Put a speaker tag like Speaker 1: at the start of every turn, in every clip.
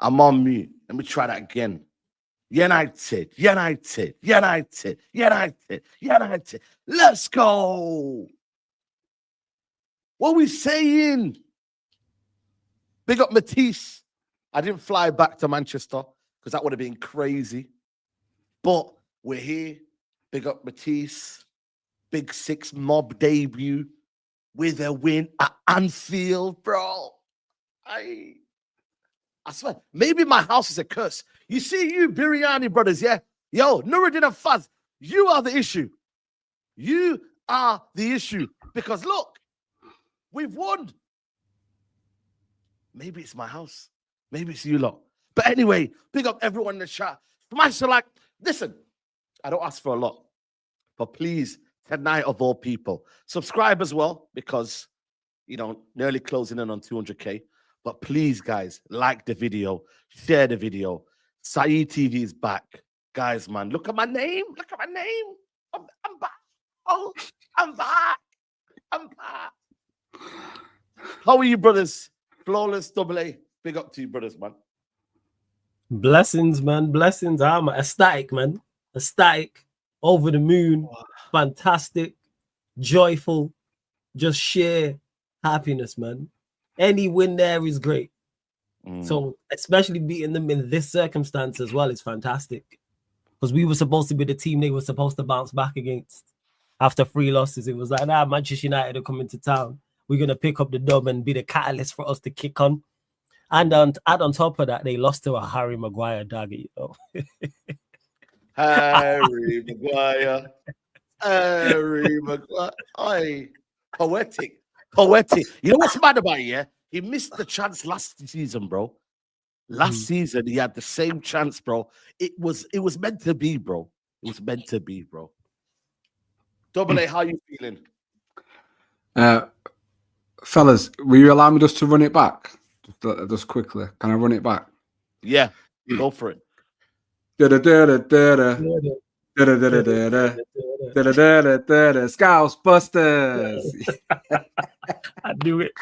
Speaker 1: I'm on mute. Let me try that again. United. Let's go. What are we saying? Big up Matisse. I didn't fly back to Manchester because that would have been crazy. But we're here. Big up Matisse. Big Six mob debut with a win at Anfield, bro. I swear, maybe my house is a curse. You see, you Biryani brothers, yeah? Yo, Nuruddin and Faz, you are the issue. You are the issue. Because look, we've won. Maybe it's my house. Maybe it's you lot. But anyway, big up everyone in the chat. Smash the like. Listen, I don't ask for a lot. But please, tonight of all people, subscribe as well because, you know, nearly closing in on 200K. But please, guys, like the video, share the video. Saeed TV is back. Guys, man, look at my name. Look at my name. I'm back. Oh, I'm back. I'm back. How are you, brothers? Flawless double A. Big up to you, brothers, man.
Speaker 2: Blessings, man. Blessings. I'm ecstatic, man. Ecstatic. Over the moon. Fantastic. Joyful. Just sheer happiness, man. Any win there is great. So, especially beating them in this circumstance as well is fantastic. Because we were supposed to be the team they were supposed to bounce back against. After 3 losses, it was like, nah, Manchester United are coming to town. We're going to pick up the dub and be the catalyst for us to kick on. And add on top of that, they lost to a Harry Maguire dagger, you know.
Speaker 1: Harry Maguire. Harry Maguire. Aye. Poetic. You know what's mad about it, yeah? He missed the chance last season, bro. Last season, he had the same chance, bro. It was meant to be, bro. It was meant to be, bro. Double A, how you feeling?
Speaker 3: Fellas, will you allow me just to run it back? Just quickly. Can I run it back?
Speaker 1: Yeah, go for it.
Speaker 3: Scousebusters.
Speaker 2: I do it.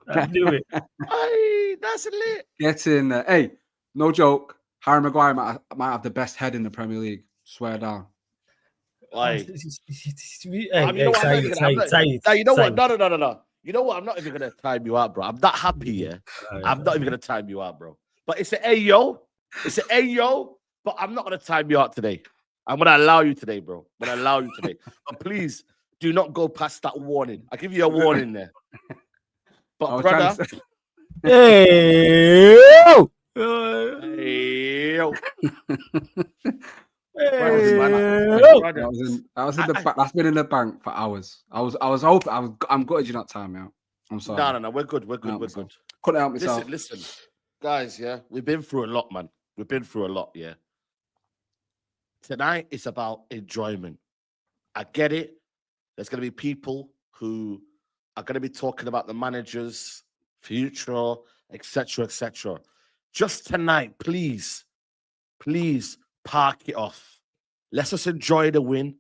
Speaker 1: Hey, that's lit.
Speaker 3: Get in there. Hey, no joke. Harry Maguire might have the best head in the Premier League. Swear down.
Speaker 1: Like,
Speaker 2: you know
Speaker 1: what? No. You know what? I'm not even gonna time you out, bro. I'm that happy, yeah. I'm not even gonna time you out, bro. But it's an ayo. It's an ayo. But I'm not gonna time you out today. I'm gonna allow you today, bro. I'm gonna allow you today. But please do not go past that warning. I give you a warning there. But brother,
Speaker 2: hey.
Speaker 3: I was in the back. That's been in the bank for hours. I was hoping. I'm gutted you not time out. I'm sorry.
Speaker 1: No. We're good. We're good.
Speaker 3: Couldn't help myself.
Speaker 1: Listen, guys. Yeah, we've been through a lot, man. We've been through a lot. Yeah. Tonight is about enjoyment. I get it. There's going to be people who are going to be talking about the manager's future, etc., etc. Just tonight, please park it off. Let's just enjoy the win.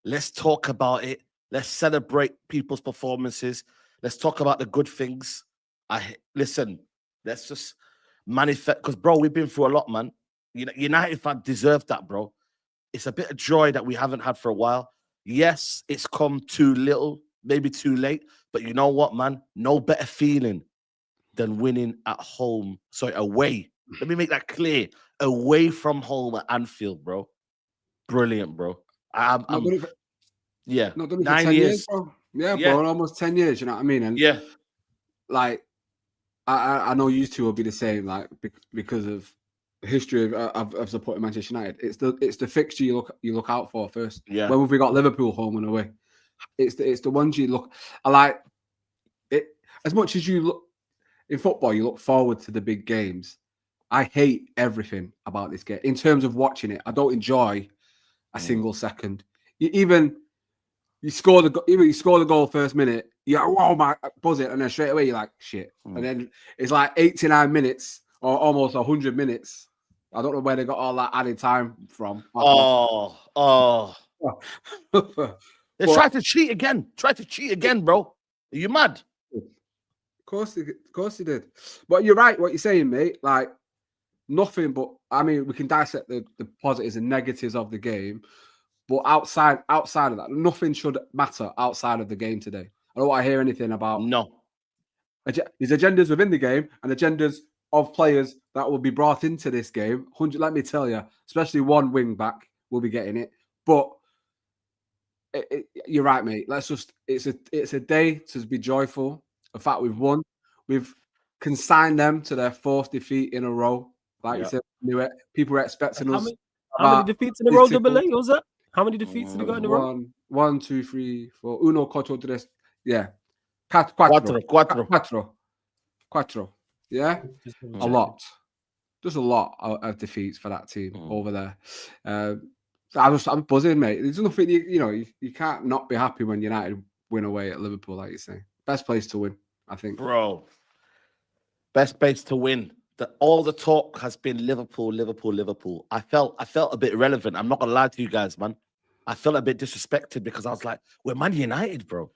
Speaker 1: Let's talk about it. Let's celebrate people's performances. Let's talk about the good things. Listen, let's just manifest. Because, bro, we've been through a lot, man. United fans deserve that, bro. It's a bit of joy that we haven't had for a while. Yes, it's come too little, maybe too late. But you know what, man? No better feeling than winning at home. Sorry, away. Let me make that clear. Away from home at Anfield, bro. Brilliant, bro.
Speaker 3: Not done it for
Speaker 1: 9
Speaker 3: 10
Speaker 1: years.
Speaker 3: bro. Yeah, bro, almost 10 years, you know what I mean? And
Speaker 1: yeah,
Speaker 3: like, I know you two will be the same, like, because of the history of supporting Manchester United. It's the fixture you look out for first.
Speaker 1: Yeah.
Speaker 3: When we got Liverpool home and away, it's the ones you look. I like it as much as you look in football. You look forward to the big games. I hate everything about this game in terms of watching it. I don't enjoy a single second. You score the goal first minute. Yeah, wow, my buzz it, and then straight away you're like shit. And then it's like 89 minutes or almost 100 minutes. I don't know where they got all that added time from.
Speaker 1: They tried to cheat again. Bro. Are you mad?
Speaker 3: course he did. But you're right, what you're saying, mate. Like, nothing but, I mean, we can dissect the positives and negatives of the game. But outside of that, nothing should matter outside of the game today. I don't want to hear anything about there's agendas within the game and agendas of players that will be brought into this game. Let me tell you, especially one wing back will be getting it. But you're right, mate. It's a day to be joyful. The fact we've won, we've consigned them to their 4th defeat in a row. Like you said, people were expecting us.
Speaker 2: How many defeats in a row? Double A, was that? How many defeats did they got in a row?
Speaker 3: 1, 2, 3, 4. Uno, cuatro, tres. Yeah. Cuatro. Yeah. A lot. Just a lot of defeats for that team over there. I'm buzzing, mate. There's nothing, you can't not be happy when United win away at Liverpool, like you say. Best place to win, I think.
Speaker 1: Bro. Best place to win. All the talk has been Liverpool. I felt a bit irrelevant. I'm not gonna lie to you guys, man. I felt a bit disrespected because I was like, we're Man United, bro.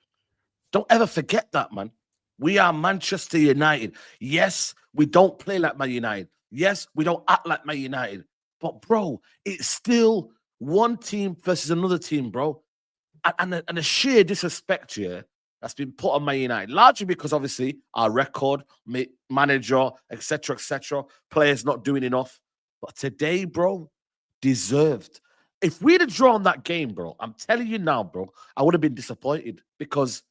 Speaker 1: Don't ever forget that, man. We are Manchester United. Yes, we don't play like Man United. Yes, we don't act like Man United. But, bro, it's still one team versus another team, bro. And the sheer disrespect here that's been put on Man United, largely because, obviously, our record, manager, etc., players not doing enough. But today, bro, deserved. If we'd have drawn that game, bro, I'm telling you now, bro, I would have been disappointed because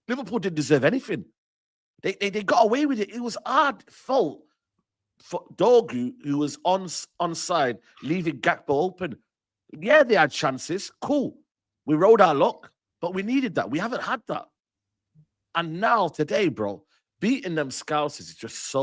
Speaker 1: Liverpool didn't deserve anything. They got away with it. It was our fault for Dogu, who was onside, leaving Gakpo open. Yeah, they had chances. Cool. We rode our luck, but we needed that. We haven't had that. And now, today, bro, beating them Scousers is just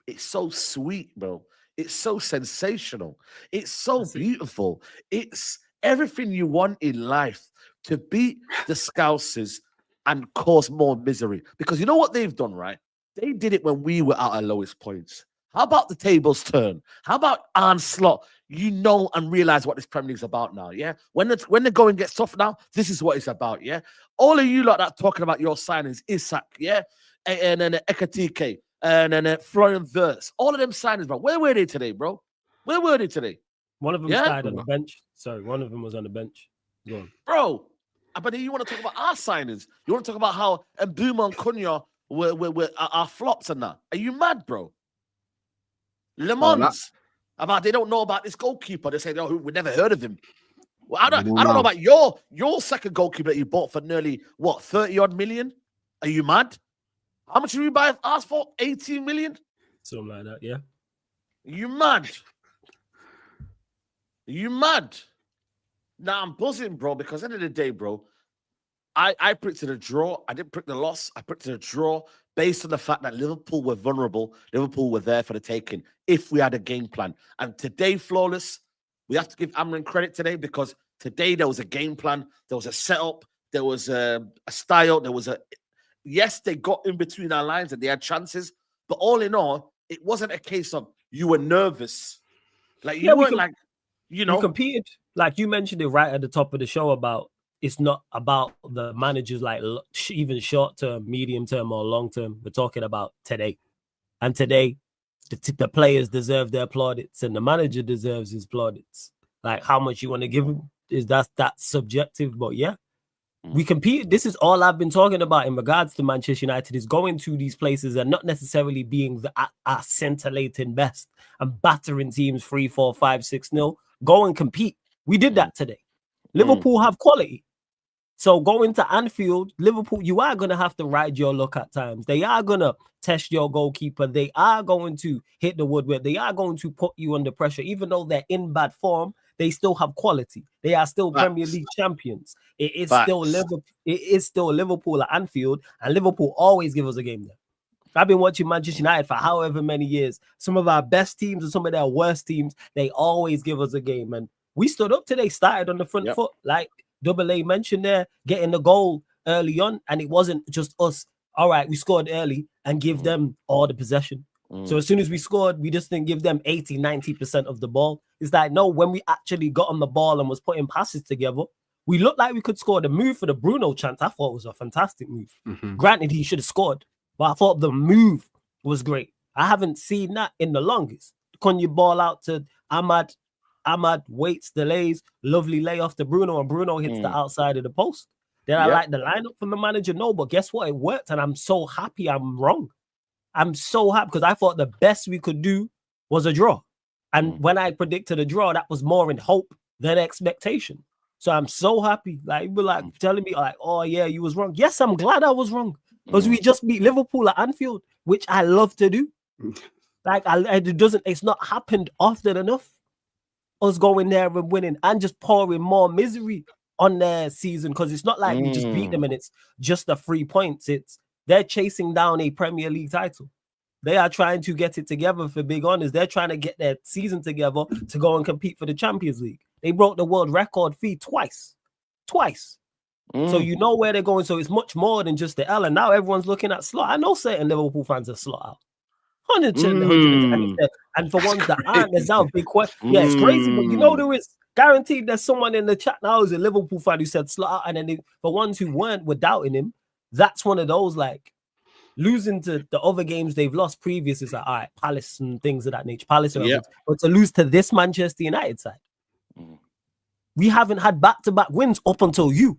Speaker 1: it's so sweet, bro. It's so sensational. It's so beautiful. It's everything you want in life, to beat the Scousers and cause more misery. Because you know what they've done, right? They did it when we were at our lowest points. How about the tables turn? How about Arne Slot? You know and realize what this Premier League is about now, yeah? When the going gets tough now, this is what it's about, yeah? All of you lot that talking about your signings, Isak, yeah? And then Ekatike, and then Florian Wirtz. All of them signings, bro. Where were they today, bro? Where were they today?
Speaker 2: One of them started on the bench. Sorry, one of them was on the bench. Go on.
Speaker 1: Bro, but then you want to talk about our signings. You want to talk about how Mbeumo and Cunha were our flops and that. Are you mad, bro? Le Mans. They don't know about this goalkeeper. They say, oh, we never heard of him. Well, I don't know about your second goalkeeper that you bought for nearly, 30-odd million? Are you mad? How much did we ask for? 18 million?
Speaker 2: Something like that, yeah.
Speaker 1: You mad? You mad? Now I'm buzzing, bro, because at the end of the day, bro, I predicted a draw. I didn't predict the loss. I predicted a draw based on the fact that Liverpool were vulnerable. Liverpool were there for the taking if we had a game plan. And today, Flawless, we have to give Amorim credit today because today there was a game plan. There was a setup. There was a style. There was yes, they got in between our lines and they had chances. But all in all, it wasn't a case of you were nervous. Like, you weren't like, you know.
Speaker 2: We competed. Like you mentioned it right at the top of the show about it's not about the managers like even short term, medium term, or long term. We're talking about today. And today, the players deserve their plaudits and the manager deserves his plaudits. Like how much you want to give him that's subjective. But yeah, we compete. This is all I've been talking about in regards to Manchester United is going to these places and not necessarily being our scintillating best and battering teams 3-4, 5-6-0. Go and compete. We did that today. Liverpool have quality. So going to Anfield, Liverpool, you are going to have to ride your luck at times. They are going to test your goalkeeper. They are going to hit the woodwork. They are going to put you under pressure. Even though they're in bad form, they still have quality. They are still Premier League champions. It is still Liverpool. It is still Liverpool at Anfield, and Liverpool always give us a game there. I've been watching Manchester United for however many years. Some of our best teams and some of their worst teams, they always give us a game. And we stood up today, started on the front foot. Like Double A mentioned there, getting the goal early on. And it wasn't just us. All right, we scored early and give them all the possession. So as soon as we scored, we just didn't give them 80, 90% of the ball. It's like, no, when we actually got on the ball and was putting passes together, we looked like we could score. The move for the Bruno chance, I thought was a fantastic move. Granted, he should have scored. But I thought the move was great. I haven't seen that in the longest. Cunha ball out to Amad. Amad waits, delays, lovely lay off to Bruno, and Bruno hits the outside of the post. Did I like the lineup from the manager? No, but guess what? It worked, and I'm so happy I'm wrong. I'm so happy because I thought the best we could do was a draw. And when I predicted a draw, that was more in hope than expectation. So I'm so happy. Like, you were like telling me, like, oh yeah, you was wrong. Yes, I'm glad I was wrong. Because we just beat Liverpool at Anfield, which I love to do. Like, it's not happened often enough. Us going there and winning and just pouring more misery on their season, because it's not like we just beat them and it's just the 3 points. It's they're chasing down a Premier League title. They are trying to get it together for big honors. They're trying to get their season together to go and compete for the Champions League. They broke the world record fee twice. So you know where they're going. So it's much more than just the L. And now everyone's looking at slot. I know certain Liverpool fans are slot out. 100%. And for ones that aren't, there's now a big question. Yeah, it's crazy, but you know there is guaranteed there's someone in the chat now who's a Liverpool fan who said slot out, and then for ones who were doubting him, that's one of those, like, losing to the other games they've lost previous is like, all right, Palace and things of that nature. Palace, but to lose to this Manchester United side, we haven't had back-to-back wins up until you.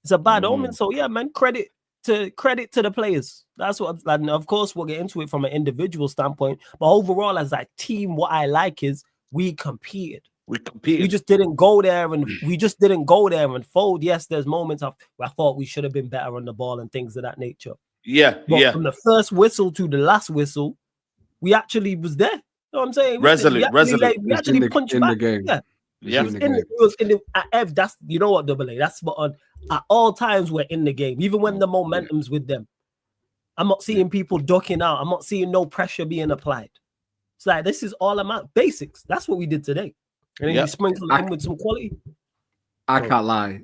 Speaker 2: It's a bad omen. So yeah, man, credit to the players. That's what, and of course we'll get into it from an individual standpoint, but overall as a team, what I like is we competed. We just didn't go there and fold. Yes, there's moments of where I thought we should have been better on the ball and things of that nature. But from the first whistle to the last whistle, we actually was there. You know what I'm saying?
Speaker 1: Resolute.
Speaker 2: We actually punched back.
Speaker 3: The game.
Speaker 2: It was in the F. That's, you know what, Double A. That's spot on. At all times we're in the game, even when the momentum's with them. I'm not seeing people ducking out. I'm not seeing no pressure being applied. It's like, this is all about basics. That's what we did today. And then you sprinkle in with some quality.
Speaker 3: I can't lie.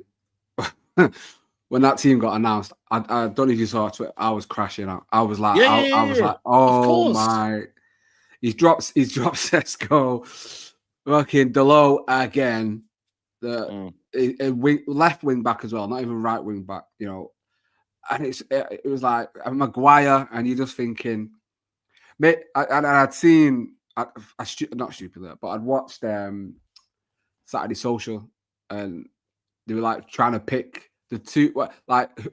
Speaker 3: When that team got announced, I don't know if you saw it, I was crashing out. I was like, I was like, oh my. He's dropped Sesko. Fucking Delo again. Left wing back as well, not even right wing back, you know. And it was like a Maguire, and you're just thinking, mate. I'd seen, not stupidly, but I'd watched Saturday Social, and they were like trying to pick the two,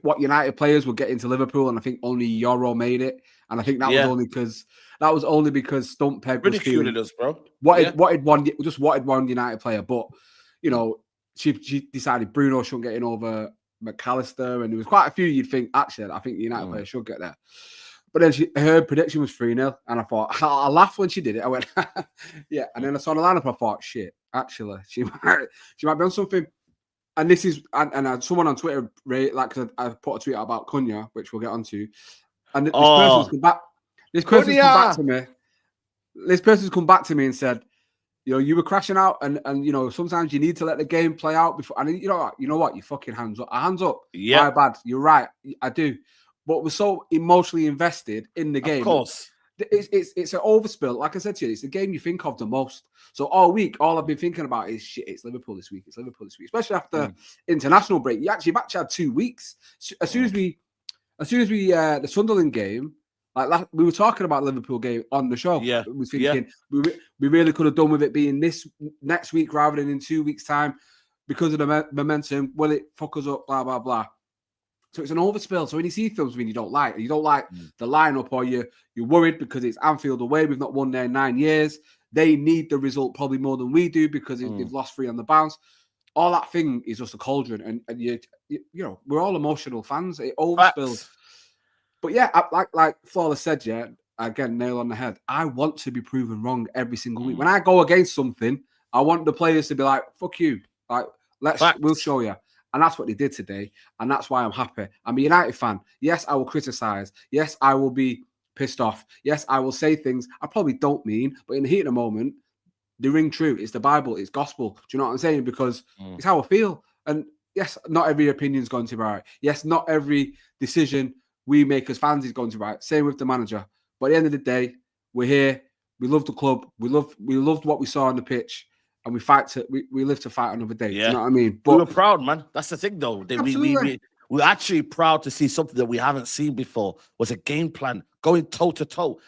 Speaker 3: what United players would get into Liverpool, and I think only Euro made it, and I think that was only because Stumpeg was
Speaker 1: ridiculed us, bro.
Speaker 3: Wanted one United player, but you know, she decided Bruno shouldn't get in over McAllister, and there was quite a few you'd think, actually, I think the United player should get there. But then her prediction was 3-0, and I thought, I laughed when she did it. I went, yeah. And then I saw the lineup, I thought, shit, actually, she might be on something. And this is, and someone on Twitter, like, cause I put a tweet out about Cunha, which we'll get onto, and this person's come back. This person's come back to me and said, you know, you were crashing out, and you know, sometimes you need to let the game play out before. And you know what, you fucking hands up. Yeah, my bad. You're right. I do, but we're so emotionally invested in the game. Of course, it's an overspill. Like I said to you, it's the game you think of the most. So all week, all I've been thinking about is shit. It's Liverpool this week. Especially after international break. You've actually had 2 weeks. As soon as we the Sunderland game. Like we were talking about Liverpool game on the show. Yeah, we were thinking we really could have done with it being this next week rather than in 2 weeks' time because of the momentum. Will it fuck us up? Blah blah blah. So it's an overspill. So when you see films when you don't like the lineup, or you're worried because it's Anfield away, we've not won there in 9 years. They need the result probably more than we do because they've lost 3 on the bounce. All that thing is just a cauldron, and you know, we're all emotional fans. It overspills. But yeah, like Flawless said, yeah, again, nail on the head. I want to be proven wrong every single week. When I go against something, I want the players to be like, fuck you. Like, we'll show you. And that's what they did today. And that's why I'm happy. I'm a United fan. Yes, I will criticize. Yes, I will be pissed off. Yes, I will say things I probably don't mean. But in the heat of the moment, they ring true. It's the Bible. It's gospel. Do you know what I'm saying? Because it's how I feel. And yes, not every opinion is going to be right. Yes, not every decision we make as fans is going to be right. Same with the manager. But at the end of the day, we're here. We love the club. We loved what we saw on the pitch, and we live to fight another day. Yeah. Do you know what I mean? But
Speaker 1: we were proud, man. That's the thing, though. We're actually proud to see something that we haven't seen before. Was a game plan going toe to toe.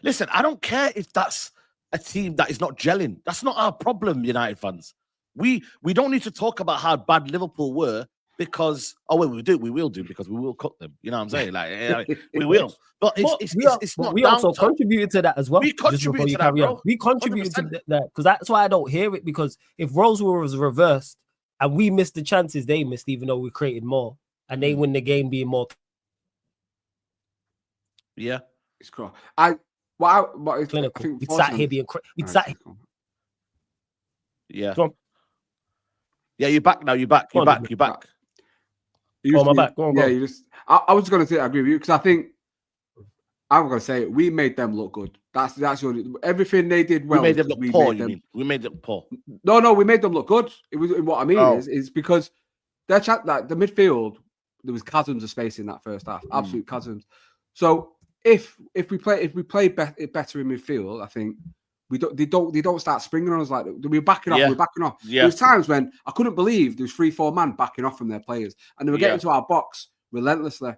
Speaker 1: Listen, I don't care if that's a team that is not gelling. That's not our problem, United fans. We don't need to talk about how bad Liverpool were because we will do because we will cook them. You know what I'm saying? Like we will. But it's not.
Speaker 2: We
Speaker 1: down
Speaker 2: also
Speaker 1: to,
Speaker 2: contributed to that as well.
Speaker 1: We contributed to that, bro.
Speaker 2: We contributed to that because that's why I don't hear it. Because if roles was reversed and we missed the chances they missed, even though we created more, and they win the game being more.
Speaker 1: Yeah,
Speaker 3: it's cool.
Speaker 2: Clinical. We sat here being.
Speaker 1: Yeah. Yeah, you're back now. You're back. You're back.
Speaker 2: My back. Go on.
Speaker 3: Yeah, you just. I was going to say I agree with you because I think I'm going to say it, we made them look good. That's your everything they did well.
Speaker 1: We made them look poor. You mean we made them poor?
Speaker 3: No, we made them look good. It was what I mean is because their like the midfield there was chasms of space in that first half, absolute chasms. So if we play better in midfield, I think. They don't start springing on us like that. We're backing off.
Speaker 1: Yeah.
Speaker 3: There was times when I couldn't believe there was 3-4 man backing off from their players, and they were getting to our box relentlessly.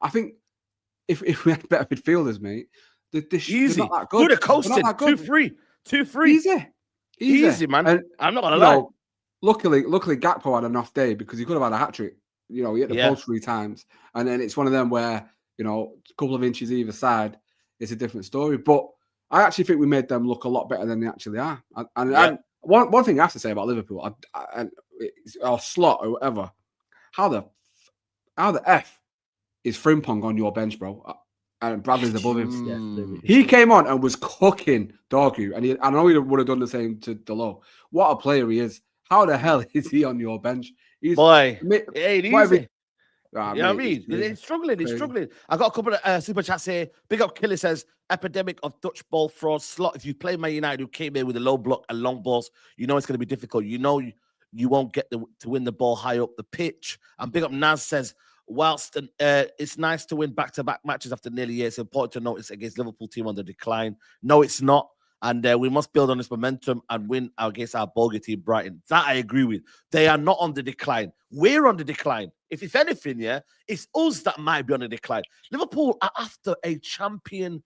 Speaker 3: I think if we had better midfielders, mate, they're not that good.
Speaker 1: Who'd have coasted 2-3? Easy, man. And, I'm not gonna lie.
Speaker 3: Luckily, Gakpo had an off day because he could have had a hat trick. He hit the post 3 times, and then it's one of them where a couple of inches either side, it's a different story, but. I actually think we made them look a lot better than they actually are. And one thing I have to say about Liverpool, or Slot or whatever, how the F is Frimpong on your bench, bro? And Bradley's above him. He came on and was cooking Dorgu, and I know he would have done the same to Delo. What a player he is! How the hell is he on your bench?
Speaker 1: It ain't easy. You know what I mean? He's struggling. I got a couple of super chats here. Big up Killer says, epidemic of Dutch ball fraud. Slot, if you play Man United who came in with a low block and long balls, you know it's going to be difficult. You know you won't get to win the ball high up the pitch. And big up Naz says, whilst it's nice to win back-to-back matches after nearly a year, it's important to notice against Liverpool team on the decline. No, it's not. And we must build on this momentum and win against our bogey team, Brighton. That I agree with. They are not on the decline. We're on the decline. If anything, it's us that might be on the decline. Liverpool are after a championship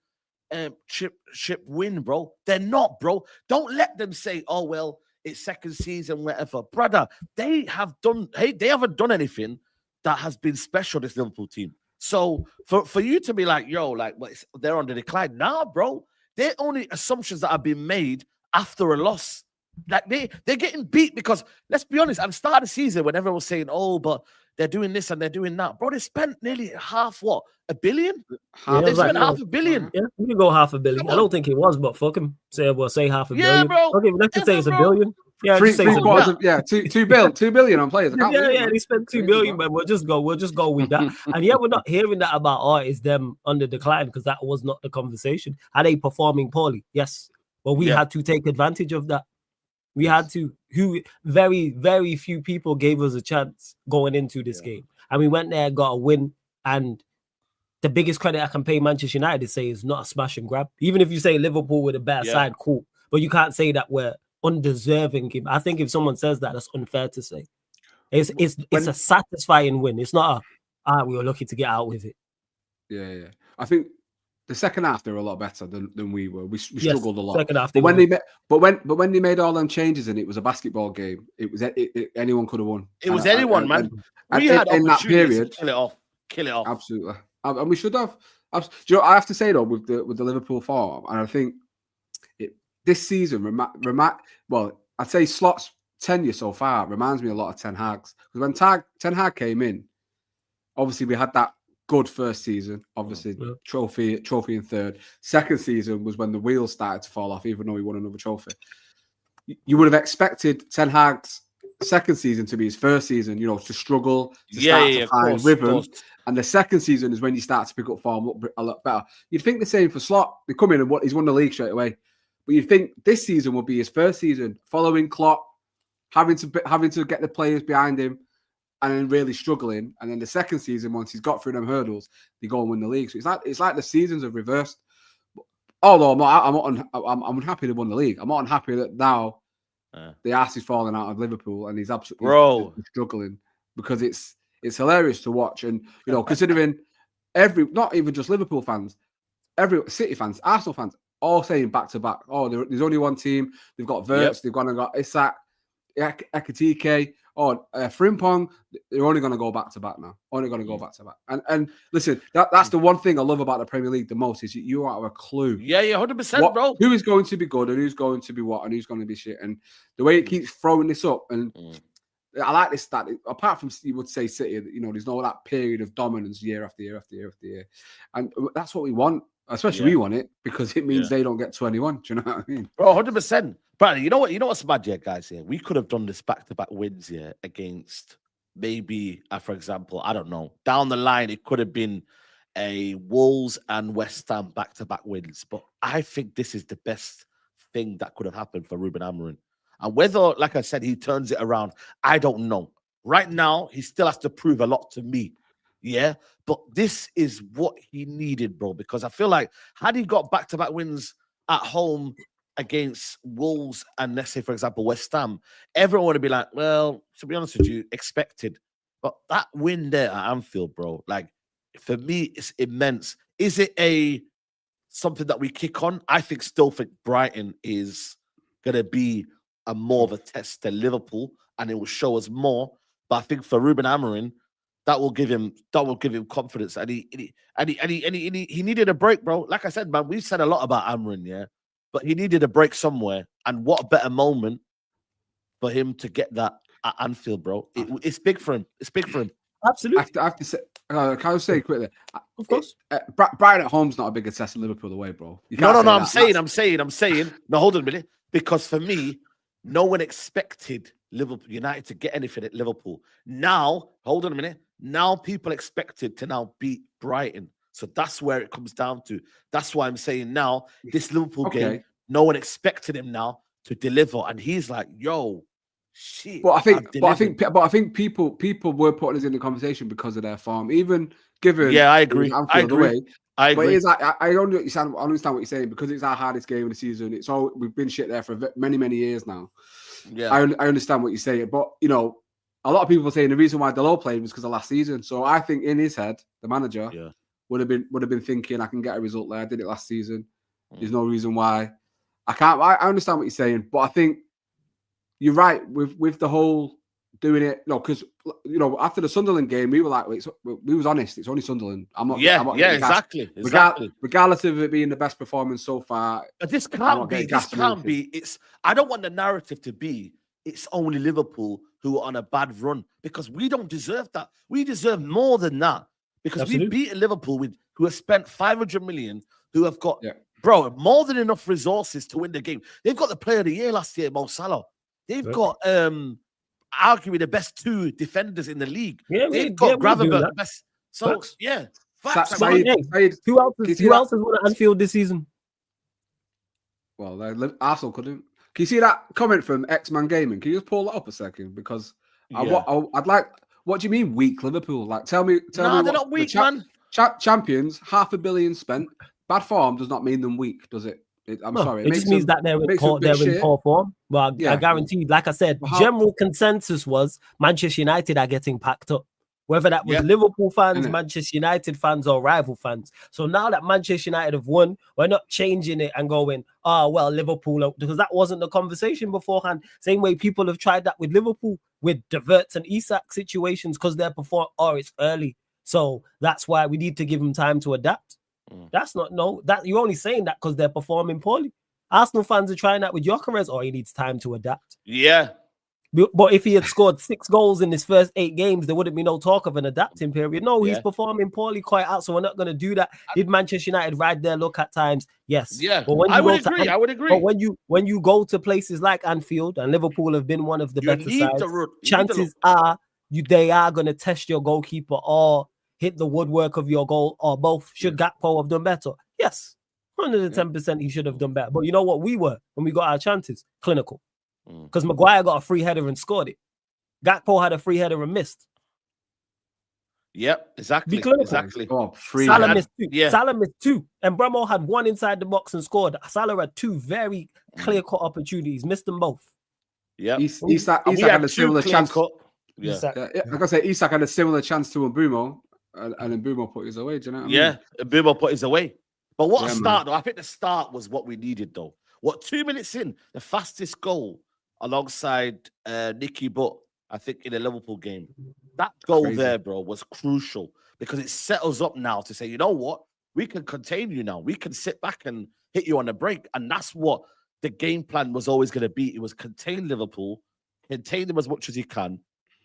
Speaker 1: win, bro. They're not, bro. Don't let them say, oh, well, it's second season, whatever. Brother, they haven't done anything that has been special, this Liverpool team. So for you to be like, they're on the decline. Nah, bro. They're only assumptions that have been made after a loss. Like they're getting beat because, let's be honest, at the start of the season when everyone was saying, oh, but they're doing this and they're doing that. Bro, they spent nearly $1 billion? They spent $500 million.
Speaker 2: Yeah, we can go $500 million. I don't think it was, but fuck him. Say $500 million.
Speaker 1: Yeah, bro.
Speaker 2: Okay, let's just say it's $1 billion. Yeah,
Speaker 3: $2 billion on players.
Speaker 2: They spent $2 billion, man. We'll just go with that. And we're not hearing that about it's them under decline because that was not the conversation. Are they performing poorly? Yes, but we had to take advantage of that. We had to. Very, very few people gave us a chance going into this game, and we went there, got a win. And the biggest credit I can pay Manchester United is say it's not a smash and grab. Even if you say Liverpool with a better side, cool, but you can't say that we're undeserving game. I think if someone says that, that's unfair to say. It's a satisfying win. It's not we were lucky to get out with it.
Speaker 3: Yeah. I think the second half they were a lot better than we were. We struggled a lot.
Speaker 2: Second half,
Speaker 3: but when they made all them changes and it was a basketball game, it was anyone could have won.
Speaker 1: It was anyone, man. We had in that period kill it off.
Speaker 3: Absolutely, and we should have. Do you know, I have to say though, with the Liverpool form, and I think this season, I'd say Slot's tenure so far reminds me a lot of Ten Hag's. Because when Ten Hag came in, obviously we had that good first season, obviously trophy in third. Second season was when the wheels started to fall off, even though he won another trophy. You would have expected Ten Hag's second season to be his first season, to struggle, to start to find rhythm. And the second season is when you start to pick up form a lot better. You'd think the same for Slot. They come in and he's won the league straight away. But you'd think this season would be his first season, following Klopp, having to get the players behind him, and then really struggling. And then the second season, once he's got through them hurdles, they go and win the league. So it's like the seasons have reversed. Although I'm unhappy they won the league. I'm not unhappy that now the arse is falling out of Liverpool and he's absolutely struggling because It's hilarious to watch. And, you know, considering not even just Liverpool fans, every City fans, Arsenal fans, all saying back-to-back, oh, there's only one team. They've got Verts, they've gone and got Isak, Ekitike, Frimpong. They're only going to go back-to-back now. Only going to go back-to-back. And listen, that's the one thing I love about the Premier League the most is you don't have a clue.
Speaker 1: Yeah, 100%, bro.
Speaker 3: Who is going to be good and who's going to be what and who's going to be shit. And the way it keeps throwing this up, and I like this stat. Apart from, you would say City, you know, there's no that period of dominance year after year after year after year. And that's what we want. Especially we want it because it means they don't get 21. Do you know what I mean?
Speaker 1: Bro, 100%. Bryan, you know what? You know what's bad, guys? Here, we could have done this back-to-back wins here against maybe, for example, I don't know. Down the line, it could have been a Wolves and West Ham back-to-back wins. But I think this is the best thing that could have happened for Ruben Amorim. And whether, like I said, he turns it around, I don't know. Right now, he still has to prove a lot to me. Yeah, but this is what he needed, bro, because I feel like had he got back-to-back wins at home against Wolves and, let's say, for example, West Ham, everyone would be like, well, to be honest with you, expected. But that win there at Anfield, bro, like, for me, it's immense. Is it something that we kick on? I still think Brighton is going to be more of a test than Liverpool, and it will show us more. But I think for Ruben Amorim, that will give him confidence, and he needed a break, bro. Like I said, man, we've said a lot about Amorim, yeah, but he needed a break somewhere, and what a better moment for him to get that at Anfield, bro. It's big for him. It's big for him.
Speaker 2: Absolutely.
Speaker 3: I have to say, can I say quickly?
Speaker 2: Of course.
Speaker 3: Brighton at home's not a big test in Liverpool away, bro.
Speaker 1: No. I'm saying. No, hold on a minute. Because for me, no one expected Liverpool United to get anything at Liverpool. Now, hold on a minute. Now people expected to now beat Brighton. So that's where it comes down to. That's why I'm saying now, this Liverpool game, no one expected him now to deliver. And he's like, yo, shit.
Speaker 3: But I think people were putting us in the conversation because of their form. Even given
Speaker 1: I agree. I agree.
Speaker 3: But it is, I understand what you're saying, because it's our hardest game of the season. We've been shit there for many years now.
Speaker 1: Yeah,
Speaker 3: I understand what you're saying, but you know, a lot of people are saying the reason why Delo played was because of last season. So I think in his head, the manager would have been thinking, I can get a result there. I did it last season. There's no reason why I can't. I understand what you're saying, but I think you're right with the whole doing it. No, because you know, after the Sunderland game, we were like, we was honest. It's only Sunderland. I'm not.
Speaker 1: Exactly.
Speaker 3: Regardless of it being the best performance so far.
Speaker 1: But this can't be. I don't want the narrative to be it's only Liverpool who are on a bad run, because we don't deserve that. We deserve more than that, because we've beaten Liverpool who have spent 500 million, who have got bro more than enough resources to win the game. They've got the Player of the Year last year, Mo Salah. They've got arguably the best two defenders in the league. They've got Gravenberch, the best. So facts.
Speaker 2: Who else has won at Anfield this season?
Speaker 3: Well, Arsenal couldn't. Can you see that comment from X-Man Gaming? Can you just pull that up a second? Because I'd like. What do you mean weak Liverpool? Like, tell me.
Speaker 1: No, they're not weak, man.
Speaker 3: Champions, $500 million spent. Bad form does not mean them weak, does it? I'm sorry.
Speaker 2: It just means that they're in poor form. Well, I guarantee, like I said, general consensus was Manchester United are getting packed up. Whether that was Liverpool fans, Manchester United fans, or rival fans. So now that Manchester United have won, we're not changing it and going, Liverpool, because that wasn't the conversation beforehand. Same way people have tried that with Liverpool, with the Verts and Isak situations, because they're it's early. So that's why we need to give them time to adapt. That's not that you're only saying that because they're performing poorly. Arsenal fans are trying that with Gyökeres, he needs time to adapt.
Speaker 1: Yeah.
Speaker 2: But if he had scored 6 goals in his first 8 games, there wouldn't be no talk of an adapting period. No, he's performing poorly quite out, so we're not going to do that. Did Manchester United ride their luck at times? Yes.
Speaker 1: Yeah, but I would agree.
Speaker 2: But when you go to places like Anfield, and Liverpool have been one of the better sides, chances are they are going to test your goalkeeper or hit the woodwork of your goal, or both. Should Gakpo have done better? Yes, 110% he should have done better. But you know what we were when we got our chances? Clinical. Because Maguire got a free header and scored it. Gakpo had a free header and missed.
Speaker 1: Yep, exactly.
Speaker 3: Oh,
Speaker 2: Salah missed 2. Salah missed 2. And Mbeumo had 1 inside the box and scored. Salah had 2 very clear-cut opportunities. Missed them both.
Speaker 1: Yeah.
Speaker 3: Isak had a similar chance.
Speaker 1: Yeah.
Speaker 3: Like I say, Isak had a similar chance to Mbeumo, and Mbeumo put his away. Do you know what I mean?
Speaker 1: Yeah, Mbeumo put his away. But what a
Speaker 3: Yeah,
Speaker 1: start, though. I think the start was what we needed, though. What, 2 minutes in, the fastest goal alongside Nicky Butt, I think, in the Liverpool game. That goal there, bro, was crucial because it set us up now to say, you know what? We can contain you now. We can sit back and hit you on the break. And that's what the game plan was always going to be. It was contain Liverpool, contain them as much as you can,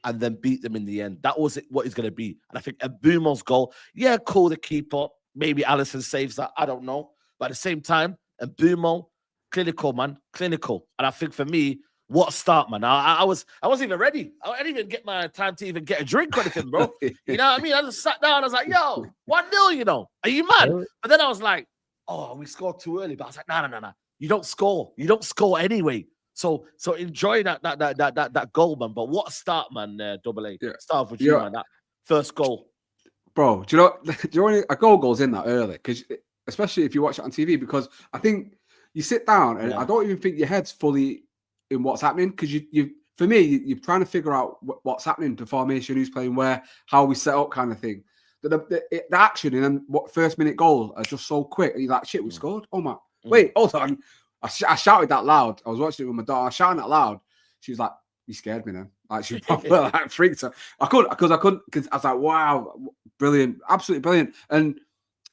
Speaker 1: and then beat them in the end. That was what it's going to be. And I think Mbeumo's goal, yeah, cool, the keeper. Maybe Alisson saves that. I don't know. But at the same time, Mbeumo, clinical, man, clinical. And I think for me, what start, man. I wasn't even ready. I didn't even get my time to even get a drink or anything, bro. You know what I mean? I just sat down. I was like, yo, 1-0, you know. Are you mad? But then I was like, oh, we scored too early. But I was like, no. You don't score. You don't score anyway. So enjoy that goal, man. But what a start, man, Double A. Yeah. Start with you, man. That first goal.
Speaker 3: Bro, do you know when a goal goes in that early? Because especially if you watch it on TV, because I think you sit down and I don't even think your head's fully in what's happening, because for me, you're trying to figure out what's happening, the formation, who's playing where, how we set up, kind of thing. The action and then what first minute goal are just so quick, and you're like, shit, we scored. Oh my, wait, hold on. I shouted that loud. I was watching it with my daughter. I was shouting that loud. She was like, "You scared me then." Like she probably like freaked her. I couldn't because I was like, "Wow, brilliant, absolutely brilliant." And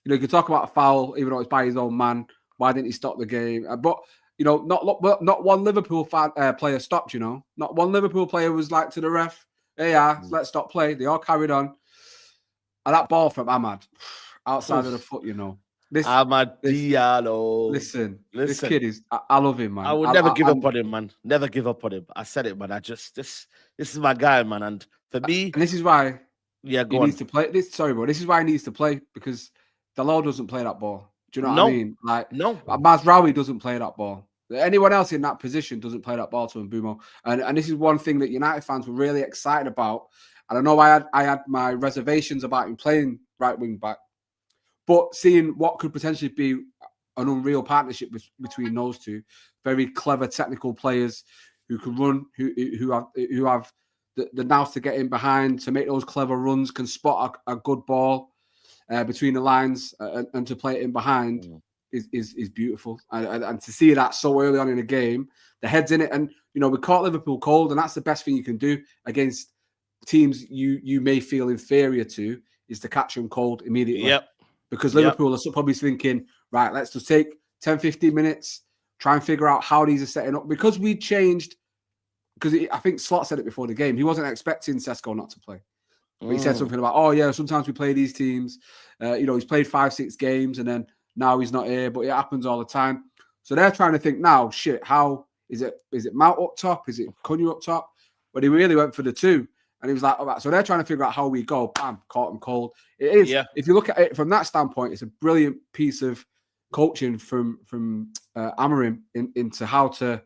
Speaker 3: you could talk about a foul, even though it's by his own man. Why didn't he stop the game? But not one Liverpool player stopped. Not one Liverpool player was like to the ref, "Hey, let's stop play." They all carried on. And that ball from Amad outside of the foot,
Speaker 1: Amad Diallo.
Speaker 3: Listen, this kid is. I love him, man.
Speaker 1: I would never give up on him, man. Never give up on him. I said it, man. This is my guy, man. And for me,
Speaker 3: and this is why.
Speaker 1: Yeah,
Speaker 3: he needs to play. Sorry, bro. This is why he needs to play, because Dalot doesn't play that ball. Do you know what I mean? Like,
Speaker 1: no.
Speaker 3: Mazraoui doesn't play that ball. Anyone else in that position doesn't play that ball to Mbeumo. And this is one thing that United fans were really excited about. And I know I had my reservations about him playing right wing back, but seeing what could potentially be an unreal partnership between those two, very clever technical players who can run, who have the nous to get in behind, to make those clever runs, can spot a good ball between the lines and to play it in behind is beautiful. And to see that so early on in a game, the head's in it. And, we caught Liverpool cold, and that's the best thing you can do against teams you may feel inferior to, is to catch them cold immediately.
Speaker 1: Yep.
Speaker 3: Because Liverpool are probably thinking, right, let's just take 10, 15 minutes, try and figure out how these are setting up. Because we changed, because I think Slot said it before the game, he wasn't expecting Sesko not to play. But he said something about, oh, yeah, sometimes we play these teams. He's played 5-6 games, and then now he's not here, but it happens all the time. So they're trying to think now, shit, how is it Mount up top? Is it Cunha up top? But he really went for the two. And he was like, all right. So they're trying to figure out how we go. Bam, caught him cold. It is. Yeah. If you look at it from that standpoint, it's a brilliant piece of coaching from Amorim into how to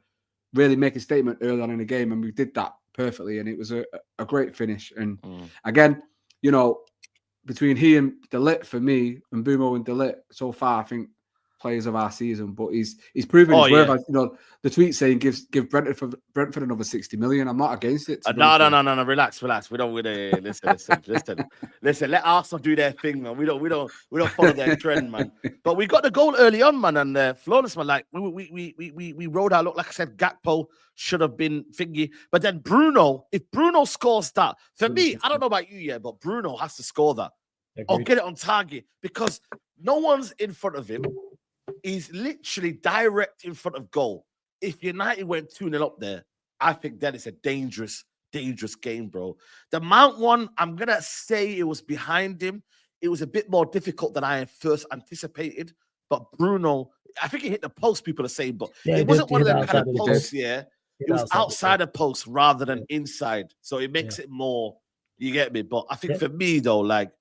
Speaker 3: really make a statement early on in the game. And we did that perfectly. And it was a great finish. And again, between he and De Ligt, for me, and Mbeumo and De Ligt, so far, I think players of our season. But he's proven his worth. The tweet saying give Brentford another 60 million. I'm not against it.
Speaker 1: No. Relax. We don't. Listen. Let Arsenal do their thing, man. We don't follow their trend, man. But we got the goal early on, man, and flawless, man. Like we rolled out. Look, like I said, Gakpo should have been thingy. But then Bruno, if Bruno scores that, for me, I don't know about you, but Bruno has to score that. Agreed. Or get it on target, because no one's in front of him. He's literally direct in front of goal. If United went 2-0 up there, I think that is a dangerous game, bro. The Mount one, I'm going to say it was behind him. It was a bit more difficult than I first anticipated. But Bruno, I think he hit the post, people are saying, but it wasn't one of them kind of posts, It was outside the post rather than inside. So it makes it more, you get me? But I think for me, though, like,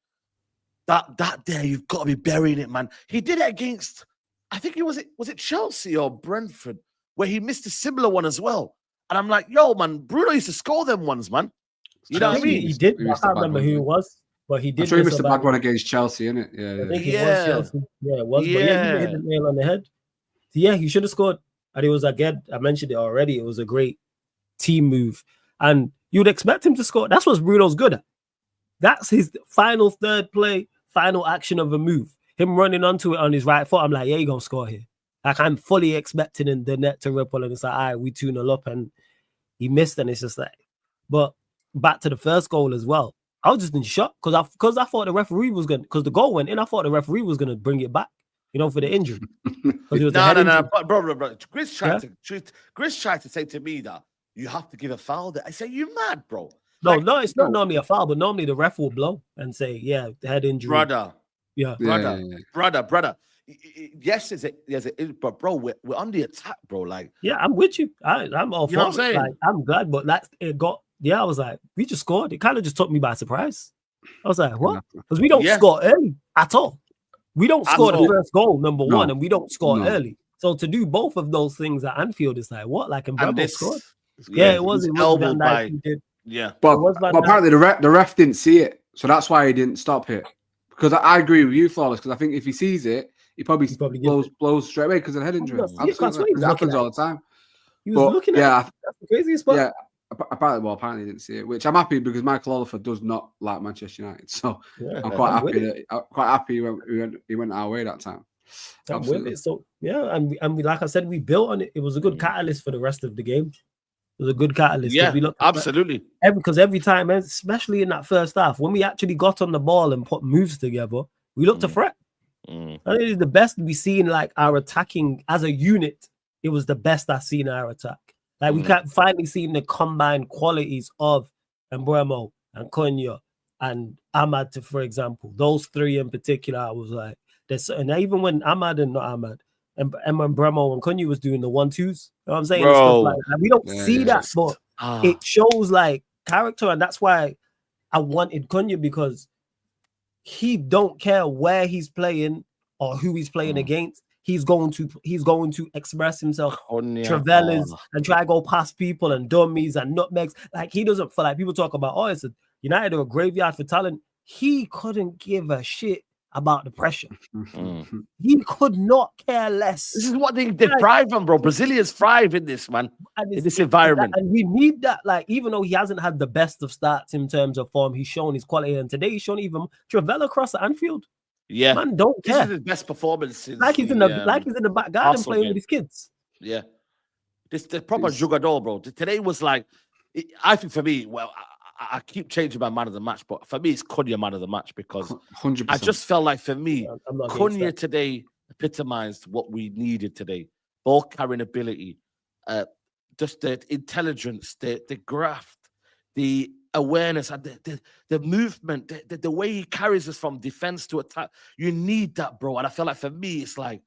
Speaker 1: that there, you've got to be burying it, man. He did it against, I think was it Chelsea or Brentford, where he missed a similar one as well. And I'm like, yo, man, Bruno used to score them ones, man. You know what I mean?
Speaker 2: He did. I can't remember who it was, but he did.
Speaker 3: I'm sure he missed a bad one against Chelsea, innit?
Speaker 2: Yeah. I think it was Chelsea. Yeah, it was. But he hit the nail on the head. So he should have scored. And it was, again, I mentioned it already, it was a great team move. And You'd expect him to score. That's what Bruno's good at. That's his final third play, final action of a move. Him running onto it on his right foot. I'm like, yeah, you're going to score here. Like, I'm fully expecting in the net to ripple, and it's like, all right, we 2-0 up, and he missed, and it's just like, but back to the first goal as well. I was just in shock because I thought the referee was going to, because the goal went in, I thought the referee was going to bring it back, for the injury.
Speaker 1: No. Bro. Chris tried to say to me that you have to give a foul. I say, you mad, bro?
Speaker 2: No, it's not normally a foul, but normally the ref will blow and say, yeah, head injury.
Speaker 1: Brother.
Speaker 2: Yeah.
Speaker 1: Yes, but bro, we're on the attack, bro. Like,
Speaker 2: yeah, I'm with you. I'm all for
Speaker 1: know what I'm
Speaker 2: it.
Speaker 1: saying?
Speaker 2: Like, I'm glad, but I was like, we just scored. It kind of just took me by surprise. I was like, what? Because we don't score early at all. We don't score the first goal, number one, and we don't score early. So to do both of those things at Anfield is like, what? Like, and Mbeumo scored. Yeah, it was
Speaker 1: elbowed by.
Speaker 2: Yeah,
Speaker 3: but apparently the ref didn't see it, so that's why he didn't stop it. Because I agree with you, Flawless. Because I think if he sees it, he probably blows straight away because of the head injury. Absolutely, it happens all the time.
Speaker 2: He was looking at it. That's the craziest part.
Speaker 3: Yeah, apparently he didn't see it, which I'm happy because Michael Oliver does not like Manchester United, so I'm quite happy he went our way that time.
Speaker 2: I'm with it. So yeah, and we, like I said, we built on it. It was a good catalyst for the rest of the game. It was a good catalyst.
Speaker 1: Yeah, absolutely.
Speaker 2: Because every time, especially in that first half, when we actually got on the ball and put moves together, we looked a threat. I think it's the best we've seen, like, our attacking as a unit. It was the best I've seen our attack. Like, we can't finally see the combined qualities of Mbeumo and Cunha and Amad, for example. Those three in particular, I was like, and even when Amad and not Amad, and Mbeumo and Cunha was doing the 1-2s, you know what I'm saying?
Speaker 1: Bro.
Speaker 2: Stuff like that. We don't see that, but it shows like character, and that's why I wanted Cunha, because he don't care where he's playing or who he's playing against. He's going to express himself, Travellas, and try to go past people and dummies and nutmegs. Like, he doesn't feel like people talk about, it's a United or a graveyard for talent. He couldn't give a shit about the pressure. He could not care less.
Speaker 1: This is what they thrive on, bro. Brazilians thrive in this, man. In this environment.
Speaker 2: And we need that. Like, even though he hasn't had the best of starts in terms of form, he's shown his quality. And today he's shown even Travella across at Anfield.
Speaker 1: Yeah.
Speaker 2: Man, don't care.
Speaker 1: This is his best performance since
Speaker 2: like he's in the back garden playing with his kids.
Speaker 1: Yeah. This the proper jugador, bro. Today was like, I think for me, well, I keep changing my man of the match, but for me, it's Cunha man of the match, because
Speaker 3: 100%.
Speaker 1: I just felt like, for me, Cunha today epitomized what we needed today. Ball carrying ability, just the intelligence, the graft, the awareness, and the movement, the way he carries us from defense to attack. You need that, bro. And I feel like, for me, it's like,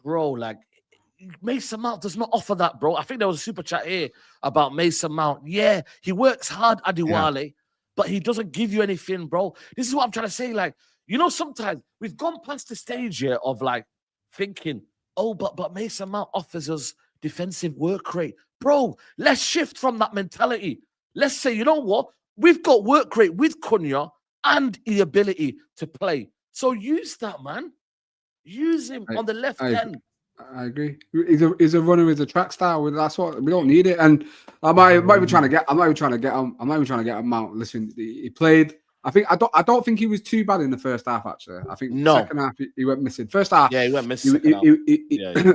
Speaker 1: bro, like, Mason Mount does not offer that, bro. I think there was a super chat here about Mason Mount. Yeah, he works hard, Adiwale, but he doesn't give you anything, bro. This is what I'm trying to say. Like, sometimes we've gone past the stage here of like thinking, but Mason Mount offers us defensive work rate. Bro, let's shift from that mentality. Let's say, you know what? We've got work rate with Cunha and the ability to play. So use that, man. Use him on the left hand.
Speaker 3: I agree. He's a runner with a track style. That's what we don't need it. And I'm not even trying to get him out. Listen, he played. I don't think he was too bad in the first half. Actually, I think second half he went missing. First half,
Speaker 1: he went missing.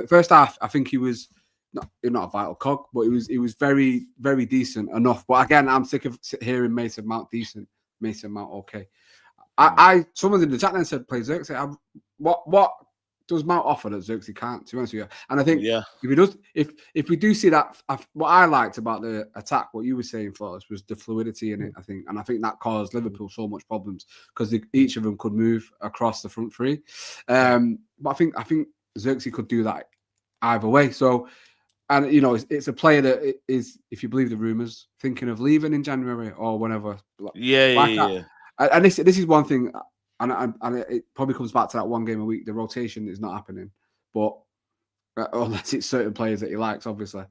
Speaker 3: First half, I think he was not a vital cog, but he was very, very decent enough. But again, I'm sick of hearing Mason Mount decent, Mason Mount okay. Someone in the chat then said play Xerxes. What does Mount offer that Xerxes can't, to be honest with you? And I think if he does, if we do see that, what I liked about the attack, what you were saying, Flawless, was the fluidity in it, I think. And I think that caused Liverpool so much problems because each of them could move across the front three. But I think Xerxes could do that either way. So, and it's a player that is, if you believe the rumours, thinking of leaving in January or whenever.
Speaker 1: Yeah.
Speaker 3: And this is one thing. And it probably comes back to that one game a week. The rotation is not happening, but unless it's certain players that he likes, obviously.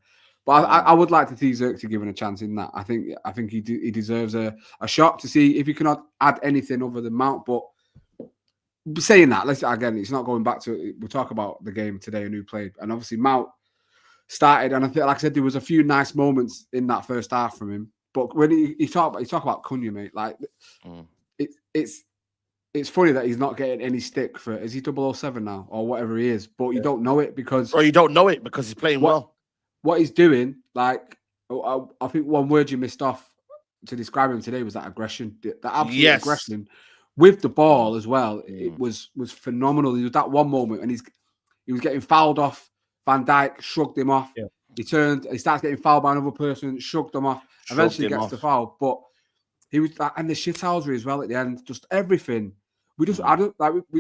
Speaker 3: But I would like to see Xerxes given a chance in that. I think he deserves a shot to see if he can add anything other than Mount. But saying that, again, it's not going back to. We'll talk about the game today and who played, and obviously Mount started. And I think, like I said, there was a few nice moments in that first half from him. But when you talk about Cunha, mate, like it's funny that he's not getting any stick for, is he 007 now or whatever he is, but you don't know it because
Speaker 1: you don't know it because he's playing well.
Speaker 3: What he's doing, like I think one word you missed off to describe him today was that aggression, that absolute aggression with the ball as well. It was phenomenal. There was that one moment and he was getting fouled off. Van Dijk shrugged him off. Yeah. He starts getting fouled by another person, shrugged him off. Eventually gets the foul, but he was like, and the shithousery as well at the end, just everything. We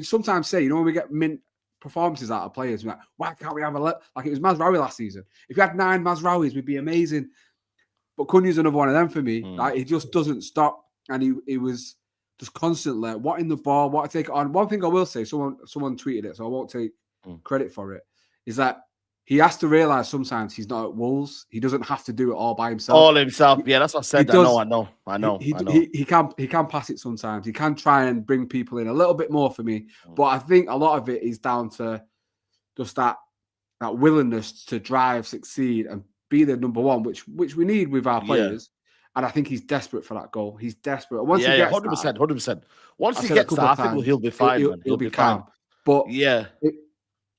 Speaker 3: sometimes say, when we get mint performances out of players, we're like, why can't we have like it was Mazraoui last season? If you had 9 Mazraouis, we'd be amazing. But Cunha's another one of them for me. Like he just doesn't stop, and he was just constantly wanting the ball, want to take it on. One thing I will say, someone tweeted it, so I won't take credit for it, is that he has to realize sometimes he's not at Wolves. He doesn't have to do it all by himself.
Speaker 1: All himself. Yeah, that's what I said. I know.
Speaker 3: He can pass it sometimes. He can try and bring people in a little bit more for me. But I think a lot of it is down to just that willingness to drive, succeed, and be the number one, which we need with our players. And I think he's desperate for that goal. He's desperate. Once he gets
Speaker 1: 100%. Once he gets that, I think he'll be fine.
Speaker 3: He'll be calm. But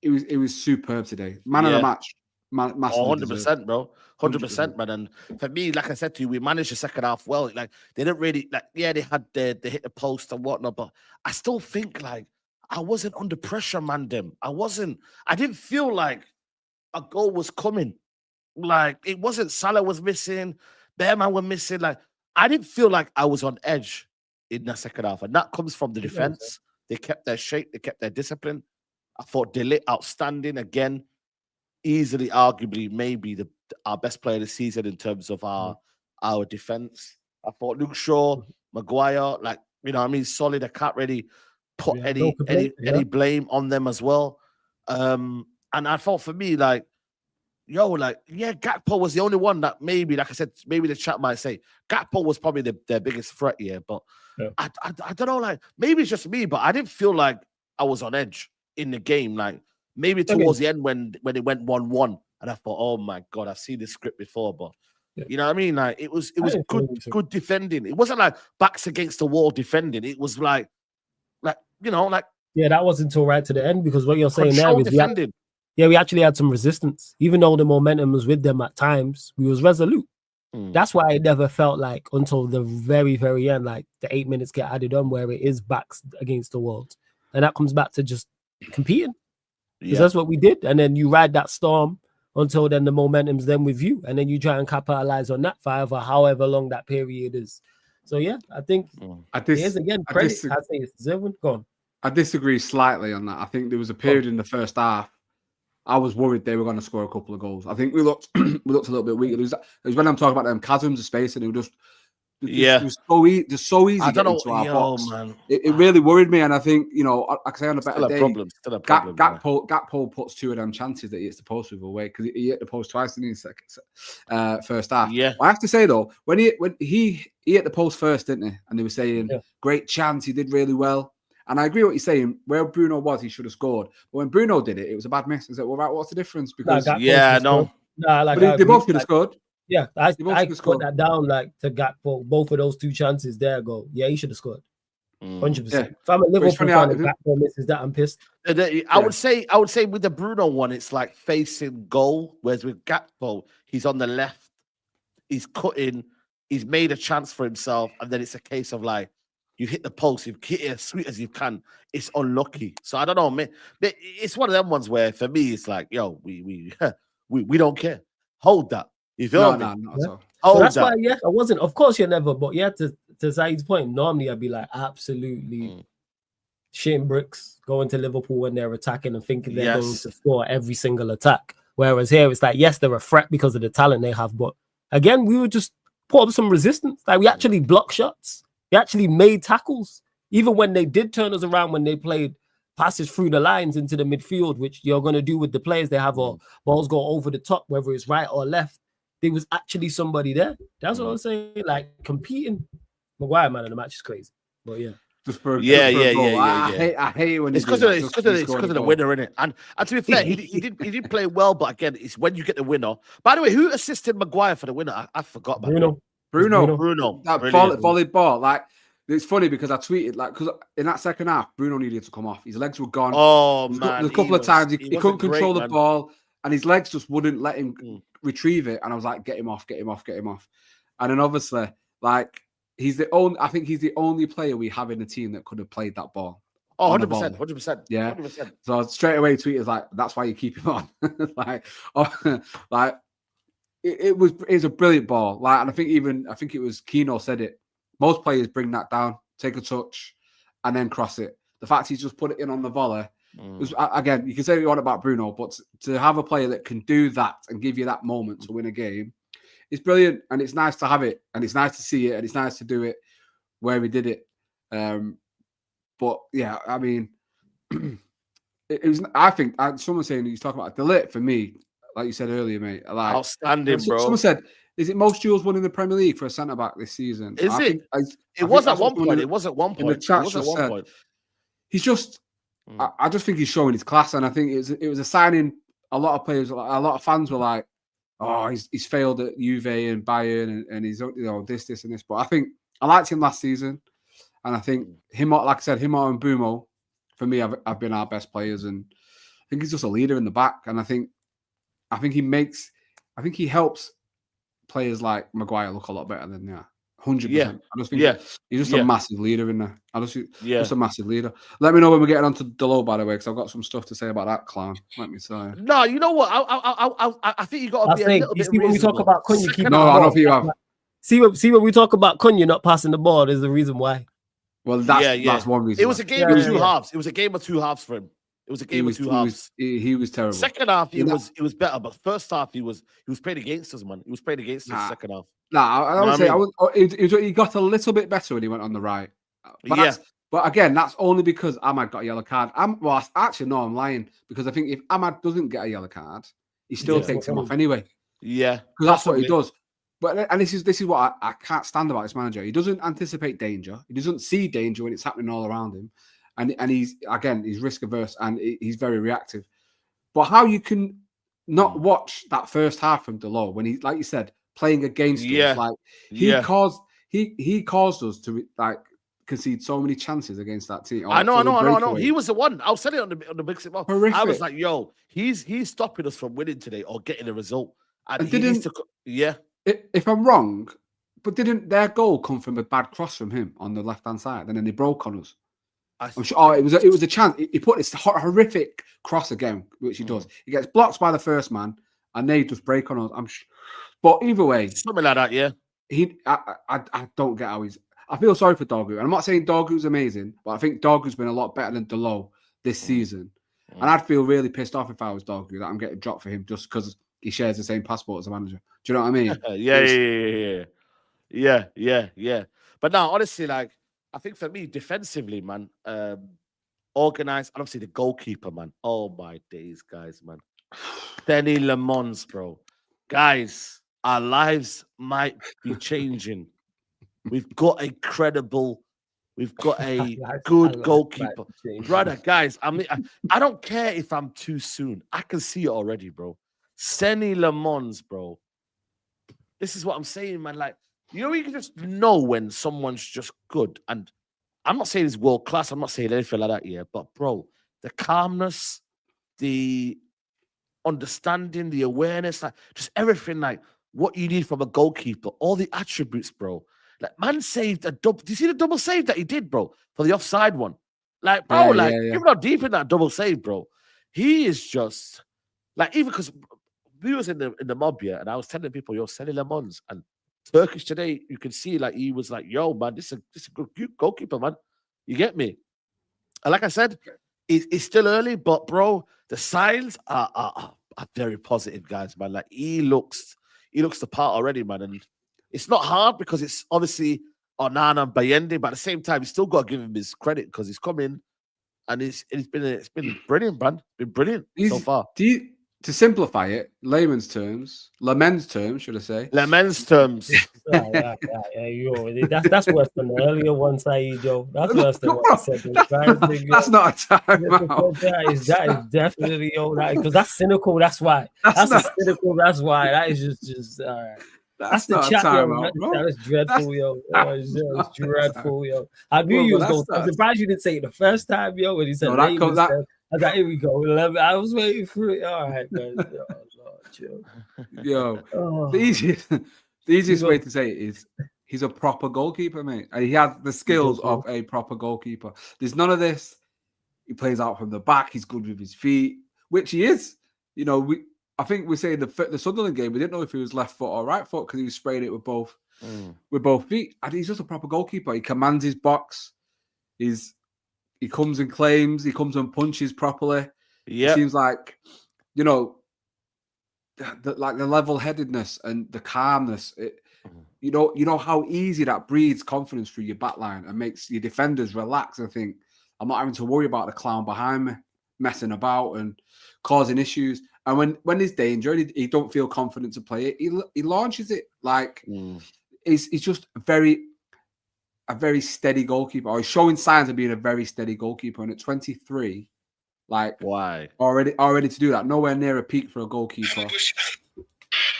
Speaker 3: it was superb today. Man of the match.
Speaker 1: 100%, bro. 100%, man. And for me, like I said to you, we managed the second half well. Like they didn't really they had they hit the post and whatnot, but I still think like I wasn't under pressure, man. I didn't feel like a goal was coming. Like it wasn't Salah was missing, Bearman were missing. Like I didn't feel like I was on edge in the second half, and that comes from the defense. They kept their shape, they kept their discipline. I thought De Ligt outstanding again, easily, arguably, maybe our best player this season in terms of our defense. I thought Luke Shaw, Maguire, solid. I can't really put any blame on them as well. And I thought for me, Gakpo was the only one that maybe, like I said, maybe the chat might say Gakpo was probably their biggest threat here. But I don't know, maybe it's just me, but I didn't feel like I was on edge in the game. Like maybe towards the end when it went 1-1, and I thought, oh my God, I've seen this script before, but you know what I mean? Like it was good defending. It wasn't like backs against the wall defending. It was that
Speaker 2: wasn't until right to the end, because what you're saying now is
Speaker 1: defending.
Speaker 2: We actually had some resistance. Even though the momentum was with them at times, we was resolute. That's why I never felt like until the very, very end, like the 8 minutes get added on where it is backs against the wall. And that comes back to just competing. Because that's what we did. And then you ride that storm until then the momentum's then with you. And then you try and capitalize on that for however long that period is. So I think it is again credit. I say it's deserving. Go on.
Speaker 3: I disagree slightly on that. I think there was a period in the first half I was worried they were going to score a couple of goals. I think we looked a little bit weak. It was when I'm talking about them chasms of space, and it was so easy. I don't know. Into our box. Man. It really worried me, and I think I can say on a better day, still a problem. Gakpo puts 2 of them chances that he hits the post with away, because he hit the post twice in the first half. Yeah, I have to say though, when he hit the post first, didn't he? And they were saying great chance, he did really well. And I agree with what you're saying. Where Bruno was, he should have scored. But when Bruno did it, it was a bad miss. Is it what's the difference? Because
Speaker 2: they
Speaker 3: both could have scored.
Speaker 2: Yeah, I put that down to Gakpo. Both of those 2 chances there go. Yeah, he should have scored. 100%. Yeah. If I'm a Liverpool fan and Gakpo misses that, I'm pissed.
Speaker 1: I would say with the Bruno one, it's like facing goal. Whereas with Gakpo, he's on the left, he's cutting, he's made a chance for himself, and then it's a case of you hit the post, you've hit it as sweet as you can. It's unlucky. So I don't know, man. It's one of them ones where for me it's like, we don't care. Hold that. You feel me?
Speaker 3: Not at all.
Speaker 2: So that's why, I wasn't. Of course, you never. But to Saeed's point, normally I'd be like absolutely shitting bricks going to Liverpool when they're attacking and thinking they're going to score every single attack. Whereas here it's like, yes, they're a threat because of the talent they have, but again, we would just put up some resistance. Like we actually blocked shots. We actually made tackles. Even when they did turn us around, when they played passes through the lines into the midfield, which you're going to do with the players they have, or balls go over the top, whether it's right or left, there was actually somebody there. That's what I'm saying. Like competing. Maguire, man, of the match is crazy. But
Speaker 3: I hate when
Speaker 1: it's because of the winner, innit? And to be fair, he did play well, but again, it's when you get the winner. By the way, who assisted Maguire for the winner? I forgot about
Speaker 2: Bruno.
Speaker 1: Bruno.
Speaker 3: That
Speaker 1: Brilliant.
Speaker 3: volleyed ball. Like, it's funny because I tweeted, like, because in that second half, Bruno needed to come off. His legs were gone.
Speaker 1: Oh, man.
Speaker 3: There's a couple of times he couldn't
Speaker 1: great,
Speaker 3: control the
Speaker 1: man.
Speaker 3: ball, and his legs just wouldn't let him retrieve it. And I was like, get him off. And then obviously, like, I think he's the only player we have in the team that could have played that ball.
Speaker 1: Oh, 100%.
Speaker 3: Yeah.
Speaker 1: 100%.
Speaker 3: So I straight away tweeted, like, that's why you keep him on. It was a brilliant ball. Like, and I think it was Keno said it. Most players bring that down, take a touch, and then cross it. The fact he's just put it in on the volley was, again, you can say what you want about Bruno, but to have a player that can do that and give you that moment to win a game, it's brilliant, and it's nice to have it, and it's nice to see it, and it's nice to do it where we did it. But yeah, I mean, it was. I think someone saying he's talking about Delete for me, like you said earlier, mate. Like,
Speaker 1: outstanding, bro.
Speaker 3: Someone said, "Is it most duels won in the Premier League for a centre back this season?"
Speaker 1: It was at one point. It was at one point.
Speaker 3: He's just. I just think he's showing his class, and I think it was a signing. A lot of players, a lot of fans were like, "Oh, he's failed at Juve and Bayern, and he's this and this." But I think I liked him last season. And I think him, like I said, him and Mbeumo, for me, have been our best players. And I think he's just a leader in the back. And I think he helps players like Maguire look a lot better than 100%.
Speaker 1: Yeah.
Speaker 3: I just think he's just a massive leader in there. Just a massive leader. Let me know when we're getting on to Delo, by the way, because I've got some stuff to say about that clown. Let me say.
Speaker 1: No, you know what? I think you got to be a little bit
Speaker 2: when we talk about Cunha,
Speaker 3: I don't think you have.
Speaker 2: See when we talk about Cunha not passing the ball, there's the reason why.
Speaker 3: Well, that's one reason.
Speaker 1: It was a game of two halves. It was a game of two halves for him. It was a game of two halves.
Speaker 3: He was terrible.
Speaker 1: Second half, he was better, but first half, he was playing against us, man. He was playing against us second half.
Speaker 3: I would say he got a little bit better when he went on the right. But again, that's only because Amad got a yellow card. I'm lying, because I think if Amad doesn't get a yellow card, he still takes him off anyway.
Speaker 1: Yeah,
Speaker 3: because that's what he does. But this is what I can't stand about this manager. He doesn't anticipate danger. He doesn't see danger when it's happening all around him, and he's risk averse and he's very reactive. But how you can not watch that first half from Delo when he, like you said, playing against us, like he caused us to concede so many chances against that team.
Speaker 1: I know. He was the one. I was saying it on the big signal. I was like, yo, he's stopping us from winning today or getting a result. And he needs to,
Speaker 3: If I'm wrong, but didn't their goal come from a bad cross from him on the left hand side, and then they broke on us? I'm sure. It was a chance. He put this horrific cross again, which he does. He gets blocked by the first man, and they just break on us. But either way,
Speaker 1: something like that. Yeah.
Speaker 3: I don't get how he's. I feel sorry for Dogu, and I'm not saying Dogu's amazing, but I think Dogu's been a lot better than Delo this season, and I'd feel really pissed off if I was Dogu that I'm getting dropped for him just because he shares the same passport as a manager. Do you know what I mean?
Speaker 1: Yeah. But now, honestly, like, I think for me, defensively, man, organized, and obviously the goalkeeper, man. Oh my days, guys, man. Denny Le Mans, bro. Guys, our lives might be changing. We've got a good goalkeeper. Brother, guys, I don't care if I'm too soon. I can see it already, bro. Denny Le Mans, bro. This is what I'm saying, man. Like, you can just know when someone's just good. And I'm not saying he's world class. I'm not saying anything like that, yeah. But, bro, the calmness, the understanding, the awareness, like, just everything, like, what you need from a goalkeeper, all the attributes, bro. Like, man saved a double. Do you see the double save that he did, bro, for the offside one? Like, bro, you're not deep in that double save, bro. He is just, like, even because we was in the mob, yeah, and I was telling people, yo, Denny Le Mans, and Turkish today, you can see, like, he was like, yo, man, this is a good goalkeeper, man. You get me? And like I said, it's still early, but, bro, the signs are very positive, guys, man. Like, he looks the part already, man. And it's not hard because it's obviously Onana and Bayende, but at the same time, you still got to give him his credit because he's come in and it's been brilliant, man. It's been brilliant so far.
Speaker 3: To simplify it, layman's terms, should I say?
Speaker 1: Layman's terms.
Speaker 2: Yeah, that's worse than the earlier one, Saeed, Joe. That's worse than what I said.
Speaker 3: That's not a timeout.
Speaker 2: That is definitely, because that's cynical. That's why. That's cynical. That's why. That is just all right. That's the
Speaker 3: not a
Speaker 2: chat, yo.
Speaker 3: timeout, bro.
Speaker 2: That was dreadful, yo. That was dreadful, yo. I knew you was going. I'm surprised you didn't say it the first time, yo. When he said I was like, here we go. I was waiting for it. All right, guys. Yo, Lord, chill.
Speaker 3: Yo, the easiest way to say it is he's a proper goalkeeper, mate. And he has the skills of a proper goalkeeper. There's none of this. He plays out from the back. He's good with his feet, which he is. You know, I think we say the Sunderland game, we didn't know if he was left foot or right foot because he was spraying it with both feet. And he's just a proper goalkeeper. He commands his box. He comes and claims. He comes and punches properly. Yeah, it seems like, you know, the level-headedness and the calmness. You know how easy that breeds confidence through your backline and makes your defenders relax and think, I'm not having to worry about the clown behind me messing about and causing issues. And when there's danger, he don't feel confident to play it. He launches it like he's just a very steady goalkeeper. Or he's showing signs of being a very steady goalkeeper. And at 23, like
Speaker 1: why
Speaker 3: already to do that, nowhere near a peak for a goalkeeper.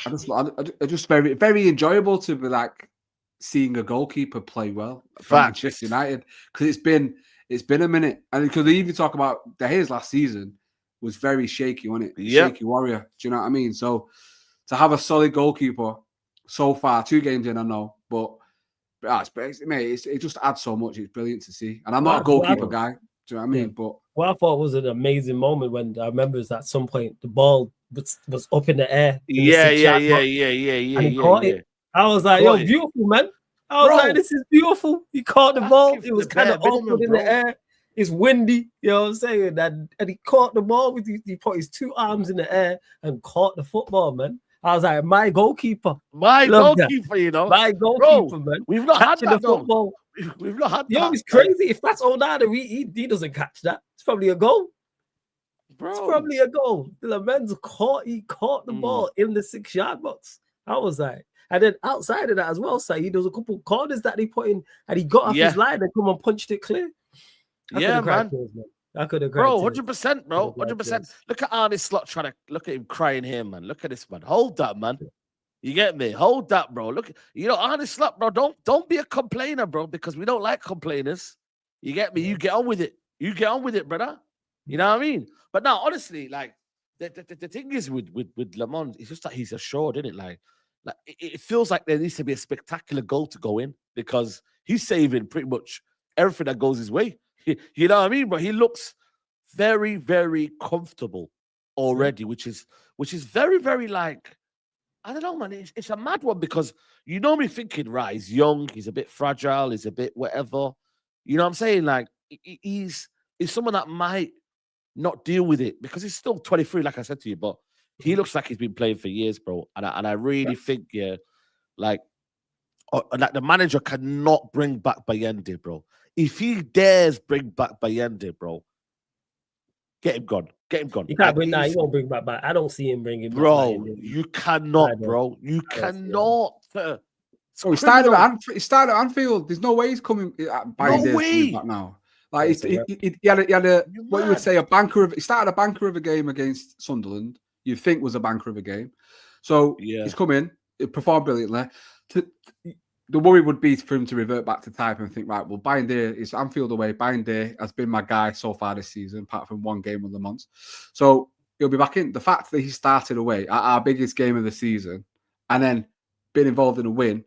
Speaker 3: I just very, very enjoyable to be like seeing a goalkeeper play well for Manchester United, because it's been a minute. And because they even talk about De Gea's last season was very shaky, wasn't it? Yep. Shaky warrior. Do you know what I mean? So to have a solid goalkeeper so far, 2 games in, I know, but it just adds so much. It's brilliant to see. And I'm not a goalkeeper guy. Do you know what I mean? But
Speaker 2: what I thought was an amazing moment when I remember is at some point the ball was up in the air.
Speaker 1: Yeah.
Speaker 2: And he caught it. I was like, yo, beautiful, man. I was like, this is beautiful. He caught the ball. It was kind of awkward in the air. It's windy, you know what I'm saying? And he caught the ball he put his 2 arms in the air and caught the football, man. I was like, my goalkeeper.
Speaker 1: My goalkeeper, you know.
Speaker 2: My goalkeeper, man.
Speaker 1: We've not had that,
Speaker 2: football.
Speaker 1: We've not had that.
Speaker 2: Yo, it's crazy. If that's Onana, he doesn't catch that. It's probably a goal. Bro. It's probably a goal. Lamens caught the ball in the 6-yard box. I was like, and then outside of that as well, there was a couple of corners that he put in and he got off his line and come and punched it clear.
Speaker 1: Man.
Speaker 2: I could have,
Speaker 1: bro. 100%, bro. 100%. Look at Arne Slot trying to look at him crying here, man. Look at this, man. Hold that, man. You get me? Hold that, bro. Look, Arne Slot, bro. Don't be a complainer, bro, because we don't like complainers. You get me? You get on with it. You get on with it, brother. You know what I mean? But now, honestly, like the thing is with Lamont, it's just that he's assured, isn't it? Like it feels like there needs to be a spectacular goal to go in because he's saving pretty much everything that goes his way. You know what I mean? But he looks very, very comfortable already, which is very, very like, I don't know, man. It's a mad one because you know me thinking, right, he's young, he's a bit fragile, he's a bit whatever. You know what I'm saying? Like, he's someone that might not deal with it because he's still 23, like I said to you, but he looks like he's been playing for years, bro. And I really think, like the manager cannot bring back Bayende, bro. If he dares bring back Bayende, bro, get him gone. Get him gone.
Speaker 2: He can't bring that. He won't bring back. I don't see him bringing
Speaker 1: back Bayende. You cannot, bro. You cannot.
Speaker 3: So he started at Anfield. There's no way he's coming.
Speaker 1: No way.
Speaker 3: Back now. Like he had a what you would say a banker of. He started a banker of a game against Sunderland. You'd think was a banker of a game. So he's come in. He performed brilliantly. The worry would be for him to revert back to type and think, right, well, Bayende is Anfield away. Bayende has been my guy so far this season, apart from one game with Le Mans. So he'll be back in. The fact that he started away at our biggest game of the season and then been involved in a win,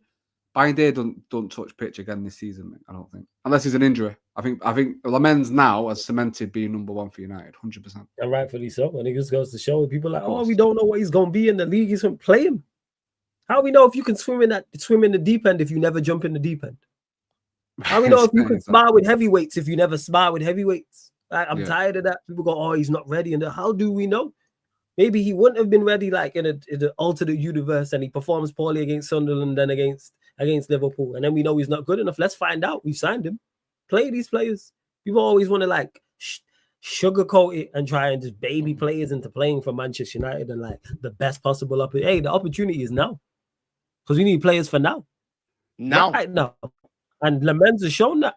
Speaker 3: Bayende don't touch pitch again this season, mate, I don't think. Unless it's an injury. I think Lamens now has cemented being number 1 for United, 100%.
Speaker 2: And rightfully so. And it just goes to show people like, we don't know what he's going to be in the league. He's going to play him. How we know if you can swim in the deep end if you never jump in the deep end? How we know if you can spar with heavyweights if you never spar with heavyweights? Like, I'm tired of that. People go, he's not ready. And how do we know? Maybe he wouldn't have been ready like in the alternate universe and he performs poorly against Sunderland and against Liverpool. And then we know he's not good enough. Let's find out. We've signed him. Play these players. People always want to like sugarcoat it and try and just baby players into playing for Manchester United and like the best possible opportunity. Hey, the opportunity is now. Because we need players for now. Right now. And Lamens has shown that.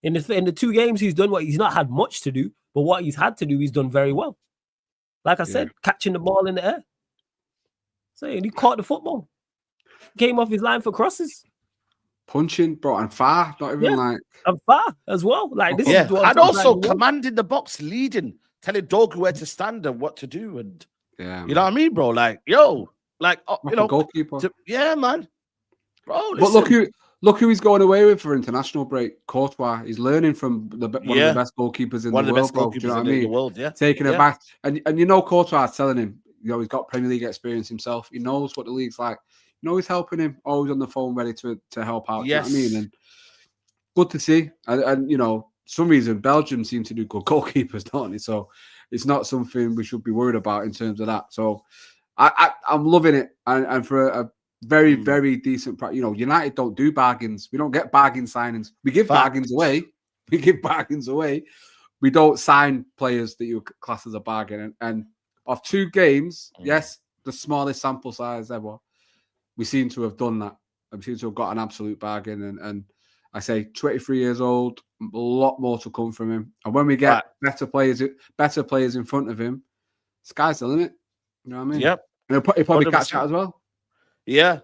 Speaker 2: In the 2 games he's done he's not had much to do, but what he's had to do, he's done very well. Like I said, catching the ball in the air. Saying he caught the football. came off his line for crosses.
Speaker 3: Punching, bro, and far, not even like
Speaker 2: and far as well. Like this
Speaker 1: Yeah,
Speaker 2: is what I'm
Speaker 1: and also
Speaker 2: like,
Speaker 1: commanding the box, leading, telling Dogu where to stand and what to do, and
Speaker 3: yeah,
Speaker 1: you know what I mean, bro. Like, yo, like, you know,
Speaker 3: goalkeeper.
Speaker 1: Yeah, man, bro.
Speaker 3: But look who he's going away with for international break. Courtois. He's learning from one of the best goalkeepers in the world, bro. Do you know what I mean?
Speaker 1: The world, yeah.
Speaker 3: Taking it back, and you know, Courtois is telling him, you know, he's got Premier League experience himself. He knows what the league's like. You know, he's helping him. Always on the phone, ready to help out.
Speaker 1: Yes.
Speaker 3: Do you know what I mean? And good to see. And you know, some reason Belgium seem to do good goalkeepers, don't they? So it's not something we should be worried about in terms of that. So I'm loving it. And for a very, very decent price. You know, United don't do bargains. We don't get bargain signings. We give bargains away. We give bargains away. We don't sign players that you class as a bargain. And of 2 games, yes, the smallest sample size ever, we seem to have done that. We seem to have got an absolute bargain. And I say 23 years old, a lot more to come from him. And when we get better players in front of him, sky's the limit. You know what I mean?
Speaker 1: Yep.
Speaker 3: And he'll probably
Speaker 1: 100%.
Speaker 3: catch that as well.
Speaker 1: Yeah.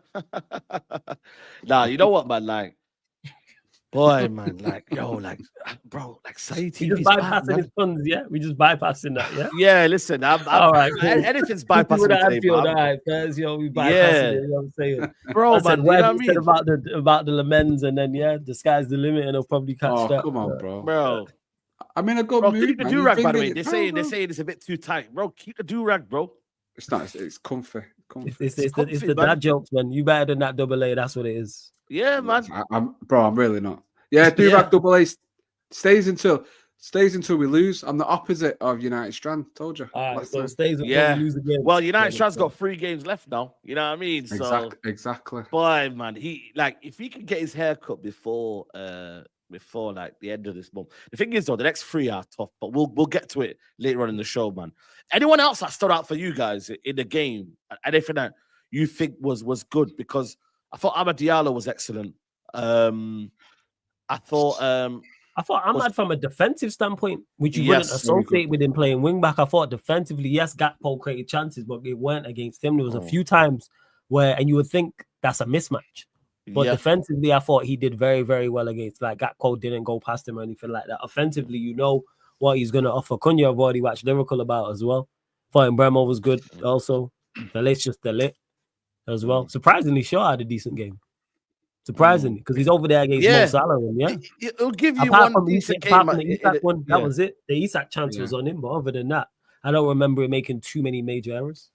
Speaker 1: Nah, you know what, man? Like, boy, man, like, yo, like, bro, like, say
Speaker 2: we just bypassing his funds, yeah. We just bypassing that, yeah.
Speaker 1: Yeah, listen, I'm
Speaker 2: all right. Cool.
Speaker 1: Anything's bypassing
Speaker 2: the Anfield, all right, guys. Yo, we bypassing it. You know what I'm saying,
Speaker 1: bro?
Speaker 2: I said,
Speaker 1: man, you know what I mean?
Speaker 2: about the Lamens, and then the sky's the limit, and he'll probably catch that.
Speaker 3: Come on,
Speaker 1: bro.
Speaker 3: I'm in a good mood.
Speaker 1: Keep the do-rag, by the way. They're saying it's a bit too tight, bro. Keep the do-rag, bro.
Speaker 3: It's not. It's comfy.
Speaker 2: It's the dad jokes, man. You better than that double A. That's what it is.
Speaker 1: Yeah, man.
Speaker 3: I'm really not. Yeah, do-rag double A stays until we lose. I'm the opposite of United Strand. Told you.
Speaker 2: All right, so it stays until we lose again.
Speaker 1: Well, United Strand's got 3 games left now. You know what I mean? So
Speaker 3: exactly.
Speaker 1: Boy, man, if he can get his hair cut before like the end of this month. The thing is, though, the next 3 are tough, but we'll get to it later on in the show, man. Anyone else that stood out for you guys in the game? Anything that you think was good? Because I thought Amad Diallo was excellent. I thought
Speaker 2: Amad from a defensive standpoint, which you wouldn't associate with him playing wing back. I thought defensively, yes, Gakpo created chances, but it weren't against him. There was a few times where, and you would think that's a mismatch. But defensively, I thought he did very, very well against. Like, Gakpo didn't go past him or anything like that. Offensively, you know what he's going to offer. Cunha, I've already watched Liverpool about as well. Thought Mbeumo was good also. Delit's just Delit as well. Surprisingly, Shaw had a decent game. Surprisingly, because he's over there against Mo Salah. And,
Speaker 1: it'll give you
Speaker 2: apart
Speaker 1: one
Speaker 2: from
Speaker 1: decent game.
Speaker 2: Apart from the Isak one, that was it. The Isak chance was on him, but other than that, I don't remember him making too many major errors.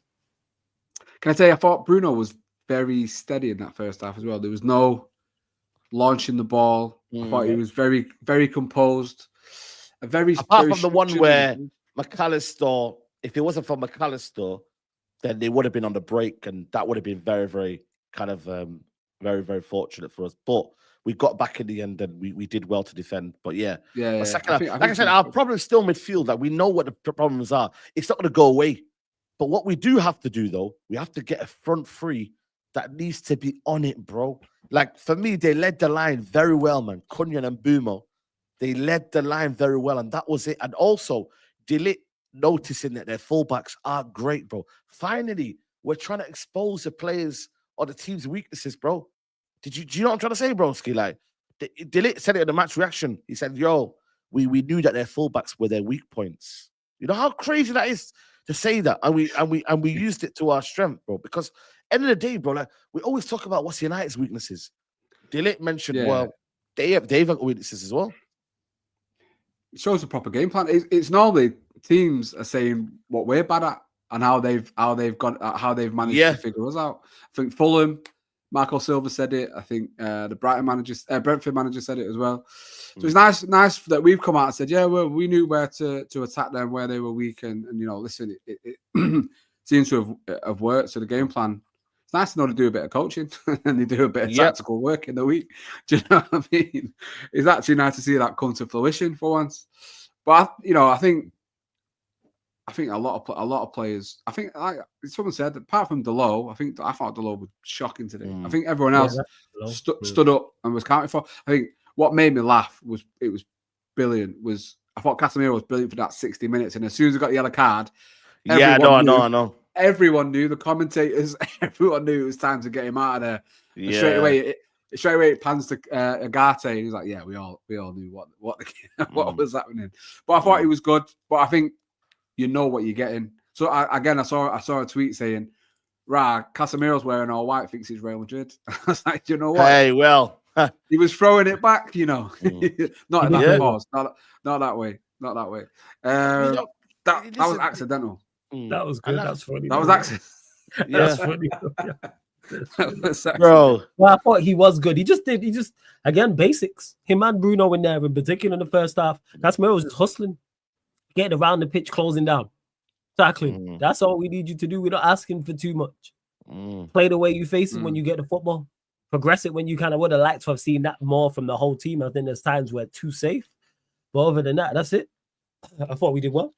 Speaker 3: Can I tell you, I thought Bruno was very steady in that first half as well. There was no launching the ball. I thought he was very, very composed. Apart
Speaker 1: from the one where McAllister, if it wasn't for McAllister, then they would have been on the break, and that would have been very, very kind of very, very fortunate for us. But we got back in the end, and we did well to defend. But second half, like I said, our problem is still midfield. Like, we know what the problems are. It's not going to go away. But what we do have to do, though, we have to get a front 3 that needs to be on it, bro. Like, for me, they led the line very well, man. Cunha and Mbeumo, they led the line very well, and that was it. And also, Delit noticing that their fullbacks are great, bro. Finally, we're trying to expose the players or the team's weaknesses, bro. Do you know what I'm trying to say, broski? Like, Delit said it in the match reaction. He said, yo, we knew that their fullbacks were their weak points. You know how crazy that is to say that? And we used it to our strength, bro. Because end of the day, bro, like, we always talk about what's United's weaknesses. Delit mentioned, well, they've got weaknesses as well.
Speaker 3: It shows a proper game plan. It's normally teams are saying what we're bad at and how they've managed to figure us out. I think Fulham, Marco Silva said it. I think the Brentford manager said it as well. So it's nice that we've come out and said, we knew where to attack them, where they were weak, and you know, listen, it seems to have worked. So the game plan. It's nice to know to do a bit of coaching and they do a bit of tactical work in the week. Do you know what I mean? It's actually nice to see that come to fruition for once. But I think a lot of players. I think, like someone said, apart from Delo, I thought Delo was shocking today. I think everyone else stood up and was counted for. I think what made me laugh was brilliant. I thought Casemiro was brilliant for that 60 minutes, and as soon as he got the yellow card,
Speaker 1: I know.
Speaker 3: everyone knew, the commentators, everyone knew it was time to get him out of there. And
Speaker 1: Yeah.
Speaker 3: straight away it pans to Agate, and he's like, "Yeah, we all knew what was happening." But I thought he was good. But I think you know what you're getting. So I saw a tweet saying, Casemiro's wearing all white, thinks he's Real Madrid. I was like, you know what?
Speaker 1: Hey, well,
Speaker 3: he was throwing it back, you know. Not in that
Speaker 2: Yeah.
Speaker 3: pause. Not that way. Not that way. That was accidental.
Speaker 2: That was good. That's funny.
Speaker 3: That was accidental.
Speaker 2: That's funny.
Speaker 1: Bro.
Speaker 2: Well, I thought he was good. He just again basics. Him and Bruno in there, in particular in the first half. Casemiro was just hustling, getting around the pitch, closing down, tackling. That's all we need you to do. We're not asking for too much. Play the way you face it when you get the football. Progress it when you kind of would have liked to have seen that more from the whole team. I think there's times where too safe. But other than that, that's it. I thought we did well.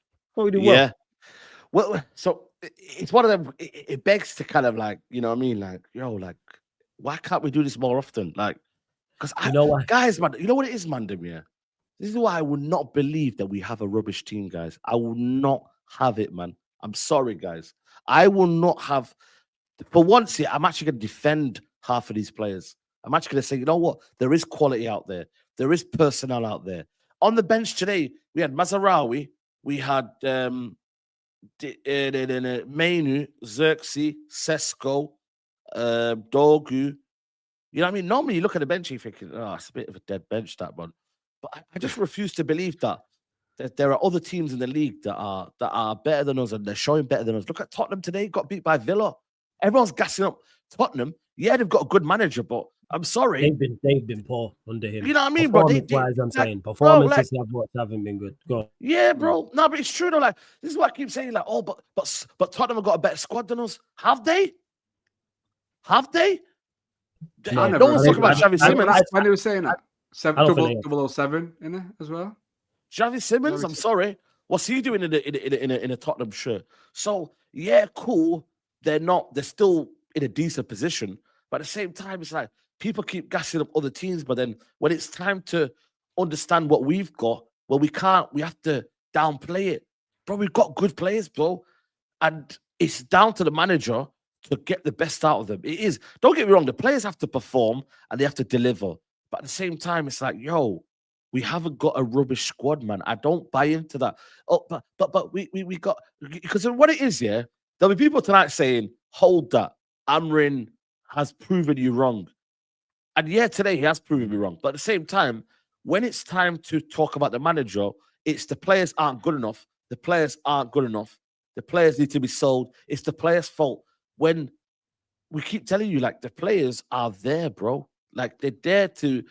Speaker 1: Well, so it's one of them. It begs to kind of like, you know what I mean? Like, like, why can't we do this more often? Like, because guys, man, you know what it is, Mandem, yeah? This is why I would not believe that we have a rubbish team, guys. I will not have it, man. I'm sorry, guys. I will not have. For once here, I'm actually going to defend half of these players. I'm actually going to say, you know what? There is quality out there. There is personnel out there. On the bench today, we had Mazarawi. We had Mainu, Xerxes, Sesko, Dorgu. You know what I mean? Normally, you look at the bench, you're thinking, oh, it's a bit of a dead bench, that one. But I just refuse to believe that there are other teams in the league that are better than us, and they're showing better than us. Look at Tottenham today, got beat by Villa. Everyone's gassing up Tottenham. Yeah, they've got a good manager, but I'm sorry.
Speaker 2: They've been poor under him.
Speaker 1: You know what I mean, bro?
Speaker 2: Performances haven't been good. Go on.
Speaker 1: Yeah, bro. No, but it's true though. Like, this is what I keep saying. Like, oh, but Tottenham have got a better squad than us. Have they?
Speaker 3: No,
Speaker 1: no one's talking about Xavi Simons.
Speaker 3: When they were saying that, 007 in it as well.
Speaker 1: Xavi Simons. I'm sorry. What's he doing in a Tottenham shirt? So yeah, cool. They're still in a decent position, but at the same time, it's like people keep gassing up other teams, but then when it's time to understand what we've got, well, we have to downplay it. Bro, we've got good players, bro. And it's down to the manager to get the best out of them. It is. Don't get me wrong, the players have to perform and they have to deliver. But at the same time, it's like, we haven't got a rubbish squad, man. I don't buy into that. Oh, but we got, because what it is, yeah, there'll be people tonight saying, hold that. Amorim has proven you wrong. And yeah, today he has proven me wrong. But at the same time, when it's time to talk about the manager, it's the players aren't good enough. The players aren't good enough. The players need to be sold. It's the players' fault. When we keep telling you, like, the players are there, bro. Like, they're there to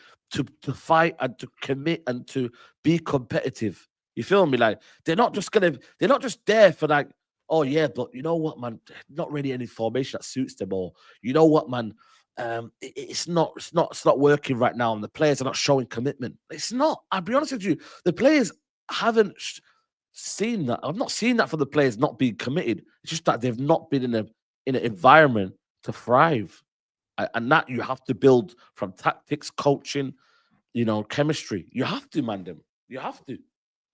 Speaker 1: fight and to commit and to be competitive. You feel me? Like, they're not just there for like, oh yeah, but you know what, man? Not really any formation that suits them. Or you know what, man? It's not working right now, and the players are not showing commitment. It's not. I'll be honest with you. The players haven't seen that. I've not seen that for the players not being committed. It's just that they've not been in an environment to thrive, and that you have to build from tactics, coaching, chemistry. You have to, Mandem. You have to.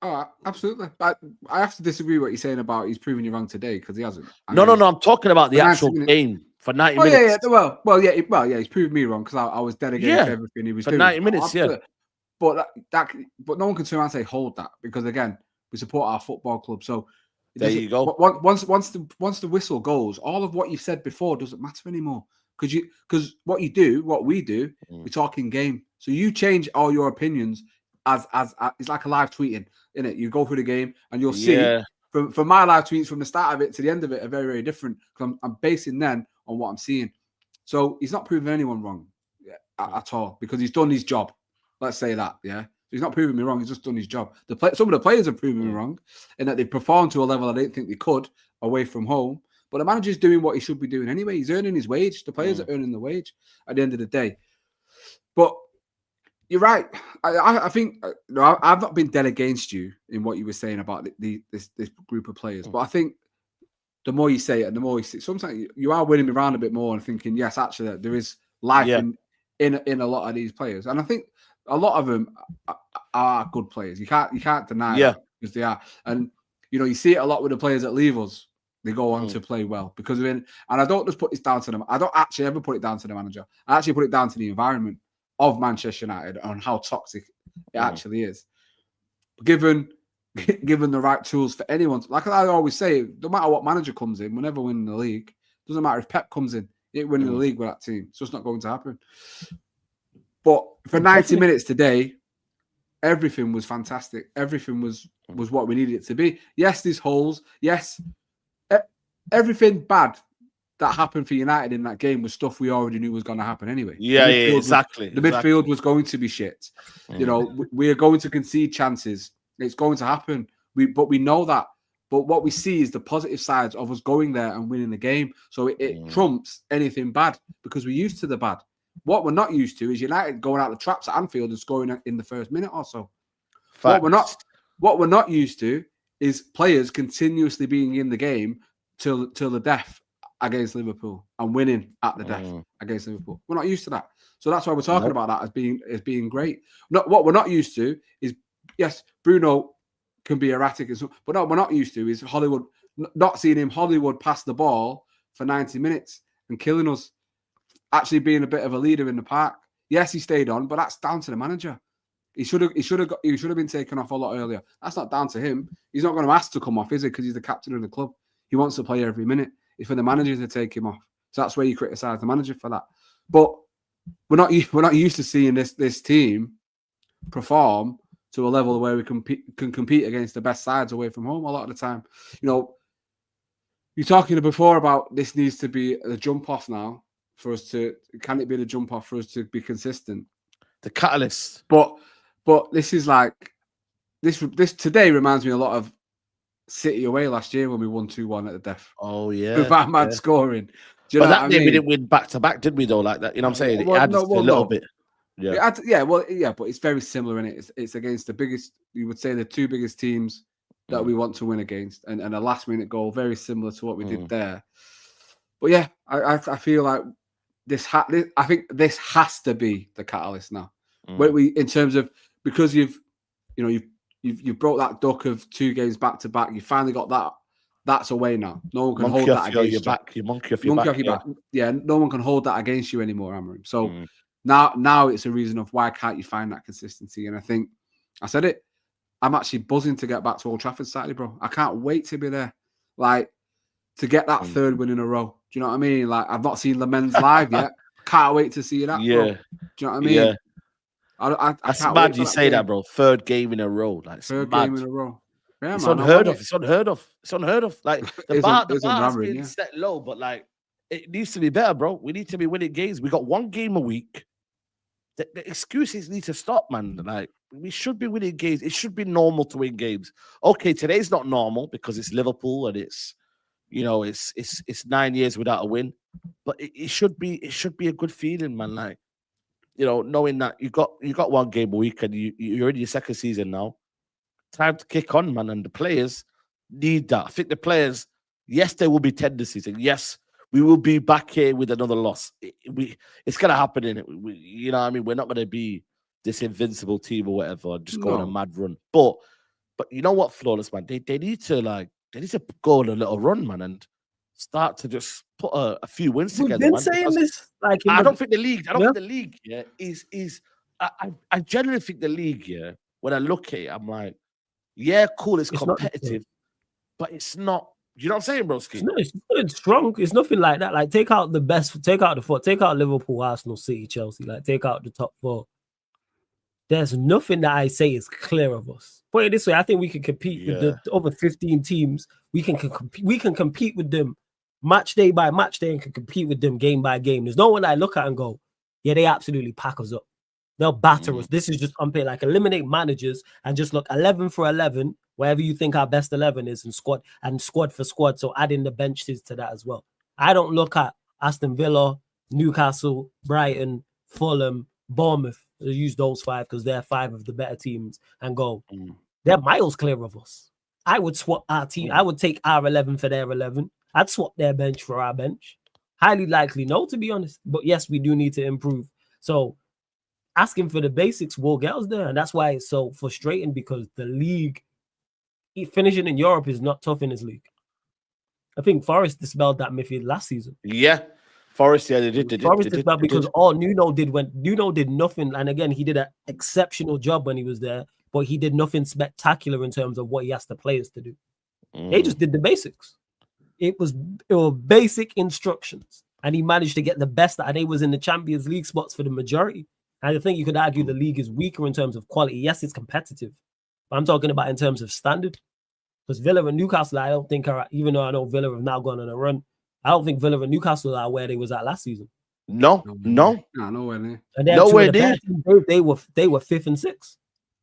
Speaker 3: Oh, absolutely. But I have to disagree with what you're saying about he's proving you wrong today, because he hasn't.
Speaker 1: No. I'm talking about the actual game for 90 minutes.
Speaker 3: Yeah. Well, he's proved me wrong, because I was dedicated to everything he was doing.
Speaker 1: 90 minutes, yeah.
Speaker 3: But but no one can turn around and say hold that, because again, we support our football club. So
Speaker 1: there you go.
Speaker 3: Once the whistle goes, all of what you've said before doesn't matter anymore. Because what we do, we talk in game. So you change all your opinions as it's like a live tweeting, innit? You go through the game and you'll see from my live tweets from the start of it to the end of it are very, very different, because I'm basing then on what I'm seeing. So he's not proving anyone wrong at all, because he's done his job. Let's say that, yeah. So he's not proving me wrong. He's just done his job. Some of the players have proven me wrong in that they've performed to a level I didn't think they could away from home. But the manager's doing what he should be doing anyway. He's earning his wage. The players are earning the wage at the end of the day. But you're right. I think I've not been dead against you in what you were saying about this group of players. But I think the more you say it, and the more you see, sometimes you are winning me around a bit more and thinking, yes, actually, there is life in a lot of these players. And I think a lot of them are good players. You can't deny that, because they are. And you see it a lot with the players that leave us. they go on to play well because of it. And I don't just put this down to them. I don't actually ever put it down to the manager. I actually put it down to the environment of Manchester United and how toxic it actually is. Given the right tools for anyone, like I always say, no matter what manager comes in, we're never winning the league. Doesn't matter if Pep comes in, he ain't winning the league with that team. It's just not going to happen. But for 90 minutes today, everything was fantastic. Everything was what we needed it to be. Yes, there's holes. Yes, everything bad that happened for United in that game was stuff we already knew was going to happen anyway.
Speaker 1: Yeah, exactly.
Speaker 3: The midfield was going to be shit. You know, we are going to concede chances. It's going to happen. But we know that. But what we see is the positive sides of us going there and winning the game. So it trumps anything bad because we're used to the bad. What we're not used to is United going out the traps at Anfield and scoring in the first minute or so. What we're not used to is players continuously being in the game till the death against Liverpool and winning at the death against Liverpool. We're not used to that. So that's why we're talking about that as being great. What we're not used to is, yes, Bruno can be erratic, but what we're not used to is Hollywood, not seeing him Hollywood pass the ball for 90 minutes and killing us, actually being a bit of a leader in the park. Yes, he stayed on, but that's down to the manager. He should have been taken off a lot earlier. That's not down to him. He's not going to ask to come off, is it? Because he's the captain of the club. He wants to play every minute. It's for the manager to take him off. So that's where you criticise the manager for that. But we're not used to seeing this team perform to a level where we can compete against the best sides away from home a lot of the time. You know, you're talking before about this needs to be a jump off now for us to. Can it be the jump off for us to be consistent?
Speaker 1: The catalyst.
Speaker 3: But this is like this today reminds me a lot of City away last year when we won 2-1 at the death.
Speaker 1: Oh yeah,
Speaker 3: with Amad scoring. Do you know
Speaker 1: that
Speaker 3: what I
Speaker 1: day
Speaker 3: mean?
Speaker 1: we didn't win back to back, did we? Though, like that, you know what I'm saying? It adds a little bit. Yeah,
Speaker 3: but it's very similar in it. It's against the biggest. You would say the two biggest teams that we want to win against, and a last minute goal, very similar to what we did there. But yeah, I feel like I think this has to be the catalyst now. Where we, in terms of, because you've brought that duck of 2 games back to back. You finally got that. That's away now. No one can hold that against you.
Speaker 1: You monkey off your back.
Speaker 3: Yeah, no one can hold that against you anymore, Amorim. So now it's a reason of why can't you find that consistency? And I think I said it. I'm actually buzzing to get back to Old Trafford Saturday, bro. I can't wait to be there. Like, to get that third win in a row. Do you know what I mean? Like, I've not seen Lamens live yet. Can't wait to see that, bro. Do you know what I mean?
Speaker 1: Yeah.
Speaker 3: I
Speaker 1: That's mad you say that, bro. Third game in a row. Like,
Speaker 3: third game in a row. Yeah,
Speaker 1: it's
Speaker 3: man,
Speaker 1: unheard of. It's unheard of. It's unheard of. Like, the bar's been
Speaker 3: yeah.
Speaker 1: set low, but like, it needs to be better, bro. We need to be winning games. We got 1 game a week. The excuses need to stop, man. Like, we should be winning games. It should be normal to win games. Okay, today's not normal because it's Liverpool and it's 9 years without a win. But it should be a good feeling, man. Like, knowing that you got 1 game a week and you're in your second season now. Time to kick on, man. And the players need that. I think the players, yes, there will be tendencies, and yes, we will be back here with another loss. It's gonna happen, innit? You know what I mean? We're not gonna be this invincible team or whatever, just go on a mad run. But you know what, Flawless, man? They need to go on a little run, man, and start to just put a few wins together.
Speaker 2: We've been saying this, like,
Speaker 1: I don't think the league. I don't think the league. Yeah, is. I generally think the league. Yeah, when I look at it, I'm like, yeah, cool, it's competitive, but it's not. You know what I'm saying, broski?
Speaker 2: It's strong. It's nothing like that. Like, take out the best, take out the 4, take out Liverpool, Arsenal, City, Chelsea. Like, take out the top 4. There's nothing that I say is clear of us. Put it this way, I think we can compete with the other 15 teams. We can compete with them match day by match day and can compete with them game by game. There's no one I look at and go, yeah, they absolutely pack us up. They'll batter us. This is just unpaid. Like, eliminate managers and just look 11 for 11, wherever you think our best 11 is, and squad for squad. So adding the benches to that as well. I don't look at Aston Villa, Newcastle, Brighton, Fulham, Bournemouth. I'll use those 5 because they're 5 of the better teams and go, they're miles clear of us. I would swap our team. I would take our 11 for their 11. I'd swap their bench for our bench. Highly likely no, to be honest. But yes, we do need to improve. So asking for the basics will get us there. And that's why it's so frustrating, because the league, finishing in Europe is not tough in this league. I think Forest dispelled that myth last season.
Speaker 1: Yeah, Forest. Yeah, they did.
Speaker 2: Forest dispelled because all Nuno did Nuno did nothing, and again he did an exceptional job when he was there, but he did nothing spectacular in terms of what he asked the players to do. They just did the basics. It were basic instructions, and he managed to get the best. And he was in the Champions League spots for the majority. And I think you could argue the league is weaker in terms of quality. Yes, it's competitive, but I'm talking about in terms of standard. Because Villa and Newcastle, I don't think are, even though I know Villa have now gone on a run, I don't think Villa and Newcastle are where they was at last season.
Speaker 1: No.
Speaker 3: Nowhere near.
Speaker 2: And then
Speaker 1: Nowhere near.
Speaker 2: They were 5th and 6th.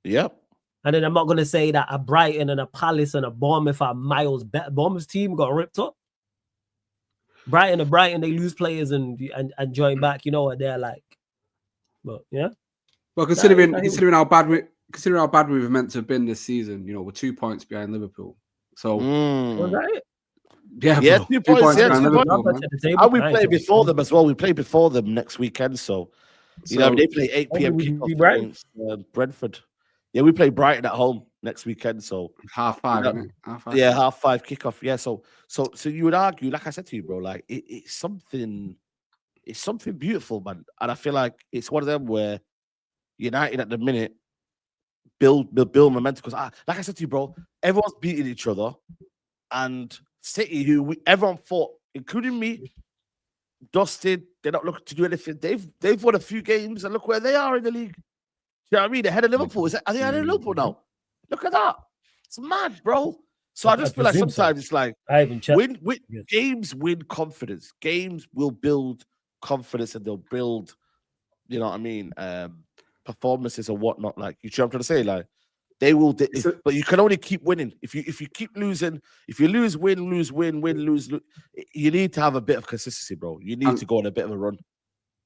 Speaker 1: Yep.
Speaker 2: And then I'm not going to say that a Brighton and a Palace and a Bournemouth are miles better. Bournemouth's team got ripped up. Brighton, they lose players and join back. You know what they're like. But yeah.
Speaker 3: Well, considering how bad we've meant to have been this season, we're 2 points behind Liverpool. So
Speaker 2: was that it?
Speaker 3: Yeah,
Speaker 1: 2 points. Yeah, 2
Speaker 2: points.
Speaker 1: And we play before them as well. We play before them next weekend. So they play 8 p.m. kickoff against Brentford. Yeah, we play Brighton at home next weekend. So
Speaker 3: 5:30, isn't it? 5:30.
Speaker 1: Yeah, 5:30 kickoff. Yeah, so you would argue, like I said to you, bro, like it's something beautiful, man. And I feel like it's one of them where United at the minute build momentum, because like I said to you, bro, everyone's beating each other, and City, who everyone thought, including me, dusted, they're not looking to do anything. They've won a few games, and look where they are in the league. You know what I mean? They're ahead of Liverpool. Are they ahead of Liverpool now? Look at that. It's mad, bro. So I just feel like sometimes it's like games win confidence. Games will build confidence, and they'll build, you know what I mean, performances or whatnot. Like, you know what I'm trying to say? Like, they will, but you can only keep winning. If you keep losing, if you lose, win, lose, you need to have a bit of consistency, bro. You need to go on a bit of a run.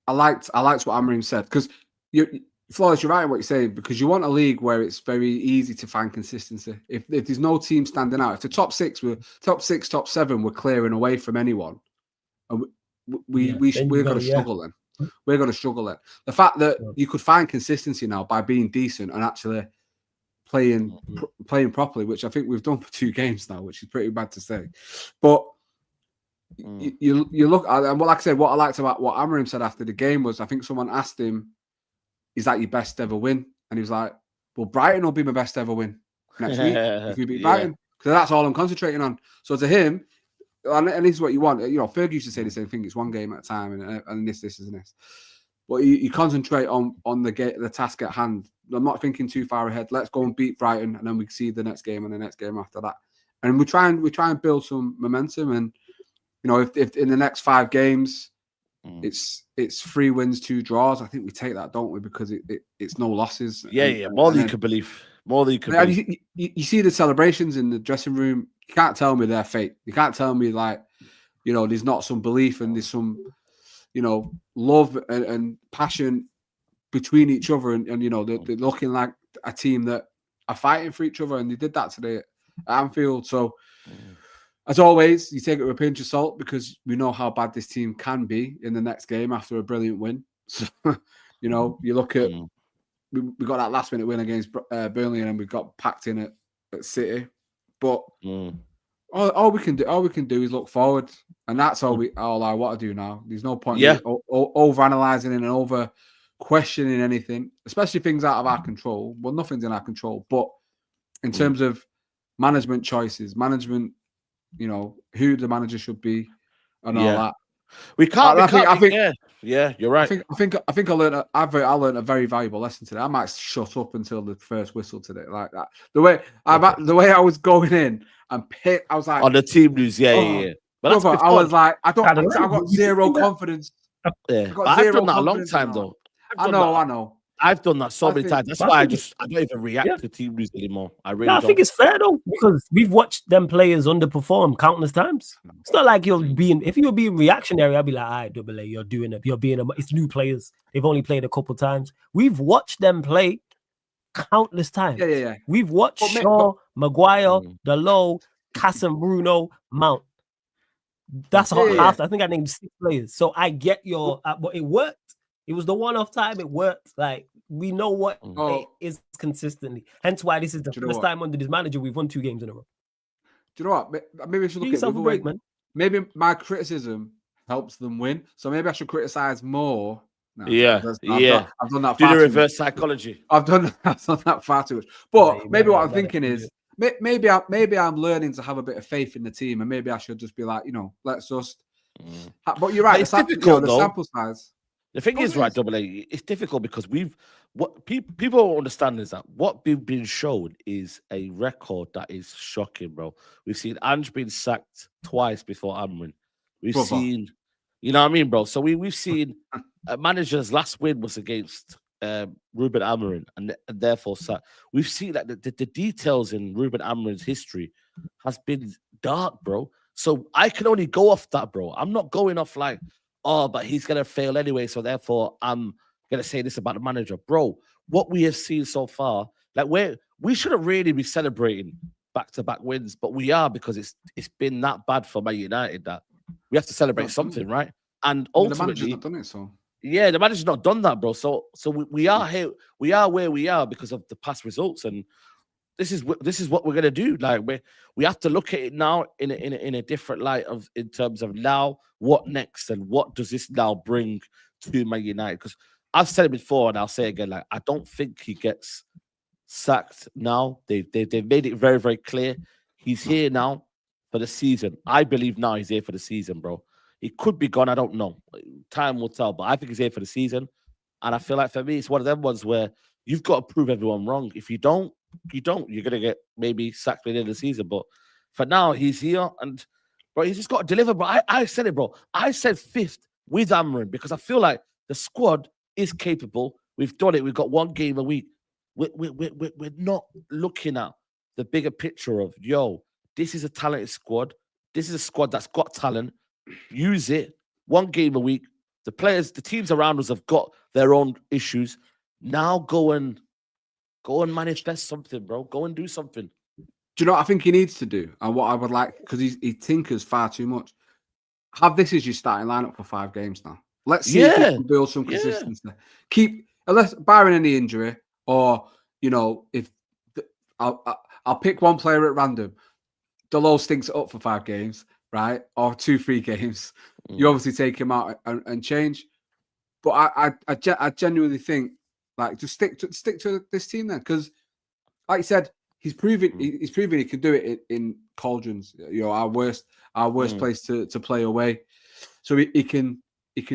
Speaker 3: I liked what Amorim said, because Flores, you're right in what you're saying, because you want a league where it's very easy to find consistency. If there's no team standing out, if the top 6, top 7 were clearing away from anyone, and we're going to struggle then. We're going to struggle then. The fact that you could find consistency now by being decent and actually playing properly, which I think we've done for 2 games now, which is pretty bad to say. But you look at, and like I said, what I liked about what Amorim said after the game was, I think someone asked him, is that your best ever win? And he was like, well, Brighton will be my best ever win next week if we beat Brighton, because that's all I'm concentrating on. So to him, and this is what you want. Fergie used to say the same thing. It's one game at a time, and this and this. But you concentrate on the task at hand. I'm not thinking too far ahead. Let's go and beat Brighton, and then we see the next game and the next game after that. And we try and build some momentum. And if in the next 5 games, it's 3 wins, 2 draws. I think we take that, don't we? Because it's no losses.
Speaker 1: More than you could believe. More than you could believe.
Speaker 3: You see the celebrations in the dressing room. You can't tell me they're fake. You can't tell me there's not some belief and there's some, love and passion between each other. And they're looking like a team that are fighting for each other. And they did that today at Anfield. So, as always, you take it with a pinch of salt, because we know how bad this team can be in the next game after a brilliant win. So, you look at, we got that last minute win against Burnley, and we got packed in at City. But all we can do is look forward, and that's all I want to do now. There's no point over analyzing and over questioning anything, especially things out of our control. Well, nothing's in our control, but in terms of management choices, who the manager should be, and all that.
Speaker 1: We can't. I think you're right.
Speaker 3: I think I learned a very valuable lesson today. I might shut up until the first whistle today, like that. The way I was going in and pick, I was like
Speaker 1: on the team news, But
Speaker 3: brother, I was like, I got zero confidence.
Speaker 1: I've done that a long time though.
Speaker 3: I know.
Speaker 1: I've done that so many times. That's why I don't even react to team news anymore. I
Speaker 2: think it's fair though, because we've watched them players underperform countless times. It's not like if you're being reactionary, I'd be like, all right, double A, it's new players. They've only played a couple times. We've watched them play countless times.
Speaker 3: Yeah.
Speaker 2: We've watched Shaw, Maguire, Dalot, Casemiro, Bruno, Mount. That's half. I think I named 6 players. So I get but it worked. It was the one-off time. It worked. Like, we know what it is consistently. Hence why this is the first time under this manager we've won 2 games in a row.
Speaker 3: Do you know what? Maybe we should look at
Speaker 2: yourself a break, man.
Speaker 3: maybe my criticism helps them win. So maybe I should criticize more. No,
Speaker 1: Yeah,
Speaker 3: I've done that
Speaker 1: Do
Speaker 3: far
Speaker 1: the
Speaker 3: too
Speaker 1: reverse
Speaker 3: much.
Speaker 1: psychology.
Speaker 3: I've done that far too much. But
Speaker 2: Yeah,
Speaker 3: maybe what I'm
Speaker 2: better
Speaker 3: thinking
Speaker 2: do
Speaker 3: is
Speaker 2: it.
Speaker 3: maybe I'm learning to have a bit of faith in the team, and maybe I should just be like, let's just. But you're right.
Speaker 1: But it's difficult,
Speaker 3: the
Speaker 1: though.
Speaker 3: sample size.
Speaker 1: The thing is, right, Double A, it's difficult because what people don't understand is that what we've been shown is a record that is shocking, bro. We've seen Ange being sacked twice before Amorim. We've
Speaker 3: Brother.
Speaker 1: seen, you know what I mean, bro. So we've seen a manager's last win was against Ruben Amorim, and therefore sacked. We've seen that the details in Ruben Amorim's history has been dark, bro. So I can only go off that, bro. I'm not going off like, oh, but he's gonna fail anyway, so therefore I'm gonna say this about the manager, bro. What we have seen so far, like we shouldn't really be celebrating back-to-back wins, but we are because it's been that bad for Man United that we have to celebrate something, right? And
Speaker 3: the manager's
Speaker 1: ultimately,
Speaker 3: not done it, so
Speaker 1: yeah, the manager's not done that, bro. So we are here, we are where we are because of the past results, and this is what we're gonna do. Like we have to look at it now in a different light in terms of now what next and what does this now bring to Man United? Because I've said it before and I'll say it again. Like I don't think he gets sacked now. They've made it very, very clear. He's here now for the season. I believe now he's here for the season, bro. He could be gone. I don't know. Time will tell. But I think he's here for the season. And I feel like for me, it's one of them ones where you've got to prove everyone wrong. If you don't, you don't. You're gonna get maybe sacked at the end of the season. But for now, he's here, and bro, he's just got to deliver. But I said it, bro. I said fifth with Amorim because I feel like the squad is capable. We've done it. We've got one game a week. We're not looking at the bigger picture of this is a talented squad. This is a squad that's got talent. Use it. One game a week. The players, the teams around us have got their own issues. Now go and manifest something, bro. Go and do something.
Speaker 3: Do you know what I think he needs to do? And what I would like, because he tinkers far too much. Have this as your starting lineup for 5 games now. Let's see if he can build some consistency. Unless barring any injury, or if I'll pick one player at random. Delo stinks it up for 5 games, right? Or 2-3 games. You obviously take him out and change. But I genuinely think just stick to this team then, because like you said, he's proven he can do it in cauldrons. Our worst place to play away. So he can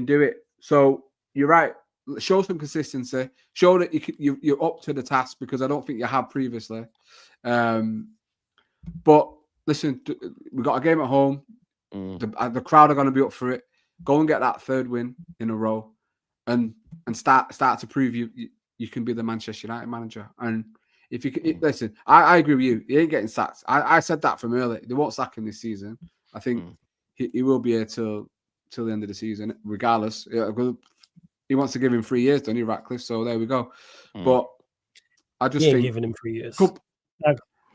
Speaker 3: do it. So you're right. Show some consistency. Show that you're up to the task, because I don't think you have previously. But listen, we got a game at home. The crowd are going to be up for it. Go and get that 3rd win in a row, and start to prove you can be the Manchester United manager. And if you can, listen, I agree with you. He ain't getting sacked. I said that from earlier. They won't sack him this season. I think he will be here till the end of the season, regardless. He wants to give him 3 years, don't he, Ratcliffe? So there we go. But I just think
Speaker 2: giving him 3 years.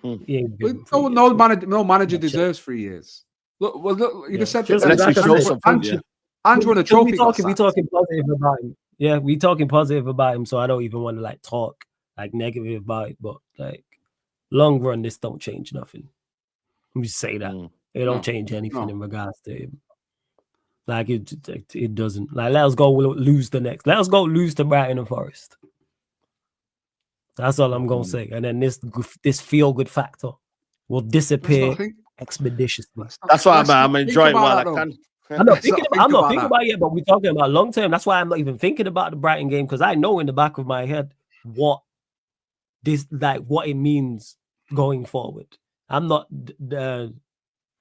Speaker 3: No manager deserves 3 years. Look, you just said Ange won a trophy.
Speaker 2: We talking positive about him. Yeah, we talking positive about him, so I don't even want to talk negative about it. But long run, this don't change nothing. Let me say that it don't change anything in regards to him. It doesn't. Let us go lose the next. Let us go lose to Brighton and Forest. That's all I'm gonna say. And then this feel good factor will disappear expeditiously.
Speaker 1: That's why I'm enjoying while I can.
Speaker 2: I'm not thinking about it, but we're talking about long term. That's why I'm not even thinking about the Brighton game, because I know in the back of my head what it means going forward. I'm not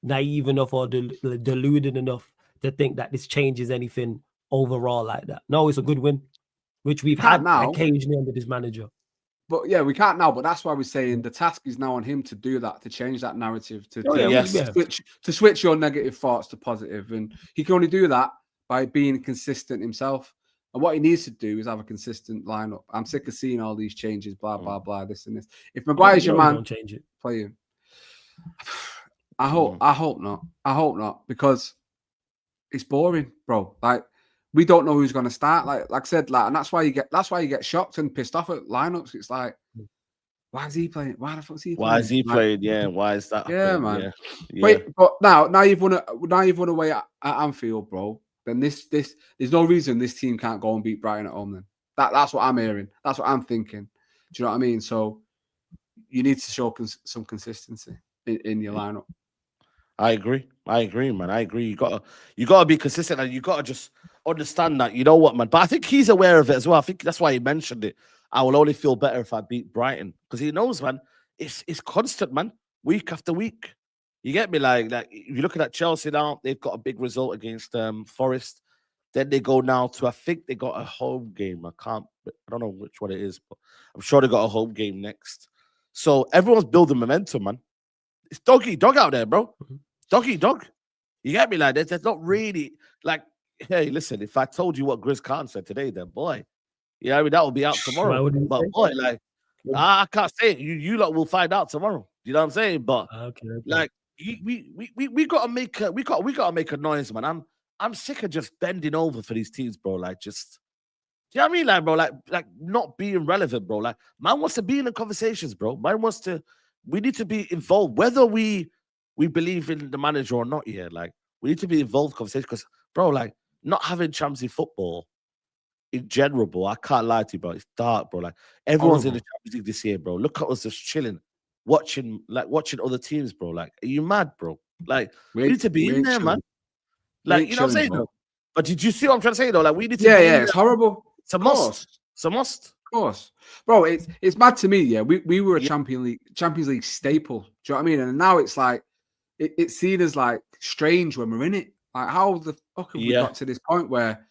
Speaker 2: naive enough or deluded enough to think that this changes anything overall like that. No, it's a good win, which we've had occasionally under this manager.
Speaker 3: But yeah, we can't now. But that's why we're saying the task is now on him to do that, to change that narrative, to switch your negative thoughts to positive. And he can only do that by being consistent himself. And what he needs to do is have a consistent lineup. I'm sick of seeing all these changes, blah, blah, blah, this and this. If Maguire's your man,
Speaker 2: change it.
Speaker 3: Play him. I hope not. I hope not, because it's boring, bro. We don't know who's going to start. Like I said, and that's why you get shocked and pissed off at lineups. It's Why is he playing? Why the fuck is he playing?
Speaker 1: Why is he playing? Yeah, why is that?
Speaker 3: Yeah,
Speaker 1: happening?
Speaker 3: man.
Speaker 1: Yeah.
Speaker 3: Wait, but now you've won away at Anfield, bro. Then this there's no reason this team can't go and beat Brighton at home. Then that's what I'm hearing. That's what I'm thinking. Do you know what I mean? So you need to show some consistency in your lineup.
Speaker 1: I agree, man. I agree. You gotta be consistent, and you gotta just understand that. You know what, man? But I think he's aware of it as well. I think that's why he mentioned it. I will only feel better if I beat Brighton, because he knows, man. It's constant, man. Week after week. You get me? Like if you're looking at Chelsea now, they've got a big result against Forest. Then they go now to, I think they got a home game. I don't know which one it is, but I'm sure they got a home game next. So everyone's building momentum, man. It's dog out there, bro. Dog. You get me? Like, there's not really, like, hey, listen, if I told you what Grizz Khan said today, then boy, I mean, that will be out tomorrow. But boy, like, I can't say it. You lot will find out tomorrow. You know what I'm saying? But
Speaker 2: okay.
Speaker 1: Like, we gotta make a noise, man. I'm sick of just bending over for these teams, bro. Like, just, do you know what I mean? Like, bro, like not being relevant, bro. Like, man wants to be in the conversations, bro. We need to be involved, whether we believe in the manager or not. Yeah, like, we need to be involved in conversation, because, bro, like, not having Champions League football in general, bro, I can't lie to you, bro. It's dark, bro. Like, everyone's in the Champions League this year, bro. Look at us just chilling, watching other teams, bro. Like, are you mad, bro? Like, we need to be in there, man. Like, you know what I'm saying, though? But did you see what I'm trying to say, though? Like, we need to be in there.
Speaker 3: It's horrible.
Speaker 1: It's a must. It's a must.
Speaker 3: Of course. Bro, it's mad to me, yeah. We were a Champions League staple. Do you know what I mean? And now it's like, it's seen as like strange when we're in it. Like, how the fuck have we got to this point where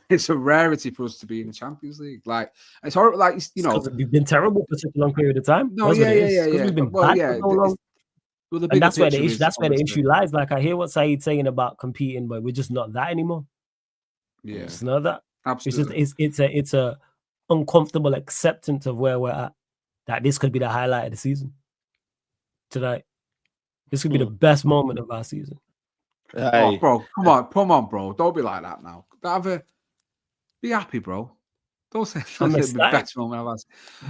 Speaker 3: it's a rarity for us to be in the Champions League? Like, it's horrible. Like, you know,
Speaker 2: we've been terrible for such a long period of time.
Speaker 3: No, yeah.
Speaker 2: We've been bad for so long. And that's where the issue lies. Like, I hear what Saeed's saying about competing, but we're just not that anymore.
Speaker 3: Yeah,
Speaker 2: it's not that.
Speaker 3: Absolutely.
Speaker 2: It's a uncomfortable acceptance of where we're at. That this could be the highlight of the season tonight. This could be the best moment of our season.
Speaker 1: Hey.
Speaker 3: Oh, bro, come on, bro. Don't be like that now. Be happy, bro. Don't say it's the best moment of us.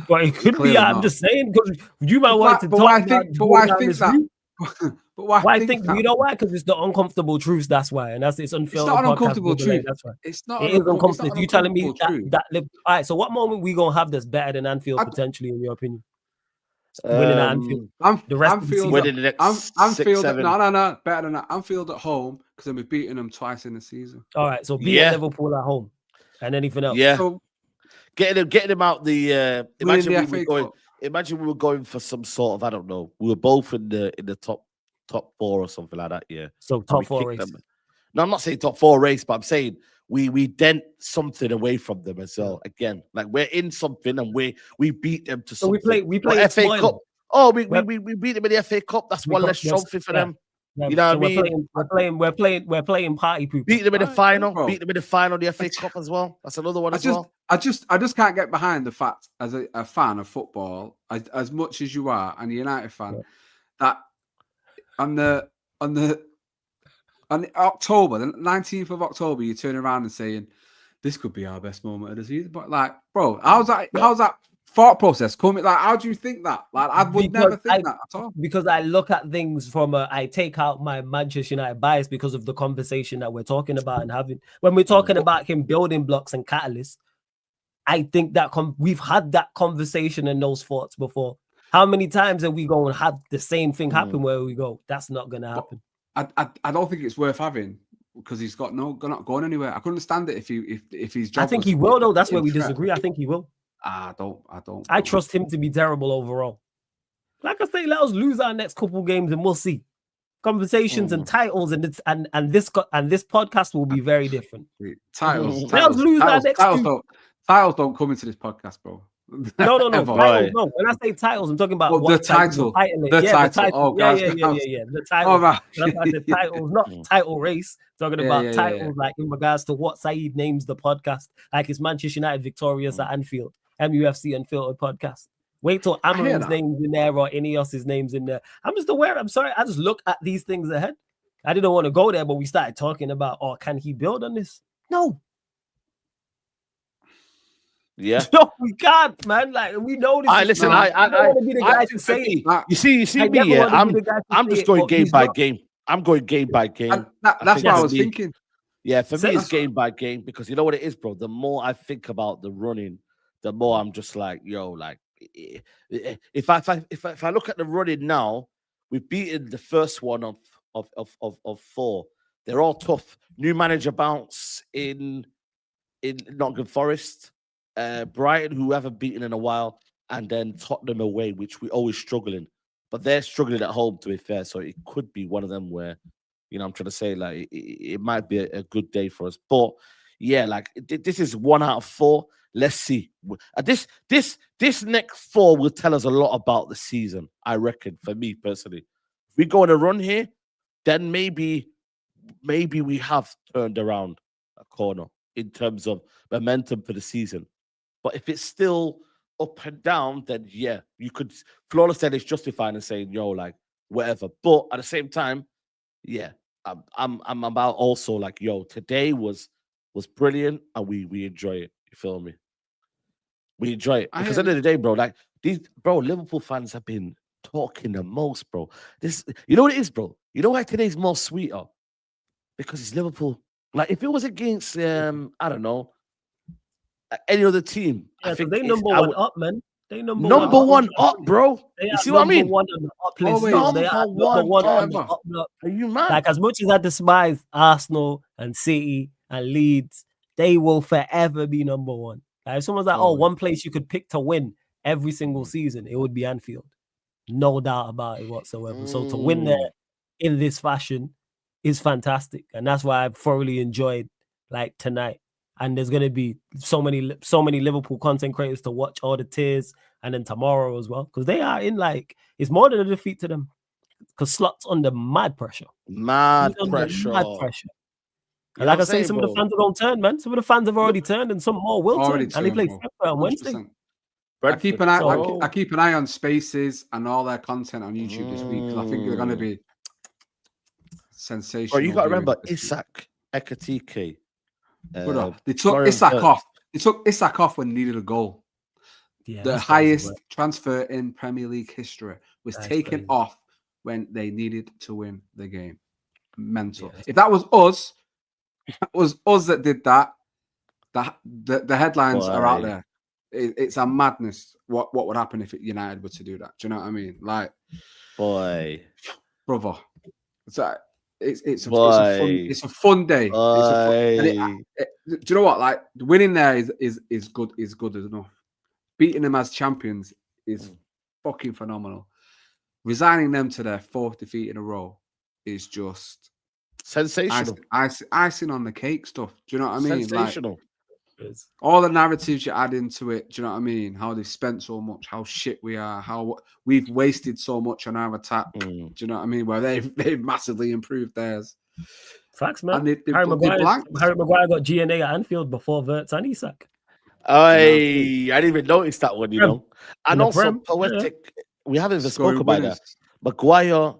Speaker 2: But it could be. I'm not. Just saying, because you might want to talk. Why think you know why? Because it's the uncomfortable truth. That's why, and it's unfiltered.
Speaker 3: It's not an uncomfortable truth.
Speaker 2: That's why
Speaker 3: it's not.
Speaker 2: It is uncomfortable. You telling me that all right. So what moment we gonna have that's better than Anfield potentially, in your opinion? Winning at Anfield.
Speaker 3: The rest of the season.
Speaker 1: Winning the next
Speaker 3: Anfield.
Speaker 1: 6-7.
Speaker 3: No. Better than that. Anfield at home, because then we've beaten them twice in the season.
Speaker 2: All right. So beating Liverpool at home, and anything else.
Speaker 1: Yeah.
Speaker 3: So,
Speaker 1: getting them out the. Imagine we were going for some sort of, I don't know. We were both in the top 4 or something like that. Yeah.
Speaker 2: So top 4 race.
Speaker 1: No, I'm not saying top 4 race, but I'm saying we dent something away from them as well. Again, like, we're in something and we beat them to something.
Speaker 2: So we play
Speaker 1: FA Cup. Oh, we beat them in the FA Cup. That's one less trophy for them. You know what I mean?
Speaker 2: We're playing party people.
Speaker 1: Beat them in the final. Beat them in the final of the FA Cup as well. That's another one as well.
Speaker 3: I just can't get behind the fact, as a fan of football, as much as you are, and a United fan, that on October, the 19th of October, you turn around and saying, this could be our best moment of the season. But, like, bro, how's that thought process coming? Like, how do you think that? Like, I would never think that at all.
Speaker 2: Because I look at things from I take out my Manchester United bias because of the conversation that we're talking about and having. When we're talking about him building blocks and catalysts, I think that we've had that conversation and those thoughts before. How many times are we going to have the same thing happen where we go? That's not going to happen.
Speaker 3: I don't think it's worth having, because he's not going anywhere. I can understand it if he's.
Speaker 2: I think he will, though. That's where we disagree. I think he will.
Speaker 3: I don't.
Speaker 2: I trust him to be terrible overall. Like I say, let us lose our next couple games and we'll see. Conversations and titles and this podcast will be very different.
Speaker 3: Titles.
Speaker 2: Let us lose our next
Speaker 3: titles don't come into this podcast, bro.
Speaker 2: No. Titles, no. When I say titles, I'm talking about
Speaker 3: the title.
Speaker 2: The title. Oh, guys, yeah. The title.
Speaker 3: Oh, right.
Speaker 2: That's like the titles, not title race. Talking about titles, like in regards to what Saeed names the podcast. Like, it's Manchester United victorious at Anfield. MUFC Unfiltered podcast. Wait till Amorim's name's in there or Ineos's name's in there. I'm just aware. I'm sorry. I just look at these things ahead. I didn't want to go there, but we started talking about, can he build on this? No.
Speaker 1: Yeah.
Speaker 2: No, we can't, man. Like we know this.
Speaker 1: I
Speaker 2: is
Speaker 1: listen.
Speaker 2: true.
Speaker 1: I
Speaker 2: don't want to be the guy to
Speaker 1: think for
Speaker 2: say
Speaker 1: me,
Speaker 2: it.
Speaker 1: you see
Speaker 2: I
Speaker 1: me.
Speaker 2: never
Speaker 1: Yeah,
Speaker 2: want to be the guy to
Speaker 1: I'm
Speaker 2: say
Speaker 1: just
Speaker 2: it,
Speaker 1: going
Speaker 2: but
Speaker 1: game
Speaker 2: he's
Speaker 1: by
Speaker 2: not.
Speaker 1: game. I'm going game by game.
Speaker 3: And that's
Speaker 1: think
Speaker 3: what I
Speaker 1: for
Speaker 3: was
Speaker 1: me-
Speaker 3: thinking.
Speaker 1: Yeah, for me, it's
Speaker 3: That's-
Speaker 1: game by game because you know what it is, bro. The more I think about the running, the more I'm just like, yo, like if I look at the running now, we've beaten the first one of four. They're all tough. New manager bounce in Nottingham Forest, Brighton, who haven't beaten in a while, and then Tottenham away, which we always struggling. But they're struggling at home, to be fair. So it could be one of them where, I'm trying to say like it might be a good day for us. But yeah, like this is 1 out of 4. Let's see. This next 4 will tell us a lot about the season. I reckon, for me personally, if we go on a run here, then maybe we have turned around a corner in terms of momentum for the season. But if it's still up and down, then yeah, you could flawless then is justified in saying, yo, like whatever. But at the same time, yeah, I'm about also like, yo, today was brilliant and we enjoy it. You feel me? We enjoy it. Because at the end of the day, bro, like Liverpool fans have been talking the most, bro. This, you know what it is, bro? You know why today's more sweeter? Because it's Liverpool. Like if it was against I don't know, any other team,
Speaker 2: Yeah,
Speaker 1: I think
Speaker 2: they number one up, man. They number
Speaker 1: one up, bro.
Speaker 2: They
Speaker 1: You
Speaker 2: are
Speaker 1: see what I
Speaker 2: number
Speaker 1: mean?
Speaker 2: one on the up list.
Speaker 3: Always
Speaker 2: They are number one on the
Speaker 3: up.
Speaker 2: up block.
Speaker 1: Are you mad?
Speaker 2: Like as much as I despise Arsenal and City and Leeds, they will forever be number one. Like if someone's like, one place you could pick to win every single season, it would be Anfield. No doubt about it whatsoever. So to win there in this fashion is fantastic. And that's why I've thoroughly enjoyed like tonight. And there's gonna be so many Liverpool content creators to watch all the tears, and then tomorrow as well. Because they are in like it's more than a defeat to them. Because Slot's under mad pressure.
Speaker 1: Mad
Speaker 2: He's under
Speaker 1: pressure.
Speaker 2: mad pressure.
Speaker 1: You know
Speaker 2: Like I
Speaker 1: what I'm
Speaker 2: say,
Speaker 1: saying,
Speaker 2: some
Speaker 1: bro?
Speaker 2: of the fans are going to turn, man. Some of the fans have already turned, and some more will turn. And they play Frankfurt on Wednesday.
Speaker 3: 100%.
Speaker 1: Brentford.
Speaker 3: I keep an eye on Spaces and all their content on YouTube this week because I think they're going to be sensational.
Speaker 1: Bro, you got to remember
Speaker 3: this week.
Speaker 1: Isak Ekatike.
Speaker 3: They took Isak off. They took Isak off when he needed a goal.
Speaker 2: Yeah,
Speaker 3: the highest transfer in Premier League history was taken off when they needed to win the game. Mental. Yeah. If that was us, that did that, the headlines are out there. It's a madness what would happen if United were to do that. Do you know what I mean? Like,
Speaker 1: boy,
Speaker 3: brother, it's a fun day. Do you know what? Like, winning there is good enough. Beating them as champions is fucking phenomenal. Resigning them to their 4th defeat in a row is just
Speaker 1: sensational.
Speaker 3: Icing on the cake stuff. Do you know what I mean?
Speaker 1: Sensational.
Speaker 3: Like, all the narratives you add into it. Do you know what I mean? How they've spent so much, how shit we are, how we've wasted so much on our attack. Do you know what I mean? Where they've massively improved theirs.
Speaker 2: Facts, man.
Speaker 3: And
Speaker 2: Harry Maguire got GNA at Anfield before Wirtz and Isak.
Speaker 1: I didn't even notice that one, you know. And also poetic. Yeah. We haven't even spoken about that. Maguire,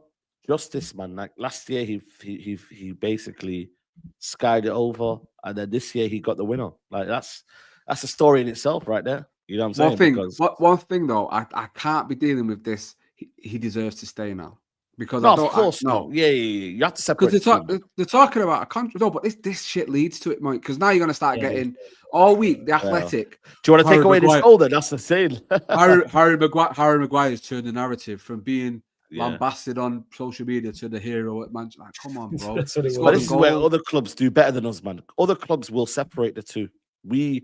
Speaker 1: justice, man. Like last year, he basically skied it over, and then this year he got the winner. Like that's a story in itself, right there. You know what I'm saying?
Speaker 3: One thing though, I can't be dealing with this. He deserves to stay now. Because
Speaker 1: of course, no. Yeah. You have to separate.
Speaker 3: Because they're talking about a contract. No, but this shit leads to it, Mike. Because now you're going to start getting all week the Athletic.
Speaker 1: Do you want to take away this shoulder? That's the thing.
Speaker 3: Harry Maguire has turned the narrative from being lambasted on social media to the hero at Manchester. Like, come on, bro.
Speaker 1: But this is where other clubs do better than us, man. Other clubs will separate the two. We're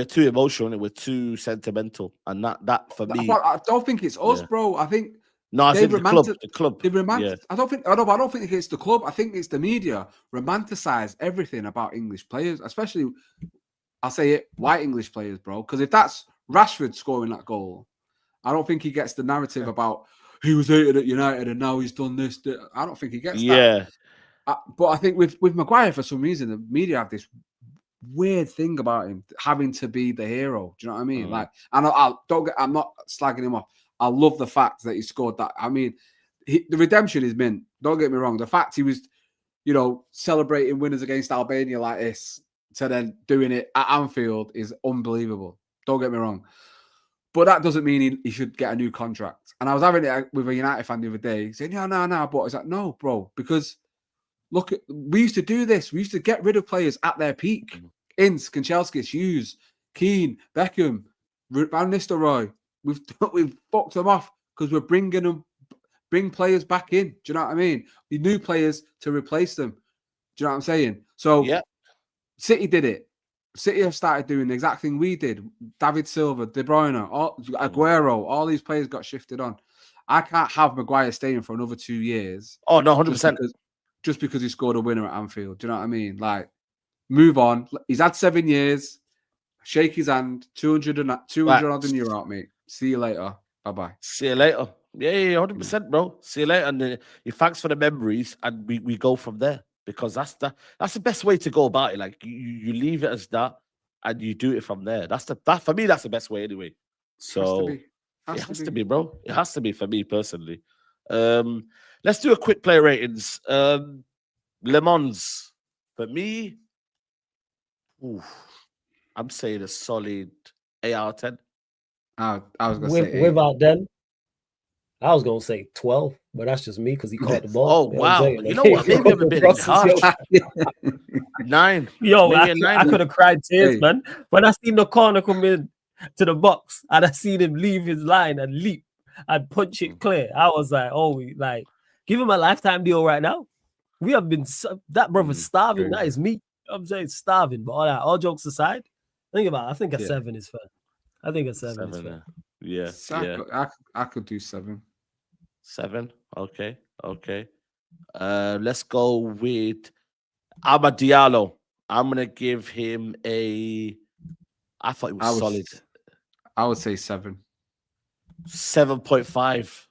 Speaker 1: too emotional and we're too sentimental, and that for me.
Speaker 3: I don't think it's us, bro. I think.
Speaker 1: No, I think the club.
Speaker 3: I don't think it's the club. I think it's the media romanticize everything about English players, especially I'll say it, white English players, bro. Because if that's Rashford scoring that goal, I don't think he gets the narrative about he was hated at United and now he's done this. I don't think he gets that. But I think with Maguire, for some reason, the media have this weird thing about him having to be the hero. Do you know what I mean? Like, and I'm not slagging him off. I love the fact that he scored that. I mean, the redemption is mint. Don't get me wrong. The fact he was, celebrating winners against Albania like this to then doing it at Anfield is unbelievable. Don't get me wrong. But that doesn't mean he should get a new contract. And I was having it with a United fan the other day saying, no. But I was like, no, bro, because look, we used to do this. We used to get rid of players at their peak. Ince, Kanchelskis, Hughes, Keane, Beckham, Van Nistelrooy. We've fucked them off because we're bring players back in. Do you know what I mean? We new players to replace them. Do you know what I'm saying? So City did it. City have started doing the exact thing we did. David Silva, De Bruyne, Aguero, all these players got shifted on. I can't have Maguire staying for another 2 years.
Speaker 1: Oh, no, 100%.
Speaker 3: Just because he scored a winner at Anfield. Do you know what I mean? Like, move on. He's had 7 years. Shake his hand. 200 odd in your out, mate. See you later. Bye-bye.
Speaker 1: See you later. Yeah, 100%, bro. See you later. And thanks for the memories, and we go from there, because that's the best way to go about it. Like, you leave it as that, and you do it from there. That for me, that's the best way anyway. So it has to be, bro. It has to be for me personally. Let's do a quick player ratings. Le Mans, for me, I'm saying a solid 8 out of 10.
Speaker 3: I was going to say 8.
Speaker 2: Without then, I was going to say 12, but that's just me because he caught the ball.
Speaker 1: Oh, wow. You know what? Maybe I'm a bit harsh. 9.
Speaker 2: Yo, I could have cried tears, man. When I seen the corner come in to the box and I seen him leave his line and leap and punch it clear, I was like, give him a lifetime deal right now. We have been, that brother's starving. That is me. You know I'm saying starving, but all jokes aside, I think a 7 is fair. I think a 7 is fair.
Speaker 1: Yeah.
Speaker 3: I could do 7.
Speaker 1: 7. Okay. Let's go with Amad Diallo. I'm gonna give him I thought it was solid.
Speaker 3: I would say 7.
Speaker 1: 7.5.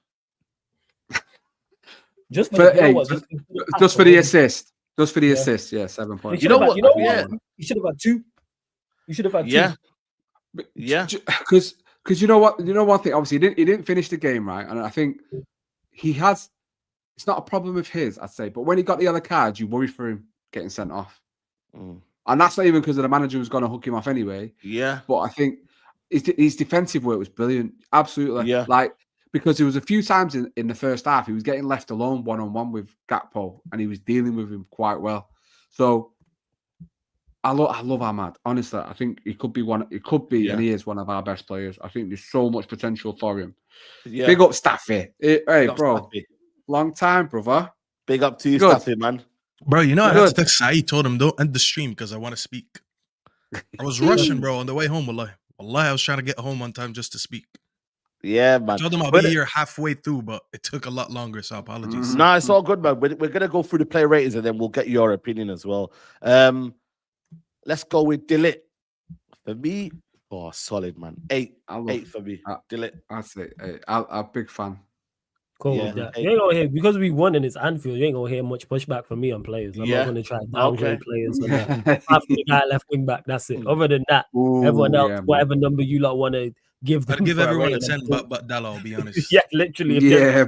Speaker 3: Just for the assist. Just for the assist, 7 points.
Speaker 2: You know what? You should have had 2. You should have had 2.
Speaker 1: Yeah.
Speaker 3: Because you know what? You know one thing. Obviously, he didn't finish the game, right? And I think he has. It's not a problem of his, I'd say. But when he got the other cards, you worry for him getting sent off. And that's not even because the manager was going to hook him off anyway.
Speaker 1: Yeah.
Speaker 3: But I think his defensive work was brilliant. Absolutely.
Speaker 1: Yeah.
Speaker 3: Like, because there was a few times in the first half, he was getting left alone one-on-one with Gakpo, and he was dealing with him quite well. So I love Amad. Honestly, I think he could be and he is one of our best players. I think there's so much potential for him. Yeah. Big up Staffy. Hey, bro. Staffy. Long time, brother.
Speaker 1: Big up to you, Staffy, man.
Speaker 4: Bro, you know, I had to text Saeed, told him, don't end the stream because I want to speak. I was rushing, bro, on the way home, wallahi. Wallahi, I was trying to get home on time just to speak.
Speaker 1: Yeah, man.
Speaker 4: I told him I'll be here halfway through, but it took a lot longer, so apologies.
Speaker 1: No, it's all good, man. We're going to go through the play ratings and then we'll get your opinion as well. Let's go with Dillit. For me, solid, man. 8. 8 for me. Dillit.
Speaker 3: I'd say 8. I'm a big fan.
Speaker 2: Cool. Yeah. You ain't gonna hear, because we won and it's Anfield, you ain't gonna hear much pushback from me on players. I'm not gonna try to downgrade players. After the guy left wing back, that's it. Other than that, everyone else, whatever number you lot want to give them.
Speaker 4: I'd give everyone a 10, but Dallo, I'll be honest.
Speaker 2: Yeah, literally.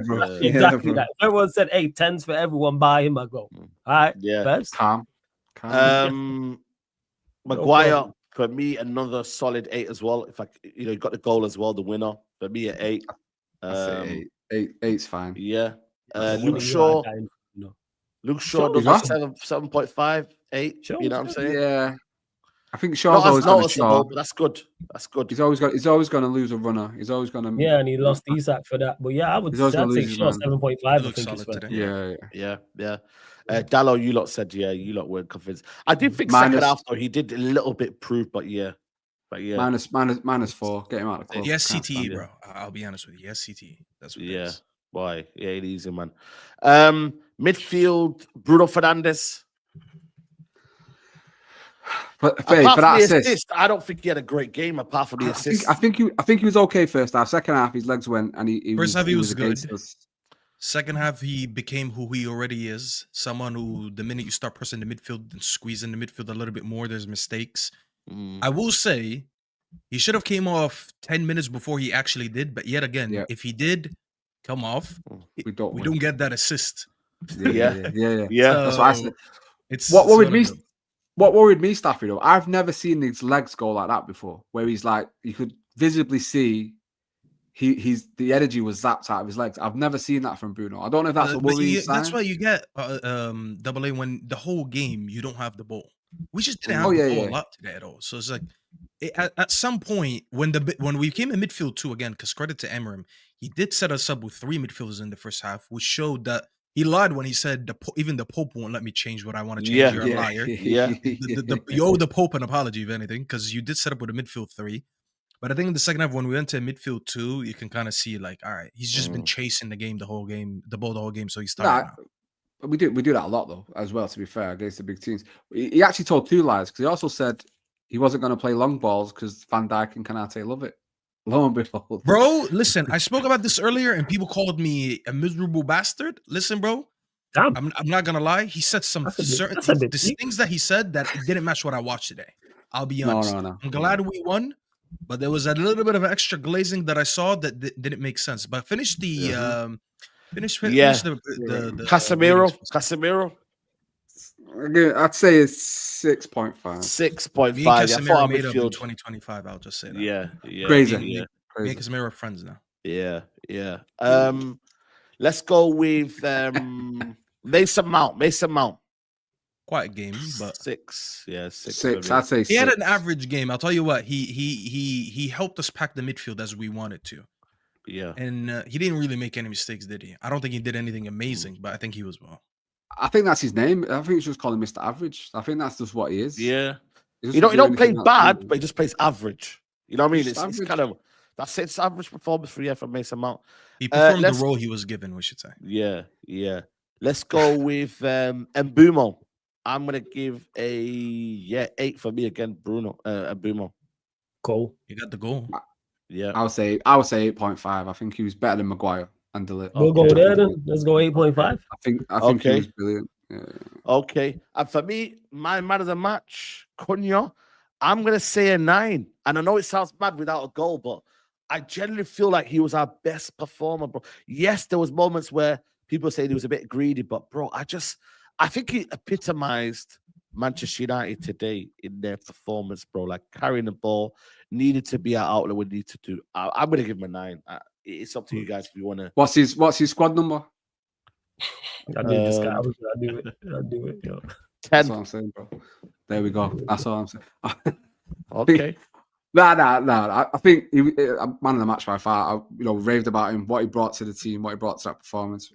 Speaker 3: Bro.
Speaker 2: Exactly that. If everyone said 8, 10s for everyone, buy him, I go. All right.
Speaker 1: Yeah.
Speaker 3: Calm.
Speaker 1: Maguire, for me, another solid 8 as well. If you got the goal as well, the winner. For me, at 8.
Speaker 3: I say 8. 8's fine.
Speaker 1: Yeah. Luke Shaw. Luke Shaw does 7.5, 8. You know what I'm saying?
Speaker 3: Yeah. I think Shaw's always going to show.
Speaker 1: But that's good. That's good.
Speaker 3: He's always going to lose a runner. He's always going to.
Speaker 2: Yeah, and he lost Isak for that. But yeah, I would say Shaw 7.5. I think it's fair.
Speaker 1: Yeah. Dallo, you lot said you lot weren't convinced. I did think second half though he did a little bit proof, but yeah.
Speaker 3: -4. Get him out of the club.
Speaker 4: Yes, CTE, bro. I'll be honest with you. Yes, CTE. That's what it is.
Speaker 1: Why? Yeah, it easy, man. Midfield, Bruno Fernandes.
Speaker 3: For that assist,
Speaker 1: I don't think he had a great game apart from the assist.
Speaker 3: I think he was okay first half. Second half, his legs went and he
Speaker 4: first half he was good.
Speaker 3: Us.
Speaker 4: Second half, he became who he already is. Someone who, the minute you start pressing the midfield and squeezing the midfield a little bit more, there's mistakes. I will say he should have came off 10 minutes before he actually did. But yet again, if he did come off, we don't get that assist.
Speaker 3: Yeah.
Speaker 1: So,
Speaker 3: that's what I said.
Speaker 4: It's
Speaker 3: what worried me. What worried me, Staffy, though, I've never seen his legs go like that before, where he's like, you could visibly see he's the energy was zapped out of his legs. I've never seen that from Bruno. I don't know if that's a worrying sign.
Speaker 4: That's why you get double A when the whole game you don't have the ball. We just didn't have
Speaker 3: Oh,
Speaker 4: the
Speaker 3: yeah,
Speaker 4: ball
Speaker 3: yeah.
Speaker 4: a lot today at all. So it's like at some point when we came in midfield too, again, because credit to Amorim, he did set us up with 3 midfielders in the first half, which showed that he lied when he said even the Pope won't let me change what I want to change.
Speaker 1: Yeah.
Speaker 4: You're a liar.
Speaker 1: Yeah.
Speaker 4: You owe the Pope an apology, if anything, because you did set up with a midfield 3. But I think in the second half, when we went to midfield 2, you can kind of see like, all right, he's just been chasing the ball the whole game, so he's tired now.
Speaker 3: We do that a lot though, as well. To be fair, against the big teams, he actually told 2 lies because he also said he wasn't going to play long balls because Van Dijk and Kanate love it. Lo and behold,
Speaker 4: bro. Listen, I spoke about this earlier, and people called me a miserable bastard. Listen, bro,
Speaker 2: Damn.
Speaker 4: I'm not gonna lie. He said some certain things that he said that didn't match what I watched today. I'll be honest.
Speaker 3: No.
Speaker 4: I'm glad we won, but there was a little bit of extra glazing that I saw that didn't make sense. But finish the finish the
Speaker 1: Casemiro.
Speaker 3: Again, I'd say it's 6.5.
Speaker 1: 6.5.
Speaker 4: Me and
Speaker 1: I
Speaker 4: Casemiro
Speaker 1: thought
Speaker 4: made up in
Speaker 1: midfield.
Speaker 4: 2025. I'll just say that.
Speaker 1: Yeah.
Speaker 3: Crazy.
Speaker 1: Yeah.
Speaker 4: Me and Casemiro are friends now.
Speaker 1: Yeah. Let's go with Mason Mount.
Speaker 4: Quite a game, but
Speaker 1: 6. Yeah, 6.
Speaker 3: 6. I'd say 6.
Speaker 4: he had an average game. I'll tell you what. He helped us pack the midfield as we wanted to.
Speaker 1: Yeah.
Speaker 4: And he didn't really make any mistakes, did he? I don't think he did anything amazing, but I think he was well.
Speaker 3: I think that's his name. I think it's just calling Mr. Average. I think that's just what he is.
Speaker 1: Yeah.
Speaker 3: He
Speaker 1: He don't play bad, but he just plays average. You know what I mean?
Speaker 3: Just
Speaker 1: It's kind of that's it. It's average performance from Mason Mount.
Speaker 4: He performed the role he was given, we should say.
Speaker 1: Yeah. Let's go with Mbeumo. I'm gonna give a 8 for me again, Bruno. Mbeumo.
Speaker 2: Cool.
Speaker 4: You got the goal.
Speaker 1: Yeah.
Speaker 3: I would say 8.5. I think he was better than Maguire and Delete.
Speaker 2: We'll go there then. Let's go 8.5.
Speaker 3: I think he was brilliant. Yeah.
Speaker 1: Okay. And for me, my man of the match, Cunha, I'm gonna say a 9. And I know it sounds bad without a goal, but I generally feel like he was our best performer, bro. Yes, there was moments where people say he was a bit greedy, but bro, I think he epitomized Manchester United today in their performance, bro. Like carrying the ball, needed to be our outlet, we need to do. I'm gonna give him a 9. It's up to you guys if you want to.
Speaker 3: What's his squad number?
Speaker 2: I did this guy. I'll do it. Yo.
Speaker 1: 10.
Speaker 3: That's what I'm saying, bro. There we go. That's all I'm saying.
Speaker 1: Okay.
Speaker 3: No. I think he man of the match by far. I raved about him, what he brought to the team, what he brought to that performance.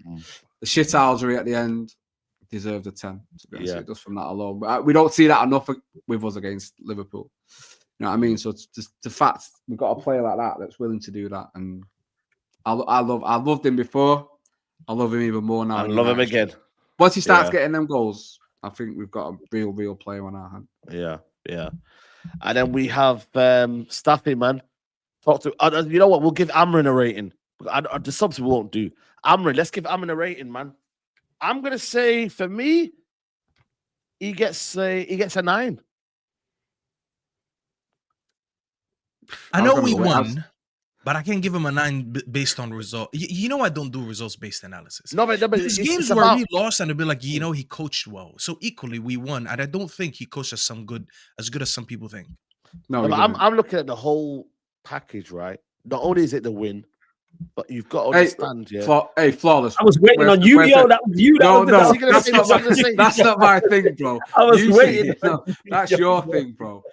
Speaker 3: The shithousery at the end deserved a 10. To be honest, just from that alone. But we don't see that enough with us against Liverpool. You know what I mean? So it's just the fact we've got a player like that that's willing to do that, and I loved him before. I love him even more now.
Speaker 1: I love him again.
Speaker 3: Once he starts getting them goals, I think we've got a real player on our hand.
Speaker 1: Yeah. And then we have Staffy, man. Talk to you know what? We'll give Amorim a rating. The subs we won't do. Amorim, let's give Amorim a rating, man. I'm gonna say for me, he gets a 9.
Speaker 4: I know we won, but I can't give him a 9 based on result. You know I don't do results-based analysis.
Speaker 1: No, but
Speaker 4: there's games where we lost and it'll be like, he coached well. So equally, we won, and I don't think he coached as good as some people think.
Speaker 1: No, but I'm looking at the whole package, right? Not only is it the win, but you've got to understand,
Speaker 3: flawless.
Speaker 2: I was waiting on you, yo. That was you.
Speaker 3: That's not my thing, bro.
Speaker 2: I was waiting.
Speaker 3: That's your thing, bro.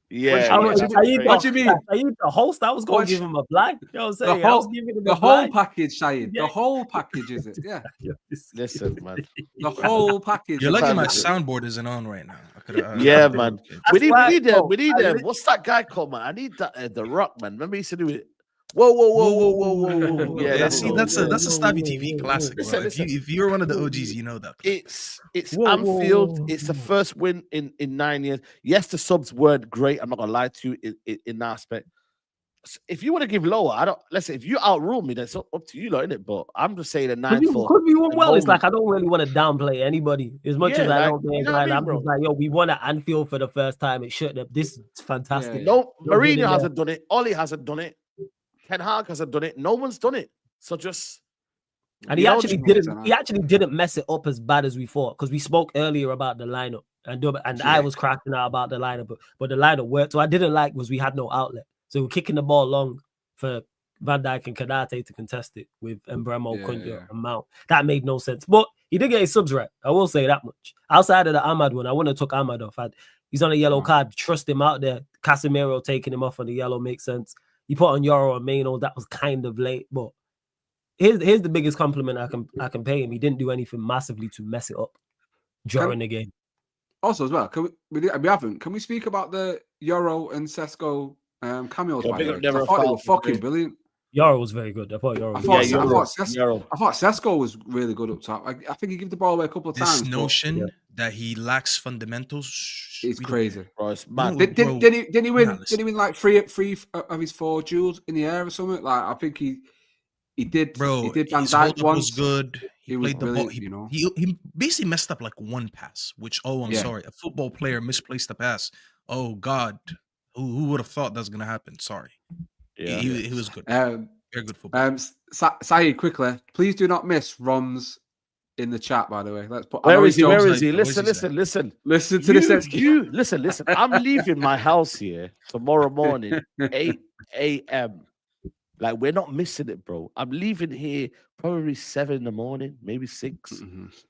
Speaker 1: Yeah.
Speaker 3: What do you mean?
Speaker 2: The host, I was going to give him a black. You know what I'm saying?
Speaker 3: The whole package, Shahid. The whole package, is it? Yeah.
Speaker 1: Listen, man.
Speaker 3: The whole package.
Speaker 4: You're lucky my soundboard isn't on right now.
Speaker 1: Man. We need them. What's that guy called, man? I need that The Rock, man. Remember he used to do it. Whoa.
Speaker 4: Yeah, that's a Stabby TV classic. Listen. If you're one of the OGs, you know that.
Speaker 1: It's Anfield. It's the first win in 9 years. Yes, the subs weren't great. I'm not gonna lie to you in that aspect. If you want to give lower, if you outrule me, that's up to you, isn't it? But I'm just saying a 9 for.
Speaker 2: Could we won well? It's like I don't really want to downplay anybody as much as I don't. I'm just like, yo, we won at Anfield for the first time. It should have. This is fantastic.
Speaker 1: Yeah. No, Mourinho hasn't done it. Oli hasn't done it. Ten Hag hasn't done it. No one's done it. So just
Speaker 2: and he actually didn't mess it up as bad as we thought, because we spoke earlier about the lineup. And I was cracking out about the lineup, but the lineup worked. So I didn't like was we had no outlet. So we're kicking the ball long for Van Dijk and Kanate to contest it with Mbeumo, Cunha, and Mount. That made no sense. But he did get his subs right. I will say that much. Outside of the Amad one, I wouldn't have took Amad off. He's on a yellow card. Trust him out there. Casemiro taking him off on the yellow makes sense. He put on Euro and Maino. That was kind of late. But here's the biggest compliment I can pay him. He didn't do anything massively to mess it up during the game.
Speaker 3: Also, as well, we haven't. Can we speak about the Euro and Sesko cameos? By the way? I thought they were fucking brilliant.
Speaker 2: Euro was very good. I thought
Speaker 3: Sesko was really good up top. I think he gave the ball away a couple of times.
Speaker 4: This notion that he lacks fundamentals
Speaker 3: is crazy.
Speaker 1: Bro, it's mad.
Speaker 3: Didn't he win? Did he win like three of his 4 duels in the air or something? Like I think he did.
Speaker 4: Bro,
Speaker 3: he did.
Speaker 4: Van Dijk was good. He played the ball.
Speaker 3: He
Speaker 4: basically messed up like one pass. Which I'm sorry, a football player misplaced a pass. Oh God, who would have thought that's gonna happen? Sorry. Yeah, he was good. Very good football.
Speaker 3: Saeed, quickly, please do not miss Rom's in the chat. By the way, let's put.
Speaker 1: Where is he? Listen to this. Listen. I'm leaving my house here tomorrow morning, 8 a.m. Like we're not missing it, bro. I'm leaving here probably 7 in the morning, maybe 6.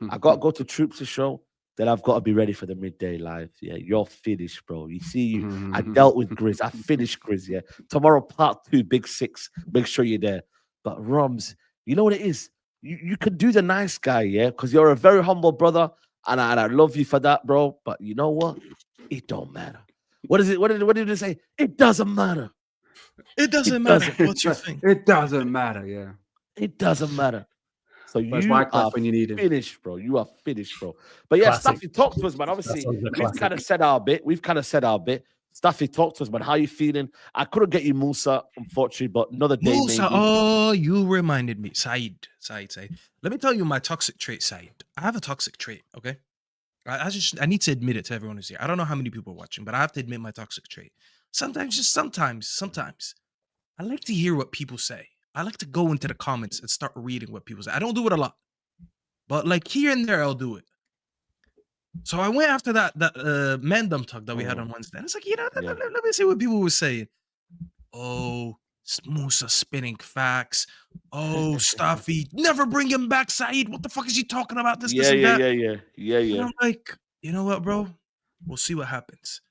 Speaker 1: I got to go to Troops to show. Then I've got to be ready for the midday live. Yeah, you're finished, bro. You see, I dealt with Grizz. I finished Grizz, yeah. Tomorrow, part 2, Big 6. Make sure you're there. But Roms, you know what it is? You can do the nice guy, yeah? Because you're a very humble brother, and I love you for that, bro. But you know what? It don't matter. What is it? What did they say? It doesn't matter.
Speaker 4: It doesn't matter. What's your thing?
Speaker 3: It doesn't matter, yeah.
Speaker 1: It doesn't matter. So you
Speaker 3: are when you need him.
Speaker 1: Finished, bro. You are finished, bro. But yeah, Staffy, talk to us, man. Obviously, we've kind of said our bit. Staffy, talk to us, man. How you feeling? I couldn't get you Musa, unfortunately, but another day.
Speaker 4: Musa, maybe. Oh, you reminded me. Said. Let me tell you my toxic trait, Said. I have a toxic trait, okay? I need to admit it to everyone who's here. I don't know how many people are watching, but I have to admit my toxic trait. Sometimes, I like to hear what people say. I like to go into the comments and start reading what people say. I don't do it a lot, but like here and there, I'll do it. So I went after that Mandem talk that we had on Wednesday. And it's like, let me see what people were saying. Oh, Musa spinning facts. Oh, Staffy, never bring him back, Saeed. What the fuck is he talking about? This and that.
Speaker 1: Yeah.
Speaker 4: And I'm like, you know what, bro? We'll see what happens.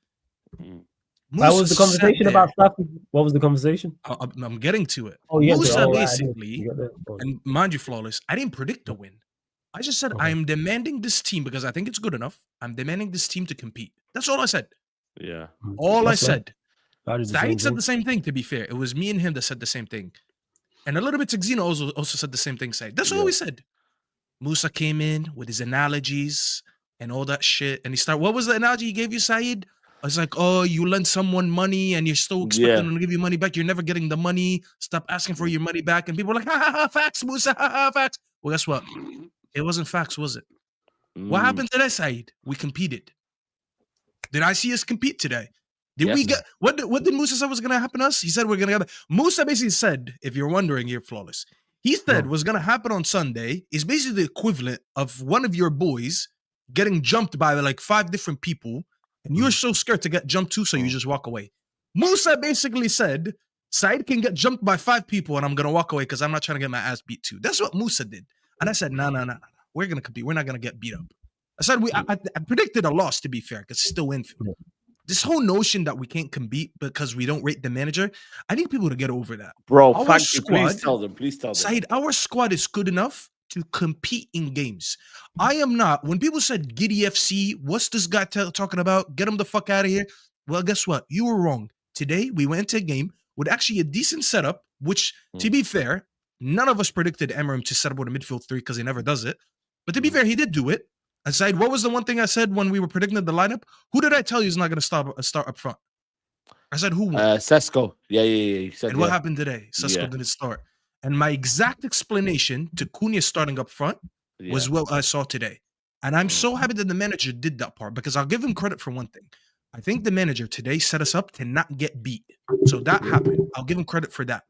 Speaker 2: What was the conversation about Staffy? What was the conversation?
Speaker 4: I'm getting to it.
Speaker 2: Oh, yeah.
Speaker 4: Musa basically, and mind you, Flawless, I didn't predict a win. I just said, I am demanding this team because I think it's good enough. I'm demanding this team to compete. That's all I said.
Speaker 1: Yeah.
Speaker 4: I said. Saeed said the same thing, to be fair. It was me and him that said the same thing. And a little bit Zeno also said the same thing, Saeed. That's all we said. Musa came in with his analogies and all that shit. And he started, what was the analogy he gave you, Saeed? I was like, oh, you lend someone money and you're still expecting them to give you money back. You're never getting the money. Stop asking for your money back. And people were like, facts, Musa, facts. Well, guess what? It wasn't facts, was it? What happened today, Saeed? We competed. Did I see us compete today? Did we get what did Musa say was gonna happen to us? He said we're gonna get Musa basically said, if you're wondering here, Flawless, he said what's gonna happen on Sunday is basically the equivalent of one of your boys getting jumped by like 5 different people. And you're so scared to get jumped too, so you just walk away. Musa basically said, Saeed can get jumped by 5 people and I'm going to walk away because I'm not trying to get my ass beat too. That's what Musa did. And I said, no. We're going to compete. We're not going to get beat up. I said, I predicted a loss, to be fair, because it's still Anfield. This whole notion that we can't compete because we don't rate the manager, I need people to get over that.
Speaker 1: Bro, thank you. Please tell them.
Speaker 4: Saeed, our squad is good enough to compete in games. I am not. When people said Giddy FC, what's this guy talking about? Get him the fuck out of here. Well, guess what? You were wrong. Today, we went into a game with actually a decent setup, which, to be fair, none of us predicted Amorim to set up with a midfield 3 because he never does it. But to be fair, he did do it. Aside, what was the one thing I said when we were predicting the lineup? Who did I tell you is not going to start up front? I said who?
Speaker 1: Sesko. Yeah. You said,
Speaker 4: and what happened today? Sesko didn't start. And my exact explanation to Cunha starting up front was what I saw today. And I'm so happy that the manager did that part because I'll give him credit for one thing. I think the manager today set us up to not get beat. So that happened. I'll give him credit for that.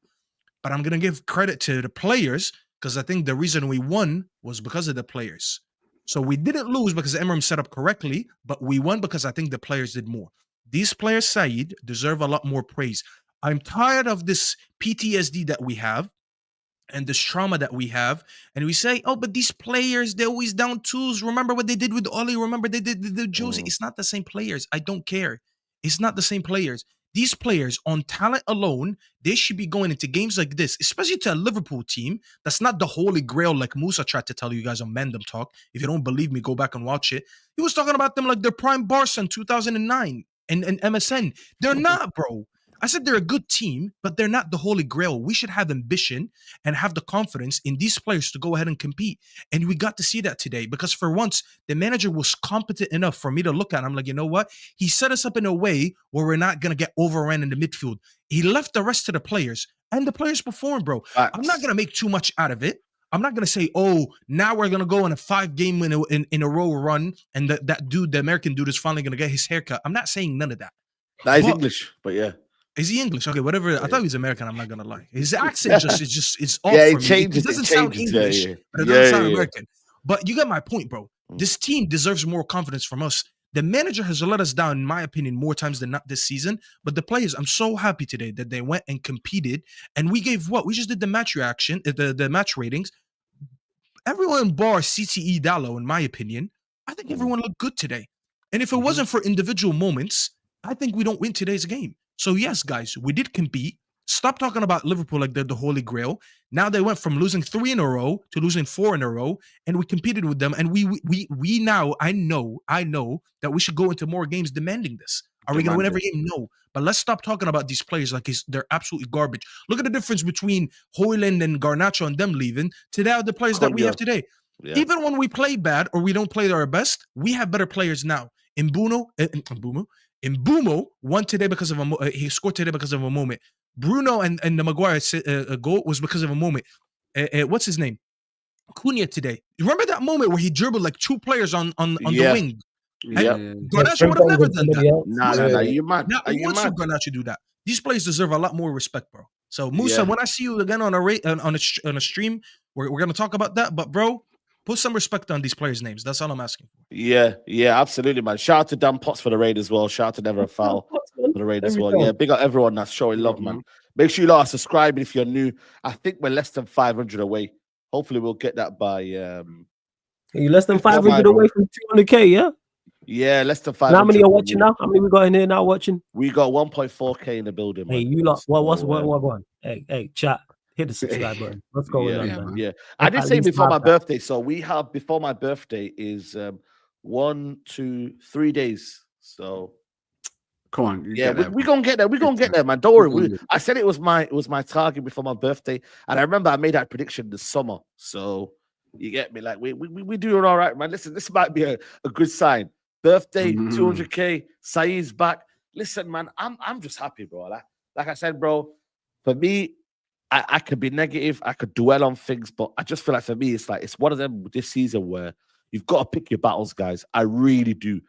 Speaker 4: But I'm going to give credit to the players because I think the reason we won was because of the players. So we didn't lose because Amorim set up correctly, but we won because I think the players did more. These players, Saeed, deserve a lot more praise. I'm tired of this PTSD that we have and this trauma that we have. And we say, oh, but these players, they're always down tools. Remember what they did with Oli? Remember they did with Josie? It's not the same players. I don't care. It's not the same players. These players, on talent alone, they should be going into games like this, especially to a Liverpool team that's not the holy grail like Musa tried to tell you guys on Mandem Talk. If you don't believe me, go back and watch it. He was talking about them like their prime Barca in 2009 and MSN. They're not, bro. I said they're a good team, but they're not the holy grail. We should have ambition and have the confidence in these players to go ahead and compete. And we got to see that today because for once, the manager was competent enough for me to look at him like, you know what? He set us up in a way where we're not going to get overrun in the midfield. He left the rest of the players, and the players performed, bro. I'm not going to make too much out of it. I'm not going to say, oh, now we're going to go on a 5-game in a row run, and that dude, the American dude, is finally going to get his haircut. I'm not saying none of that.
Speaker 1: That is English, but yeah.
Speaker 4: Is he English? Okay, whatever. I thought he was American. I'm not gonna lie. His accent it's off
Speaker 1: Yeah,
Speaker 4: for
Speaker 1: it
Speaker 4: me.
Speaker 1: changes.
Speaker 4: It doesn't sound English, but it doesn't sound American. But you get my point, bro. This team deserves more confidence from us. The manager has let us down, in my opinion, more times than not this season. But the players, I'm so happy today that they went and competed, and we gave what? We just did the match reaction, the match ratings. Everyone bar CTE Dallo, in my opinion. I think everyone looked good today. And if it wasn't for individual moments, I think we don't win today's game. So yes, guys, we did compete. Stop talking about Liverpool like they're the holy grail. Now they went from losing 3 in a row to losing 4 in a row, and we competed with them. And we now, I know that we should go into more games demanding this. Are we going to win every game? No. But let's stop talking about these players like they're absolutely garbage. Look at the difference between Højlund and Garnacho and them leaving to now the players that we have today. Yeah. Even when we play bad or we don't play our best, we have better players now. Mbeumo won today because of he scored today because of a moment. Bruno and the Maguire goal was because of a moment. What's his name? Cunha today. Remember that moment where he dribbled like 2 players on the wing? Garnacho would have never done that.
Speaker 1: Nah, you mad?
Speaker 4: Now, once you Garnacho do that, these players deserve a lot more respect, bro. So Musa, when I see you again on a stream, we're gonna talk about that. But bro, put some respect on these players' names. That's all I'm asking for. Yeah,
Speaker 1: absolutely, man. Shout out to Dan Potts for the raid as well. Shout out to Never a Foul for the raid as well. Yeah, big up everyone that's showing love, man. Make sure you lot are subscribing if you're new. I think we're less than 500 away. Hopefully, we'll get that by.
Speaker 2: Are you less than 500 away from 200K? Yeah.
Speaker 1: Yeah, less than 500.
Speaker 2: How many are watching now? How many we got in here now watching?
Speaker 1: We got 1.4K in the building.
Speaker 2: Hey,
Speaker 1: man.
Speaker 2: you lot. What's one? Hey, chat. Hit the subscribe button. What's going on, man?
Speaker 1: Yeah, I did say before my birthday. So we have before my birthday is 1, 2, 3 days. So
Speaker 3: come on,
Speaker 1: we're gonna get there. We're gonna get there, man. Don't worry. I said it was my target before my birthday, and I remember I made that prediction this summer. So you get me? Like we doing all right, man. Listen, this might be a good sign. Birthday, 200K. Saeed's back. Listen, man, I'm just happy, bro. Like I said, bro, for me. I could be negative, I could dwell on things, but I just feel like for me, it's one of them this season where you've got to pick your battles, guys. I really do.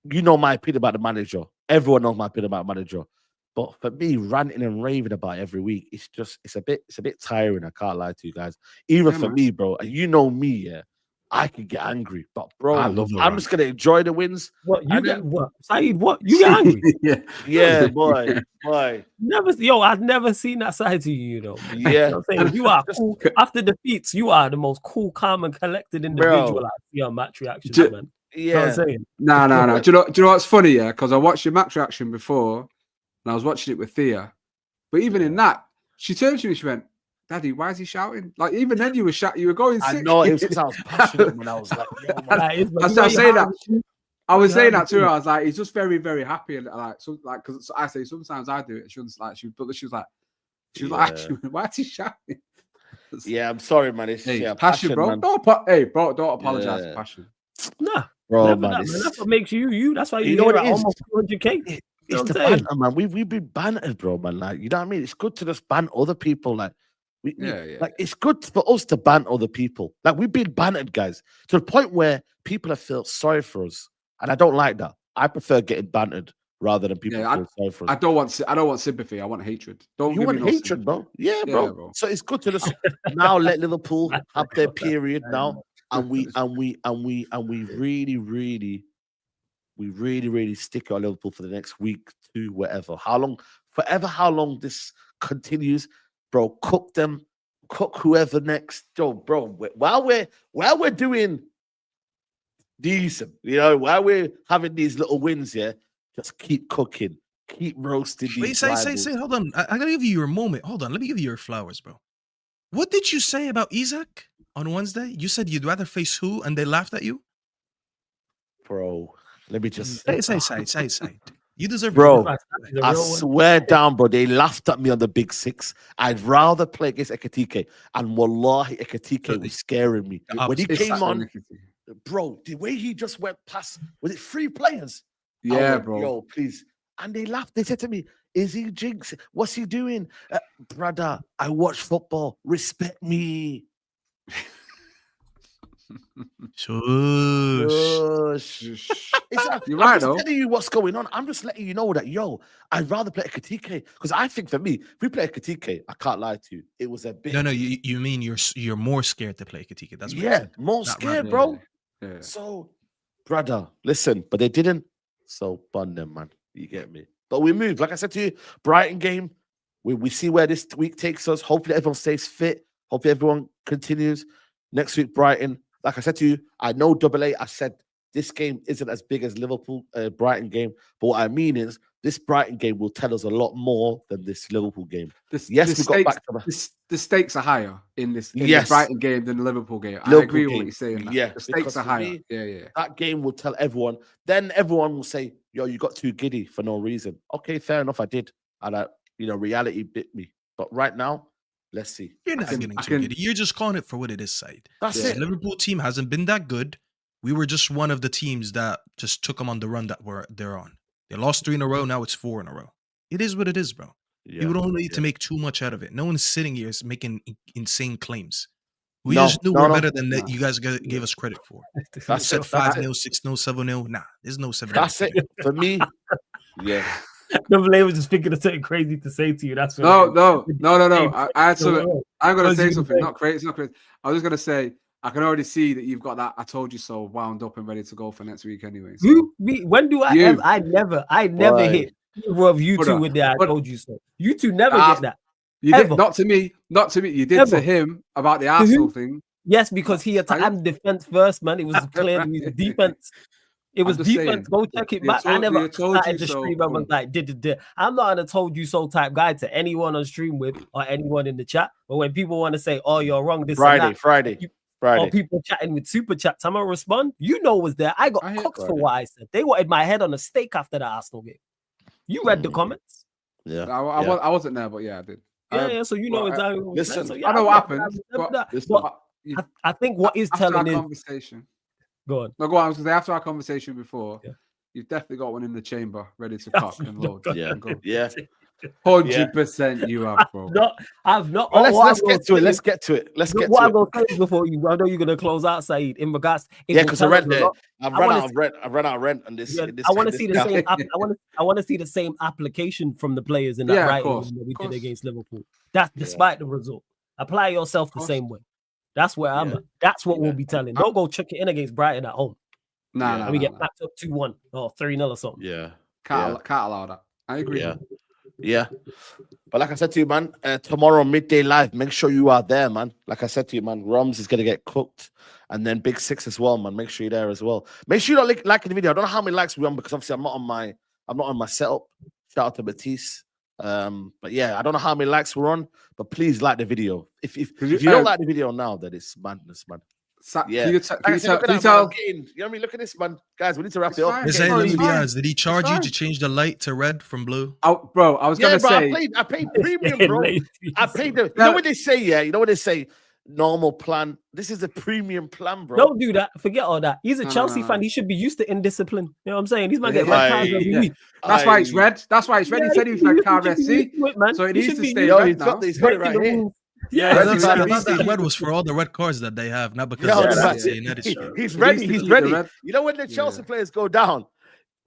Speaker 1: You know my opinion about the manager. Everyone knows my opinion about the manager. But for me, ranting and raving about it every week, it's a bit tiring. I can't lie to you guys. Even for me, bro, and you know me, yeah. I can get angry, but bro, I'm just gonna enjoy the wins.
Speaker 2: What you get? What Saeed? What you get angry?
Speaker 1: yeah, boy.
Speaker 2: I've never seen that side to you. You know.
Speaker 1: Yeah,
Speaker 2: you know what I'm saying? You are cool. After defeats, you are the most cool, calm, and collected individual I see on match reaction, man.
Speaker 1: Yeah,
Speaker 2: you know what I'm saying?
Speaker 3: No. Do you know what's funny? Yeah, because I watched your match reaction before, and I was watching it with Thea. But even in that, she turned to me, she went, Daddy, why is he shouting? Like, even then you were shouting, you were going sick.
Speaker 1: I know, it was because I was passionate when I was like,
Speaker 3: I was saying that. I was saying that to her. I was like, he's just very, very happy. And because I say sometimes I do it. She was like, why is he shouting?
Speaker 1: Yeah, I'm sorry, man. It's
Speaker 3: passion, bro.
Speaker 1: Man.
Speaker 3: Don't apologize for passion.
Speaker 2: Nah,
Speaker 1: bro,
Speaker 2: man. That's what makes you. That's why you
Speaker 1: know what it is?
Speaker 2: Almost 200K.
Speaker 1: It's the banter, man. We've been bantered, bro, man. Like, you know what I mean? It's good to just ban other people. Like, like it's good for us to ban other people. Like, we've been bantered, guys, to the point where people have felt sorry for us, and I don't like that. I prefer getting bantered rather than people feel sorry for us.
Speaker 3: I don't want sympathy. I want hatred.
Speaker 1: You want hatred, bro? Yeah, bro. So it's good to just now let Liverpool have their period now. and we really stick on Liverpool for the next week, two, whatever. How long this continues, bro. Cook them, cook whoever next. Bro, while we're doing decent, while we're having these little wins here, just keep cooking, keep roasting these rivals.
Speaker 4: Say, hold on. I gotta give you your moment. Hold on, let me give you your flowers, bro. What did you say about Isaac on Wednesday? You said you'd rather face who, and they laughed at you?
Speaker 1: Bro, let me just
Speaker 4: say. You deserve
Speaker 1: bro.
Speaker 2: The
Speaker 1: I
Speaker 2: real one.
Speaker 1: swear down, bro. They laughed at me on the Big Six. I'd rather play against Ekatike, and wallahi, Ekatike was scaring me when he came on. Bro, the way he just went past, was it 3 players?
Speaker 3: Yeah,
Speaker 1: went,
Speaker 3: bro.
Speaker 1: Yo, please. And they laughed. They said to me, is he jinx? What's he doing? Brother, I watch football. Respect me.
Speaker 4: Shush.
Speaker 3: You're right,
Speaker 1: I'm
Speaker 3: though.
Speaker 1: just telling you what's going on. I'm just letting you know that, I'd rather play Ekatike. Because I think for me, if we play Ekatike, I can't lie to you, it was a bit...
Speaker 4: No, you mean you're more scared to play Ekatike. That's what you said.
Speaker 1: more
Speaker 4: Not
Speaker 1: scared,
Speaker 4: rather.
Speaker 1: bro.
Speaker 3: Yeah.
Speaker 1: So, brother, listen, but they didn't. So, bun them, man. You get me? But we moved. Like I said to you, Brighton game, we see where this week takes us. Hopefully everyone stays fit. Hopefully everyone continues. Next week, Brighton. Like I said to you, I know AA. I said this game isn't as big as Liverpool Brighton game. But what I mean is this Brighton game will tell us a lot more than this Liverpool game. The
Speaker 3: stakes are higher in this
Speaker 1: yes.
Speaker 3: Brighton game than the Liverpool game.
Speaker 1: Liverpool
Speaker 3: I agree with
Speaker 1: game.
Speaker 3: what you're saying. That.
Speaker 1: Yeah,
Speaker 3: the stakes are higher.
Speaker 1: Me,
Speaker 3: yeah.
Speaker 1: That game will tell everyone. Then everyone will say, "Yo, you got too giddy for no reason." Okay, fair enough. I did, and reality bit me. But right now, let's see.
Speaker 4: You're not getting too giddy. You're just calling it for what it is, Said.
Speaker 1: That's it.
Speaker 4: The Liverpool team hasn't been that good. We were just one of the teams that just took them on the run that they're on. They lost 3 in a row. Now it's 4 in a row. It is what it is, bro.
Speaker 1: Yeah,
Speaker 4: you don't need to make too much out of it. No one's sitting here making insane claims. We just knew we're better than that you guys gave us credit for.
Speaker 1: That's it.
Speaker 4: 5-0, 6-0, 7-0. Nah, there's no 7-0.
Speaker 1: That's it. For me, yeah.
Speaker 2: Double was just thinking of something crazy to say to you. That's
Speaker 3: no. I had something. I'm gonna say something. Not crazy. It's not crazy. I was just gonna say I can already see that you've got that "I told you so" wound up and ready to go for next week. Anyway, so.
Speaker 2: When do I? Ever, I never hit either of you two with that. I told you so. You two never get that.
Speaker 3: You did not to me. Not to me. You did to him about the Arsenal thing.
Speaker 2: Yes, because he attacked defense first, man. It was clear it was defense. It was defense. Go check it back. I never started the stream. I was like, I'm not a told you so type guy to anyone on stream with or anyone in the chat. But when people want to say, "Oh, you're wrong," this
Speaker 1: Friday.
Speaker 2: Or people chatting with super chats, I'm gonna respond. You know, was there? I got cooked for what I said. They wanted my head on a steak after the Arsenal game. You read the comments?
Speaker 3: Yeah, I wasn't there, but yeah, I did.
Speaker 2: Yeah. So you know exactly.
Speaker 1: Listen,
Speaker 2: so,
Speaker 3: I know what happened.
Speaker 2: I think what is telling is
Speaker 3: conversation.
Speaker 2: Go on.
Speaker 3: No, go on. I was going to say after our conversation before, you've definitely got one in the chamber ready to cock and load.
Speaker 1: Yeah.
Speaker 3: 100% you have, bro.
Speaker 2: I've not.
Speaker 1: Well, let's get to it. Let's get to it.
Speaker 2: What I'm going to say before you, I know you're going to close out, Saeed, in regards.
Speaker 1: Because I rent there. I've run out of rent on this.
Speaker 2: I want to see the same. I want to see the same application from the players in that writing that we did against Liverpool. That's despite the result. Apply yourself the same way. That's where I'm at. That's what we'll be telling. Don't go check it in against Brighton at home.
Speaker 3: Nah,
Speaker 2: we get backed up 2-1 or 3-0 or something.
Speaker 1: Yeah.
Speaker 3: Can't allow that. I agree.
Speaker 1: Yeah. But like I said to you, man, tomorrow midday live, make sure you are there, man. Like I said to you, man, Roms is gonna get cooked, and then Big Six as well, man. Make sure you're there as well. Make sure you don't like the video. I don't know how many likes we're on because obviously I'm not on my setup. Shout out to Matisse. But yeah, I don't know how many likes we're on, but please like the video. If you don't like the video now, then it's madness, man.
Speaker 3: Can you tell?
Speaker 1: You know what I mean? Look at this, man. Guys, we need to wrap it up.
Speaker 4: Did he charge you to change the light to red from blue?
Speaker 3: Bro, I was gonna say
Speaker 1: I paid premium, bro. I paid the. You know what they say? Yeah, you know what they say. Normal plan. This is a premium plan, bro.
Speaker 2: Don't do that. Forget all that. He's a Chelsea fan. He should be used to indiscipline. You know what I'm saying? He's man get red cards every week.
Speaker 3: That's why it's red. That's why it's red. He said he was red card SC, so it needs to stay red now.
Speaker 1: He's got it right here.
Speaker 2: Yeah,
Speaker 4: that red was for all the red cards that they have, not because
Speaker 1: he's ready. He's ready. You know when the Chelsea players go down,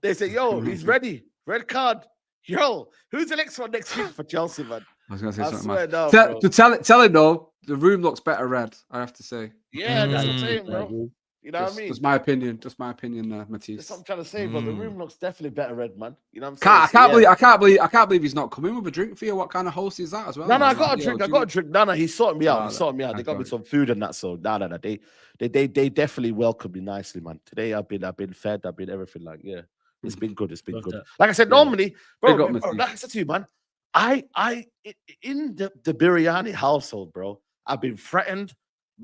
Speaker 1: they say, "Yo, he's ready. Red card. Yo, who's the next one next week for Chelsea, man?"
Speaker 3: I was gonna say something, man. Tell him though. the room looks better red. I have to say.
Speaker 1: Yeah, that's what I'm
Speaker 4: Mm.
Speaker 1: saying, bro. You know what I mean?
Speaker 3: Just my opinion. Just my opinion, Matisse.
Speaker 1: That's what I'm trying to say, bro. The room looks definitely better red, man. You know what I'm
Speaker 3: I
Speaker 1: saying?
Speaker 3: can't believe he's not coming with a drink for you. What kind of host is that as well?
Speaker 1: No, I
Speaker 3: man?
Speaker 1: got a drink. I got a drink. No, he's sorting me out.
Speaker 3: Oh,
Speaker 1: He's sorting me out. They
Speaker 3: thank
Speaker 1: got me
Speaker 3: God.
Speaker 1: some food and that. So no. They definitely welcomed me nicely, man. Today I've been fed. I've been everything. Like, yeah, it's been good. It's been
Speaker 2: Love
Speaker 1: good.
Speaker 2: that.
Speaker 1: Like I said,
Speaker 3: Yeah.
Speaker 1: normally, bro,
Speaker 3: Big up,
Speaker 1: bro,
Speaker 3: Matisse.
Speaker 1: like I said to you, man, I in the biryani household, bro, I've been threatened.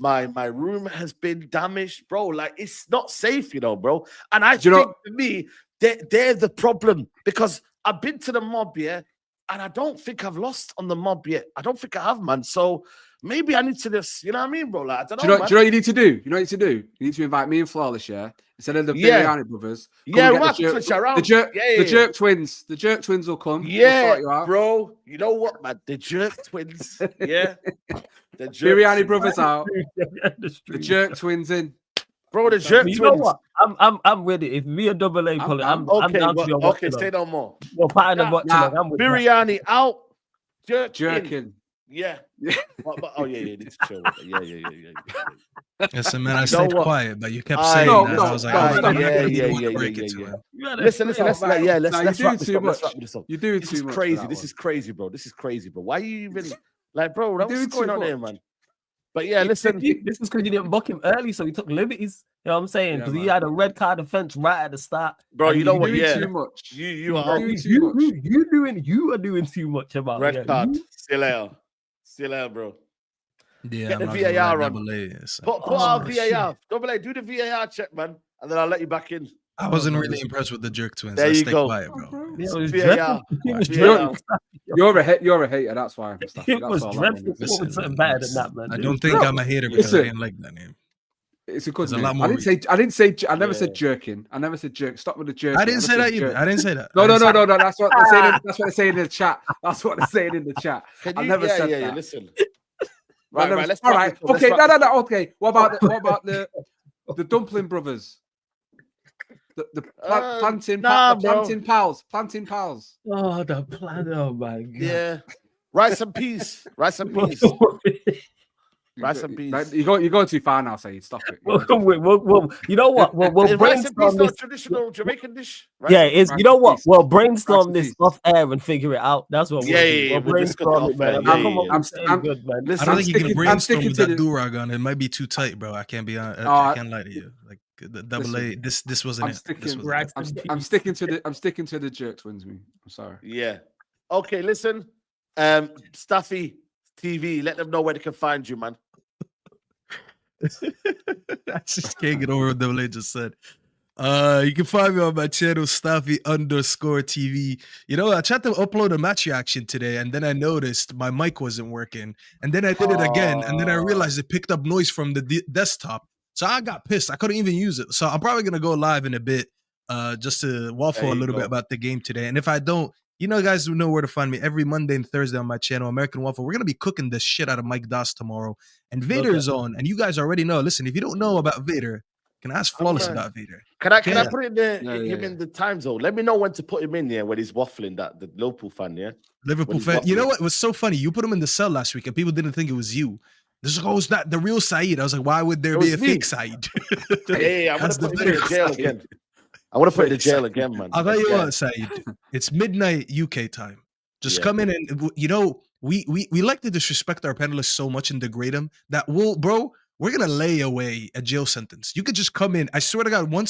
Speaker 1: My room has been damaged, bro. Like, it's not safe, you know, bro. And I
Speaker 3: Do you
Speaker 1: think
Speaker 3: know-
Speaker 1: to me, they're the problem, because I've been to the mob, yeah, and I don't think I've lost on the mob yet. I don't think I have, man. So maybe I need to just, you know what I mean, bro? Like, I don't
Speaker 3: Do
Speaker 1: know,
Speaker 3: you know
Speaker 1: man.
Speaker 3: what you need to do? You know what you need to do? You need to invite me and Flawless, yeah? Instead of the
Speaker 1: Yeah.
Speaker 3: Biryani brothers. come
Speaker 1: Yeah,
Speaker 3: and
Speaker 1: we
Speaker 3: get
Speaker 1: might
Speaker 3: the
Speaker 1: have to
Speaker 3: jerk,
Speaker 1: switch around.
Speaker 3: the jerk,
Speaker 1: Yeah,
Speaker 3: the
Speaker 1: yeah,
Speaker 3: jerk twins. The jerk twins will come. We'll
Speaker 1: Yeah,
Speaker 3: sort you out.
Speaker 1: bro. You know what, man? The jerk twins. Yeah. The jerk
Speaker 3: Biryani
Speaker 1: twins.
Speaker 3: brothers out.
Speaker 2: The
Speaker 3: The
Speaker 2: street.
Speaker 3: jerk twins in.
Speaker 1: Bro, the jerk
Speaker 2: You
Speaker 1: twins.
Speaker 2: know what? I'm with it. If me and Double A pull it, I'm
Speaker 1: Okay,
Speaker 2: down to your
Speaker 1: okay,
Speaker 2: watching.
Speaker 1: say no more.
Speaker 2: Well, pattern of
Speaker 1: Nah,
Speaker 2: watching.
Speaker 3: nah,
Speaker 2: I'm with that.
Speaker 1: Biryani out. Jerk in.
Speaker 3: Jerking.
Speaker 1: Yeah.
Speaker 3: Yeah.
Speaker 1: Oh, yeah, you need to chill with it. Yeah.
Speaker 4: Listen, man, I
Speaker 1: know
Speaker 4: stayed
Speaker 1: what?
Speaker 4: quiet, but you kept
Speaker 1: I-
Speaker 4: saying
Speaker 3: No,
Speaker 4: that.
Speaker 3: no,
Speaker 4: I was like,
Speaker 3: no,
Speaker 4: I'm not
Speaker 3: yeah,
Speaker 4: gonna be the
Speaker 1: yeah,
Speaker 4: one to
Speaker 1: yeah,
Speaker 4: break
Speaker 1: yeah,
Speaker 4: it to
Speaker 1: yeah.
Speaker 4: him.
Speaker 2: You gotta
Speaker 1: Listen,
Speaker 2: chill,
Speaker 1: let's
Speaker 2: man.
Speaker 1: wrap
Speaker 3: Nah,
Speaker 1: this
Speaker 3: you're
Speaker 1: up.
Speaker 3: doing too
Speaker 1: Let's
Speaker 3: much.
Speaker 1: wrap this up.
Speaker 3: You're doing
Speaker 1: This
Speaker 3: too
Speaker 1: is
Speaker 3: much. for
Speaker 1: crazy.
Speaker 3: that
Speaker 1: This
Speaker 3: one.
Speaker 1: is crazy, bro. This is crazy, bro. Why are you even like, bro? What's
Speaker 3: doing
Speaker 1: going
Speaker 3: too
Speaker 1: on here,
Speaker 3: much.
Speaker 1: man? But yeah, listen.
Speaker 2: This is because you didn't book him early, so he took liberties. You know what I'm saying?
Speaker 3: Yeah,
Speaker 2: Because he
Speaker 3: man.
Speaker 2: had a red card offense right at the start.
Speaker 1: Bro,
Speaker 2: And
Speaker 1: you know
Speaker 3: You're
Speaker 1: what?
Speaker 3: doing
Speaker 1: Yeah.
Speaker 3: too much.
Speaker 1: You
Speaker 3: You're
Speaker 1: are
Speaker 3: doing too much.
Speaker 2: You are doing too much about
Speaker 1: red
Speaker 2: it.
Speaker 1: card.
Speaker 2: You-
Speaker 1: Still out, bro.
Speaker 4: Yeah,
Speaker 1: Get
Speaker 4: I'm
Speaker 1: the
Speaker 4: not gonna lie,
Speaker 1: VAR on.
Speaker 4: Double A, so.
Speaker 1: Put
Speaker 2: Oh,
Speaker 1: our
Speaker 2: shit.
Speaker 1: VAR. Double A, do the VAR check, man, and then I'll let you back in.
Speaker 4: I wasn't
Speaker 2: man.
Speaker 4: really impressed with the jerk twins.
Speaker 1: There
Speaker 4: I
Speaker 1: you
Speaker 4: stayed
Speaker 1: go.
Speaker 4: quiet, bro.
Speaker 2: Yeah, it was
Speaker 1: VAR.
Speaker 2: dreadful. It was
Speaker 1: VAR.
Speaker 2: dreadful.
Speaker 3: You're a hater. That's why. Mustafa.
Speaker 2: It
Speaker 3: That's
Speaker 2: was
Speaker 3: all that
Speaker 2: dreadful.
Speaker 3: one is.
Speaker 2: What was something better than that, man?
Speaker 4: I
Speaker 2: It
Speaker 4: don't
Speaker 2: was
Speaker 4: think
Speaker 2: dreadful.
Speaker 4: I'm a hater because
Speaker 3: Listen.
Speaker 4: I didn't like that name.
Speaker 3: It's a good
Speaker 4: There's a
Speaker 3: name.
Speaker 4: lot
Speaker 3: I
Speaker 4: more
Speaker 3: never said. I never said jerking. I never said jerk. Stop with the jerking.
Speaker 4: I didn't say that either.
Speaker 3: jerk.
Speaker 4: I didn't say that.
Speaker 3: No.
Speaker 4: I didn't say that.
Speaker 3: That's what they're saying. That's what they're saying in the chat. That's what they're saying in the chat.
Speaker 1: Can
Speaker 3: I
Speaker 1: you,
Speaker 3: never said
Speaker 1: yeah,
Speaker 3: that.
Speaker 1: listen.
Speaker 3: I never-
Speaker 1: Right, let's
Speaker 3: all
Speaker 1: wrap
Speaker 3: right.
Speaker 1: this up, let's
Speaker 3: Okay.
Speaker 1: wrap this up.
Speaker 3: No. Okay. What about the dumpling brothers? The planting pals. Planting pals.
Speaker 2: Oh, the plan. Oh, my God.
Speaker 1: Yeah. Rice and peas. Rice and peas. Rice and peas.
Speaker 3: You're going too far now, Saeed. Stop it.
Speaker 2: Well, you know what? We'll
Speaker 1: Is rice and peas
Speaker 2: brainstorm
Speaker 1: not a
Speaker 2: this.
Speaker 1: traditional Jamaican dish? Rice
Speaker 2: Yeah,
Speaker 1: and
Speaker 2: it's
Speaker 3: rice
Speaker 2: you know
Speaker 3: and
Speaker 2: what?
Speaker 3: peas.
Speaker 2: We'll
Speaker 3: Rice
Speaker 2: brainstorm
Speaker 3: and
Speaker 2: this
Speaker 3: peas.
Speaker 2: off air and figure it out. That's what
Speaker 1: Yeah,
Speaker 2: we'll do.
Speaker 1: yeah,
Speaker 2: We'll
Speaker 1: we'll discuss it
Speaker 2: brainstorm
Speaker 1: off
Speaker 2: it, man.
Speaker 1: air.
Speaker 2: And
Speaker 1: Yeah,
Speaker 2: I'll come
Speaker 1: yeah,
Speaker 2: up
Speaker 1: yeah.
Speaker 2: with something good, man.
Speaker 1: Listen,
Speaker 4: I don't think you can
Speaker 3: I'm
Speaker 4: brainstorm
Speaker 3: sticking
Speaker 4: with
Speaker 3: to
Speaker 4: that
Speaker 3: the-
Speaker 4: durag on. It might be too tight, bro. I can't be on.
Speaker 3: Oh,
Speaker 4: I can't lie to you. Like the double A.
Speaker 3: listen,
Speaker 4: This wasn't
Speaker 3: I'm
Speaker 4: it. This
Speaker 3: sticking.
Speaker 4: wasn't it.
Speaker 3: I'm sticking to the. I'm sticking to the jerk twins. Me. I'm sorry.
Speaker 1: Yeah. Okay, listen. Staffy TV, let them know where they can find you, man.
Speaker 4: I just can't get over what Double A just said. You can find me on my channel, Staffy_TV. You know, I tried to upload a match reaction today, and then I noticed my mic wasn't working. And then I did it again, and then I realized it picked up noise from the desktop. So I got pissed. I couldn't even use it. So I'm probably gonna go live in a bit, just to waffle
Speaker 1: There
Speaker 4: a
Speaker 1: you
Speaker 4: little
Speaker 1: go.
Speaker 4: bit about the game today. And if I don't, you know, guys who know where to find me every Monday and Thursday on my channel, American Waffle. We're gonna be cooking the shit out of Mike Doss tomorrow, and Vader is on. And you guys already know. Listen, if you don't know about Vader, can I ask Flawless
Speaker 1: gonna-
Speaker 4: about Vader?
Speaker 1: Can I
Speaker 4: Yeah.
Speaker 1: put it there?
Speaker 3: Yeah,
Speaker 1: him
Speaker 3: yeah.
Speaker 1: in the time zone. Let me know when to put him in there when he's waffling. That the Liverpool fan, yeah.
Speaker 4: Liverpool
Speaker 1: he's
Speaker 4: fan. You know
Speaker 1: waffling.
Speaker 4: what? It was so funny. You put him in the cell last week, and people didn't think it was you. This is, oh, it's not the real Saeed. I was like, why would there
Speaker 1: It
Speaker 4: be
Speaker 1: was
Speaker 4: a
Speaker 1: me.
Speaker 4: fake Saeed?
Speaker 1: Hey, I'm gonna
Speaker 4: That's the
Speaker 1: put him in
Speaker 4: better
Speaker 1: jail
Speaker 4: Saeed.
Speaker 1: again. I want to put him in jail again, man.
Speaker 4: I'll tell you
Speaker 1: Yeah.
Speaker 4: what, Saeed. It's midnight UK time. Just
Speaker 1: Yeah.
Speaker 4: come in and you know we like to disrespect our panelists so much and degrade them that we're gonna lay away a jail sentence. You could just come in. I swear to God, one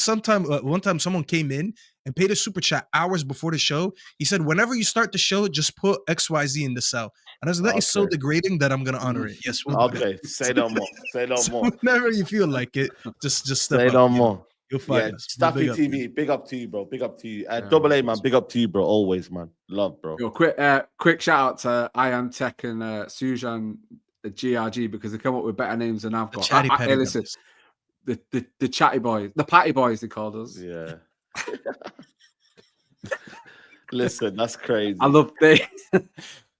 Speaker 4: time someone came in and paid a super chat hours before the show. He said, whenever you start the show, just put XYZ in the cell. And I was like, that is so
Speaker 1: Okay.
Speaker 4: degrading that I'm gonna honor it. Yes, we'll do that.
Speaker 1: Okay, say no more. Say no
Speaker 4: So
Speaker 1: more.
Speaker 4: whenever you feel like it, just step
Speaker 1: Say
Speaker 4: up.
Speaker 1: no
Speaker 4: you know.
Speaker 1: more.
Speaker 4: You'll find
Speaker 1: Yeah,
Speaker 4: us.
Speaker 1: Staffy
Speaker 4: Big up.
Speaker 1: TV, big up to you, bro. Big up to you.
Speaker 3: Yeah,
Speaker 1: Double A, man.
Speaker 3: that's-
Speaker 1: Big up to you, bro. Always, man. Love, bro.
Speaker 3: Yo, quick shout out to I Am Tech and Sujan GRG because they come up with better names than I've
Speaker 4: The
Speaker 3: got.
Speaker 4: chatty patty
Speaker 3: Hey, listen,
Speaker 4: brothers.
Speaker 3: the chatty boys, the patty boys, they called us.
Speaker 1: Yeah. Listen, that's crazy.
Speaker 3: I love they.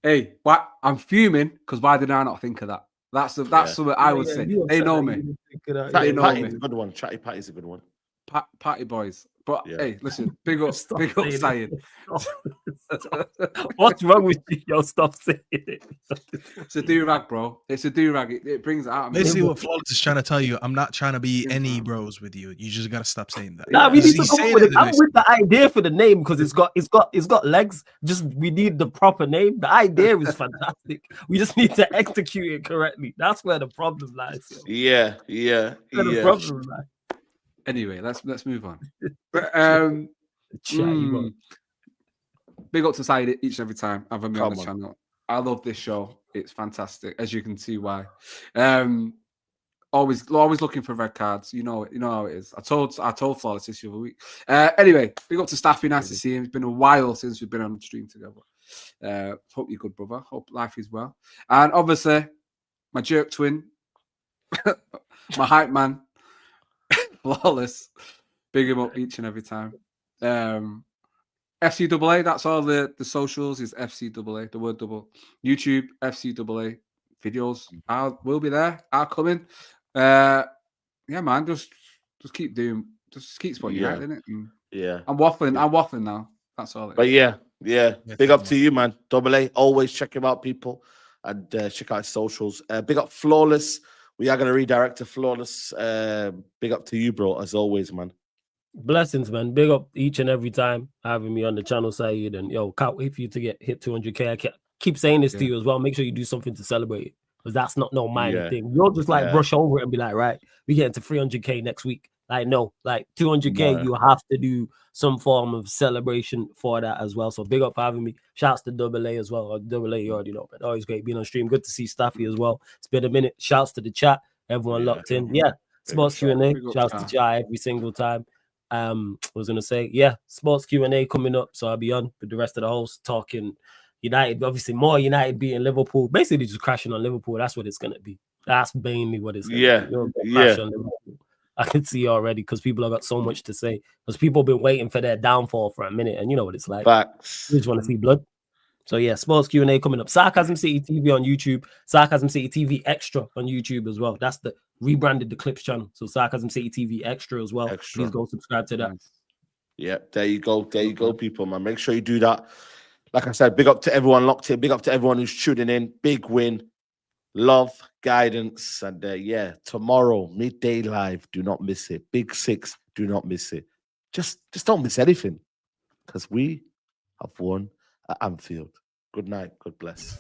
Speaker 3: Hey, what? I'm fuming because why did I not think of that? That's something I would say. They know me,
Speaker 1: Chatty
Speaker 3: they know
Speaker 1: Patty's
Speaker 3: me.
Speaker 1: a good one. Chatty Patty's a good one.
Speaker 3: patty boys. But
Speaker 1: Yeah.
Speaker 3: hey, listen, big up,
Speaker 2: Stop
Speaker 3: big up,
Speaker 2: saying
Speaker 3: saying.
Speaker 2: it. What's wrong with you? Yo, stop saying it.
Speaker 3: It's a do-rag, bro. It's a do-rag. It brings it out of me.
Speaker 4: Basically, what Flawless is trying to tell you, I'm not trying to be
Speaker 3: Yeah,
Speaker 4: any
Speaker 3: bro.
Speaker 4: bros with you. You just gotta stop saying that.
Speaker 2: Nah, we
Speaker 3: Yeah.
Speaker 2: need to
Speaker 4: He's
Speaker 2: come up
Speaker 4: saying
Speaker 2: with
Speaker 4: it
Speaker 2: it.
Speaker 4: the
Speaker 2: I'm
Speaker 4: nice
Speaker 2: with the idea for the name because it's got legs. Just we need the proper name. The idea is fantastic. We just need to execute it correctly. That's where the problem lies. Yo.
Speaker 1: Yeah.
Speaker 2: That's where the problem lies.
Speaker 3: Anyway, let's move on.
Speaker 2: Chatty, bro.
Speaker 3: Big up to Side each and every time having me on the
Speaker 1: Come on.
Speaker 3: channel. I love this show. It's fantastic, as you can see why. Always looking for red cards. You know how it is. I told Flawless this the other week. Anyway, big up to Staffy. Nice to see him. It's been a while since we've been on the stream together. Hope you're good, brother. Hope life is well. And obviously, my jerk twin, my hype man, Flawless. Big him up each and every time. FCAA, that's all the socials is FCAA, the word double. YouTube, FCAA videos will be there, are coming. Yeah, man, just keep doing, just keep spotting
Speaker 1: Yeah.
Speaker 3: right, innit? And
Speaker 1: Yeah.
Speaker 3: I'm waffling now. That's all.
Speaker 1: But yeah.
Speaker 4: Yeah,
Speaker 1: Big up
Speaker 4: man.
Speaker 1: to you, man. Double A. Always check him out, people, and check out his socials. Big up Flawless. We are going to redirect to Flawless. Big up to you, bro, as always, man.
Speaker 2: Blessings, man. Big up each and every time having me on the channel side. And yo, can't wait for you to hit 200K. I keep saying this to you as well. Make sure you do something to celebrate it because that's not no minor thing. You'll just like brush over it and be like, right, we get into 300K next week. Like, no, like 200K, you have to do some form of celebration for that as well. So big up for having me. Shouts to Double A as well. Or Double A, you already know, but always great being on stream. Good to see Staffy as well. It's been a minute. Shouts to the chat. Everyone locked in. Yeah, sports Q&A. Shouts to Jai every single time. I was gonna say, yeah, sports Q&A coming up, so I'll be on with the rest of the hosts talking United. Obviously, more United beating Liverpool, basically just crashing on Liverpool. That's what it's gonna be. That's mainly what it's gonna be. You're gonna crash on Liverpool. I can see already because people have got so much to say. Because people have been waiting for their downfall for a minute, and you know what it's like.
Speaker 1: Facts.
Speaker 2: You just want to see blood. So yeah, sports Q&A coming up. Sarcasm City TV on YouTube. Sarcasm City TV Extra on YouTube as well. That's the rebranded the Clips channel. So Sarcasm City TV Extra as well.
Speaker 1: Extra.
Speaker 2: Please go subscribe to that.
Speaker 1: Yeah, there you go. There you go, people, man. Make sure you do that. Like I said, big up to everyone locked in. Big up to everyone who's tuning in. Big win. Love, guidance. And yeah, tomorrow, midday live. Do not miss it. Big 6. Do not miss it. Just don't miss anything. Because we have won at Anfield. Good night. God bless.